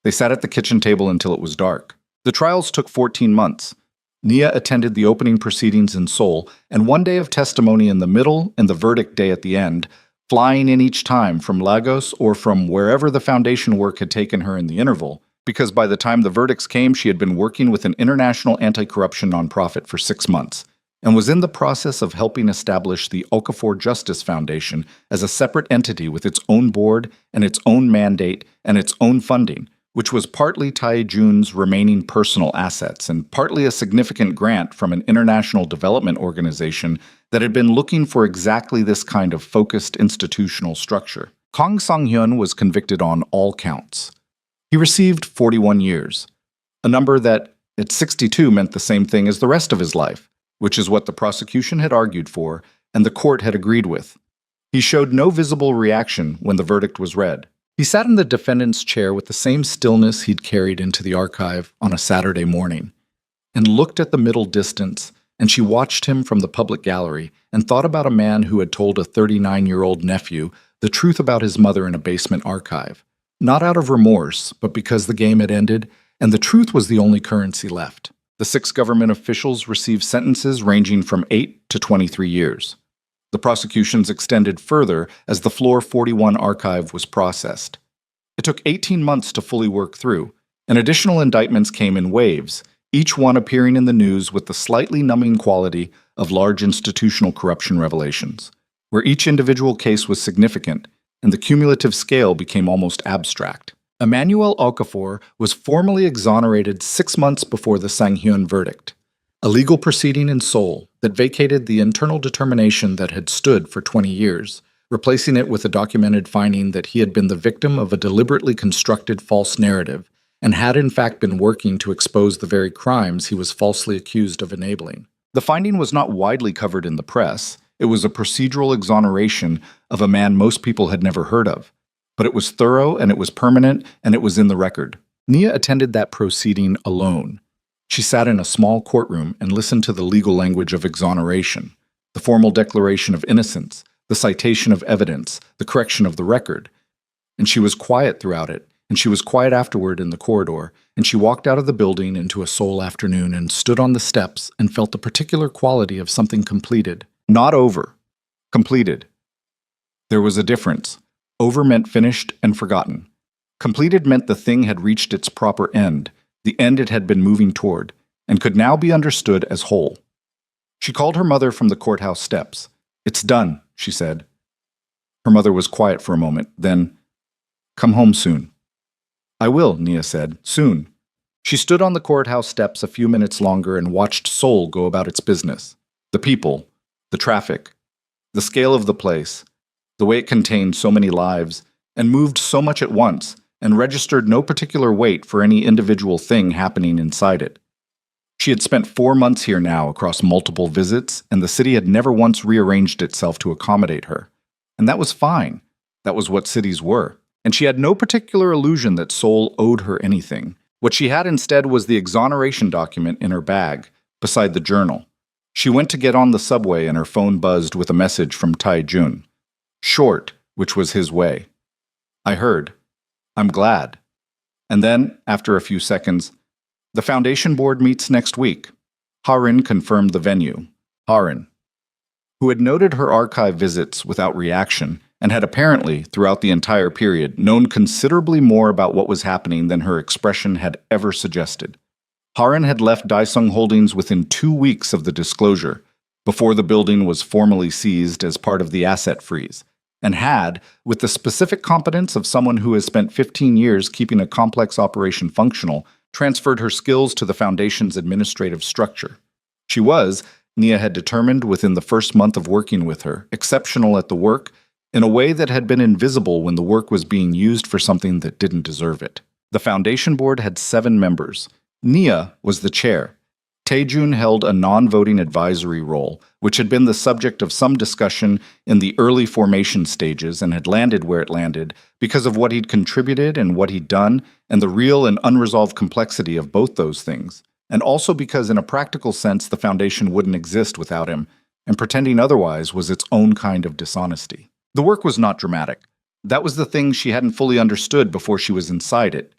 They sat at the kitchen table until it was dark. The trials took 14 months. Nia attended the opening proceedings in Seoul and one day of testimony in the middle and the verdict day at the end, flying in each time from Lagos or from wherever the foundation work had taken her in the interval, because by the time the verdicts came, she had been working with an international anti-corruption nonprofit for 6 months and was in the process of helping establish the Okafor Justice Foundation as a separate entity with its own board and its own mandate and its own funding, which was partly Tae-jun's remaining personal assets and partly a significant grant from an international development organization that had been looking for exactly this kind of focused institutional structure. Kang Sang-hyun was convicted on all counts. He received 41 years, a number that at 62 meant the same thing as the rest of his life, which is what the prosecution had argued for and the court had agreed with. He showed no visible reaction when the verdict was read. He sat in the defendant's chair with the same stillness he'd carried into the archive on a Saturday morning, and looked at the middle distance, and she watched him from the public gallery and thought about a man who had told a 39-year-old nephew the truth about his mother in a basement archive, not out of remorse, but because the game had ended and the truth was the only currency left. The 6 government officials received sentences ranging from 8 to 23 years. The prosecutions extended further as the Floor 41 archive was processed. It took 18 months to fully work through, and additional indictments came in waves, each one appearing in the news with the slightly numbing quality of large institutional corruption revelations, where each individual case was significant and the cumulative scale became almost abstract. Emmanuel Okafor was formally exonerated 6 months before the Sang-hyun verdict, a legal proceeding in Seoul that vacated the internal determination that had stood for 20 years, replacing it with a documented finding that he had been the victim of a deliberately constructed false narrative and had in fact been working to expose the very crimes he was falsely accused of enabling. The finding was not widely covered in the press. It was a procedural exoneration of a man most people had never heard of. But it was thorough, and it was permanent, and it was in the record. Nia attended that proceeding alone. She sat in a small courtroom and listened to the legal language of exoneration, the formal declaration of innocence, the citation of evidence, the correction of the record. And she was quiet throughout it, and she was quiet afterward in the corridor, and she walked out of the building into a Seoul afternoon and stood on the steps and felt the particular quality of something completed. Not over. Completed. There was a difference. Over meant finished and forgotten. Completed meant the thing had reached its proper end, the end it had been moving toward, and could now be understood as whole. She called her mother from the courthouse steps. "It's done," she said. Her mother was quiet for a moment, then, "Come home soon." "I will," Nia said, "soon." She stood on the courthouse steps a few minutes longer and watched Seoul go about its business. The people, the traffic, the scale of the place, the way it contained so many lives, and moved so much at once, and registered no particular weight for any individual thing happening inside it. She had spent 4 months here now across multiple visits, and the city had never once rearranged itself to accommodate her. And that was fine. That was what cities were. And she had no particular illusion that Seoul owed her anything. What she had instead was the exoneration document in her bag, beside the journal. She went to get on the subway and her phone buzzed with a message from Tae-jun. Short, which was his way. "I heard. I'm glad." And then, after a few seconds, "The foundation board meets next week." Harin confirmed the venue. Harin, who had noted her archive visits without reaction and had apparently, throughout the entire period, known considerably more about what was happening than her expression had ever suggested. Harin had left Daesung Holdings within 2 weeks of the disclosure, before the building was formally seized as part of the asset freeze, and had, with the specific competence of someone who has spent 15 years keeping a complex operation functional, transferred her skills to the foundation's administrative structure. She was, Nia had determined within the first month of working with her, exceptional at the work in a way that had been invisible when the work was being used for something that didn't deserve it. The foundation board had 7 members. Nia was the chair. Tae-jun held a non-voting advisory role, which had been the subject of some discussion in the early formation stages and had landed where it landed because of what he'd contributed and what he'd done, and the real and unresolved complexity of both those things, and also because in a practical sense the foundation wouldn't exist without him, and pretending otherwise was its own kind of dishonesty. The work was not dramatic. That was the thing she hadn't fully understood before she was inside it,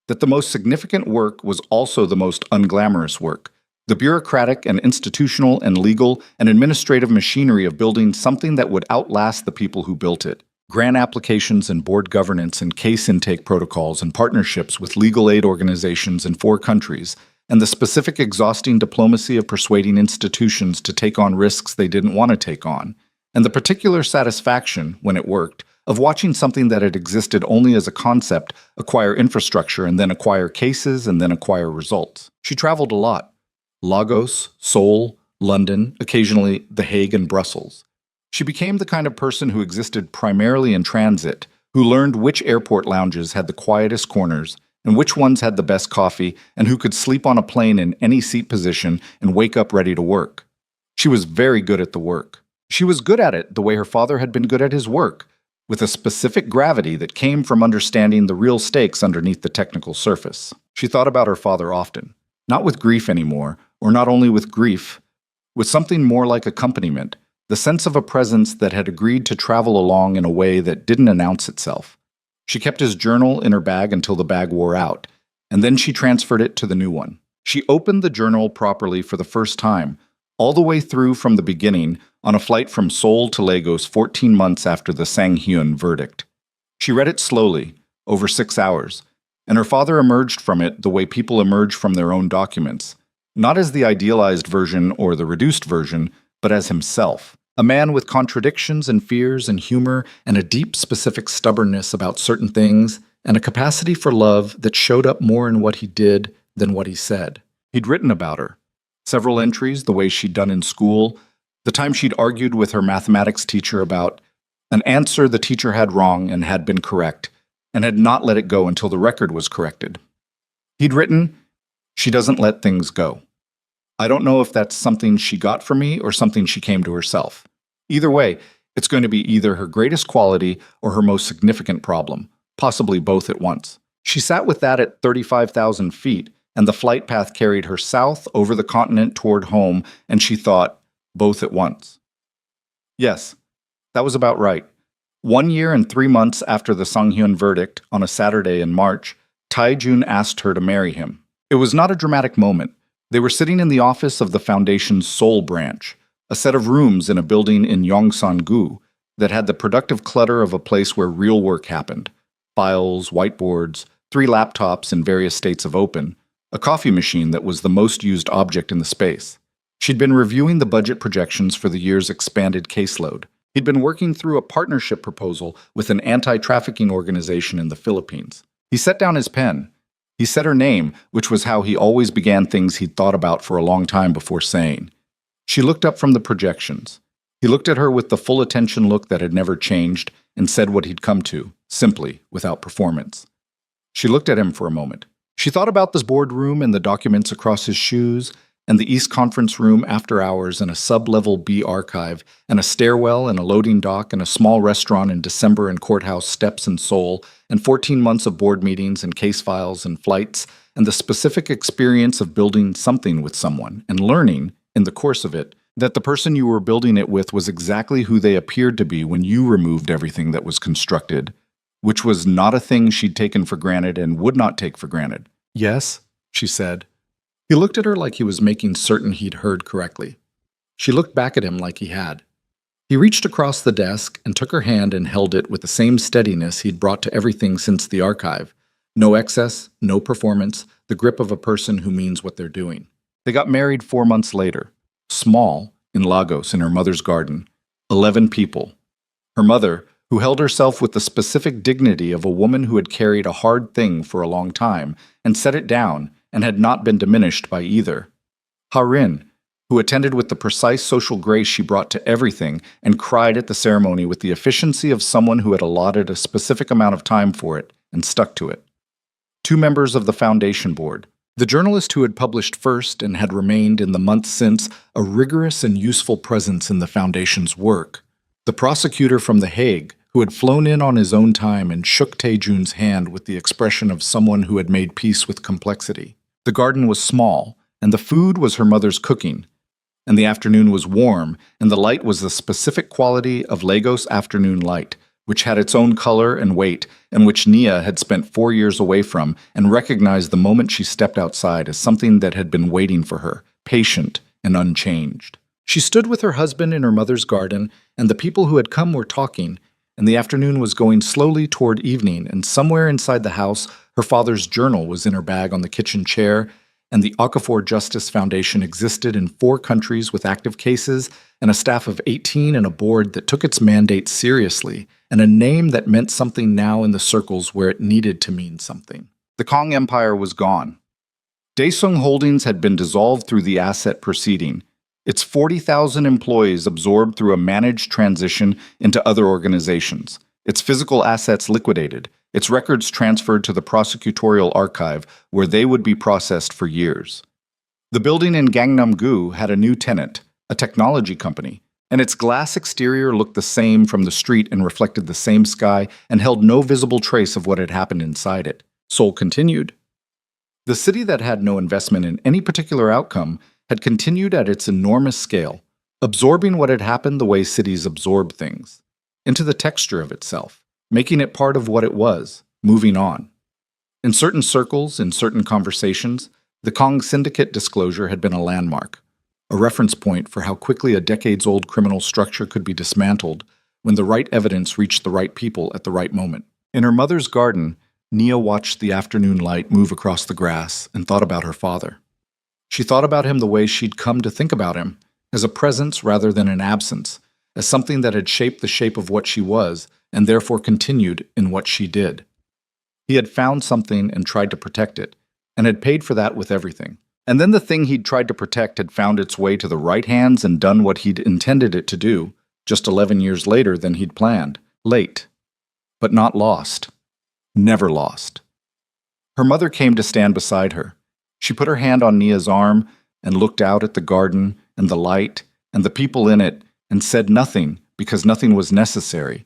that the most significant work was also the most unglamorous work, The bureaucratic and institutional and legal and administrative machinery of building something that would outlast the people who built it. Grant applications and board governance and case intake protocols and partnerships with legal aid organizations in 4 countries, and the specific exhausting diplomacy of persuading institutions to take on risks they didn't want to take on, and the particular satisfaction, when it worked, of watching something that had existed only as a concept acquire infrastructure and then acquire cases and then acquire results. She traveled a lot. Lagos, Seoul, London, occasionally The Hague and Brussels. She became the kind of person who existed primarily in transit, who learned which airport lounges had the quietest corners and which ones had the best coffee, and who could sleep on a plane in any seat position and wake up ready to work. She was very good at the work. She was good at it the way her father had been good at his work, with a specific gravity that came from understanding the real stakes underneath the technical surface. She thought about her father often, not with grief anymore, or not only with grief, with something more like accompaniment, the sense of a presence that had agreed to travel along in a way that didn't announce itself. She kept his journal in her bag until the bag wore out, and then she transferred it to the new one. She opened the journal properly for the first time, all the way through from the beginning, on a flight from Seoul to Lagos 14 months after the Sang-hyun verdict. She read it slowly, over 6 hours, and her father emerged from it the way people emerge from their own documents, not as the idealized version or the reduced version, but as himself. A man with contradictions and fears and humor and a deep specific stubbornness about certain things and a capacity for love that showed up more in what he did than what he said. He'd written about her. Several entries, the way she'd done in school, the time she'd argued with her mathematics teacher about an answer the teacher had wrong and had been correct, and had not let it go until the record was corrected. He'd written, "She doesn't let things go. I don't know if that's something she got from me or something she came to herself. Either way, it's going to be either her greatest quality or her most significant problem, possibly both at once." She sat with that at 35,000 feet, and the flight path carried her south over the continent toward home, and she thought, both at once. Yes, that was about right. 1 year and 3 months after the Sang-hyun verdict, on a Saturday in March, Tae-jun asked her to marry him. It was not a dramatic moment. They were sitting in the office of the foundation's Seoul branch, a set of rooms in a building in Yongsan-gu that had the productive clutter of a place where real work happened. Files, whiteboards, 3 laptops in various states of open, a coffee machine that was the most used object in the space. She'd been reviewing the budget projections for the year's expanded caseload. He'd been working through a partnership proposal with an anti-trafficking organization in the Philippines. He set down his pen. He said her name, which was how he always began things he'd thought about for a long time before saying. She looked up from the projections. He looked at her with the full attention look that had never changed and said what he'd come to, simply, without performance. She looked at him for a moment. She thought about this boardroom and the documents across his shoes, and the East Conference Room after hours and a sub-level B archive, and a stairwell and a loading dock and a small restaurant in December and courthouse steps in Seoul, and 14 months of board meetings and case files and flights, and the specific experience of building something with someone and learning, in the course of it, that the person you were building it with was exactly who they appeared to be when you removed everything that was constructed, which was not a thing she'd taken for granted and would not take for granted. "Yes," she said. He looked at her like he was making certain he'd heard correctly. She looked back at him like he had. He reached across the desk and took her hand and held it with the same steadiness he'd brought to everything since the archive. No excess, no performance, the grip of a person who means what they're doing. They got married 4 months later. Small, in Lagos, in her mother's garden. 11 people. Her mother, who held herself with the specific dignity of a woman who had carried a hard thing for a long time and set it down, and had not been diminished by either. Ha-rin, who attended with the precise social grace she brought to everything and cried at the ceremony with the efficiency of someone who had allotted a specific amount of time for it and stuck to it. 2 members of the foundation board. The journalist who had published first and had remained in the months since a rigorous and useful presence in the foundation's work. The prosecutor from The Hague, who had flown in on his own time and shook Tae-jun's hand with the expression of someone who had made peace with complexity. The garden was small, and the food was her mother's cooking, and the afternoon was warm, and the light was the specific quality of Lagos afternoon light, which had its own color and weight, and which Nia had spent 4 years away from and recognized the moment she stepped outside as something that had been waiting for her, patient and unchanged. She stood with her husband in her mother's garden, and the people who had come were talking, and the afternoon was going slowly toward evening, and somewhere inside the house, her father's journal was in her bag on the kitchen chair, and the Okafor Justice Foundation existed in 4 countries with active cases, and a staff of 18 and a board that took its mandate seriously, and a name that meant something now in the circles where it needed to mean something. The Kong Empire was gone. Daesung Holdings had been dissolved through the asset proceeding, its 40,000 employees absorbed through a managed transition into other organizations, its physical assets liquidated, its records transferred to the prosecutorial archive, where they would be processed for years. The building in Gangnam-gu had a new tenant, a technology company, and its glass exterior looked the same from the street and reflected the same sky and held no visible trace of what had happened inside it. Seoul continued. The city that had no investment in any particular outcome had continued at its enormous scale, absorbing what had happened the way cities absorb things, into the texture of itself, making it part of what it was, moving on. In certain circles, in certain conversations, the Kong Syndicate disclosure had been a landmark, a reference point for how quickly a decades-old criminal structure could be dismantled when the right evidence reached the right people at the right moment. In her mother's garden, Nia watched the afternoon light move across the grass and thought about her father. She thought about him the way she'd come to think about him, as a presence rather than an absence, as something that had shaped the shape of what she was and therefore continued in what she did. He had found something and tried to protect it, and had paid for that with everything. And then the thing he'd tried to protect had found its way to the right hands and done what he'd intended it to do, just 11 years later than he'd planned. Late, but not lost. Never lost. Her mother came to stand beside her. She put her hand on Nia's arm and looked out at the garden and the light and the people in it and said nothing because nothing was necessary.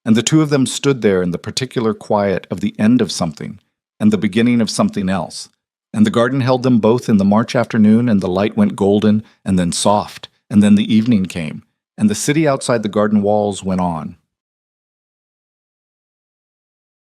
And the two of them stood there in the particular quiet of the end of something and the beginning of something else. And the garden held them both in the March afternoon, and the light went golden and then soft, and then the evening came, and the city outside the garden walls went on.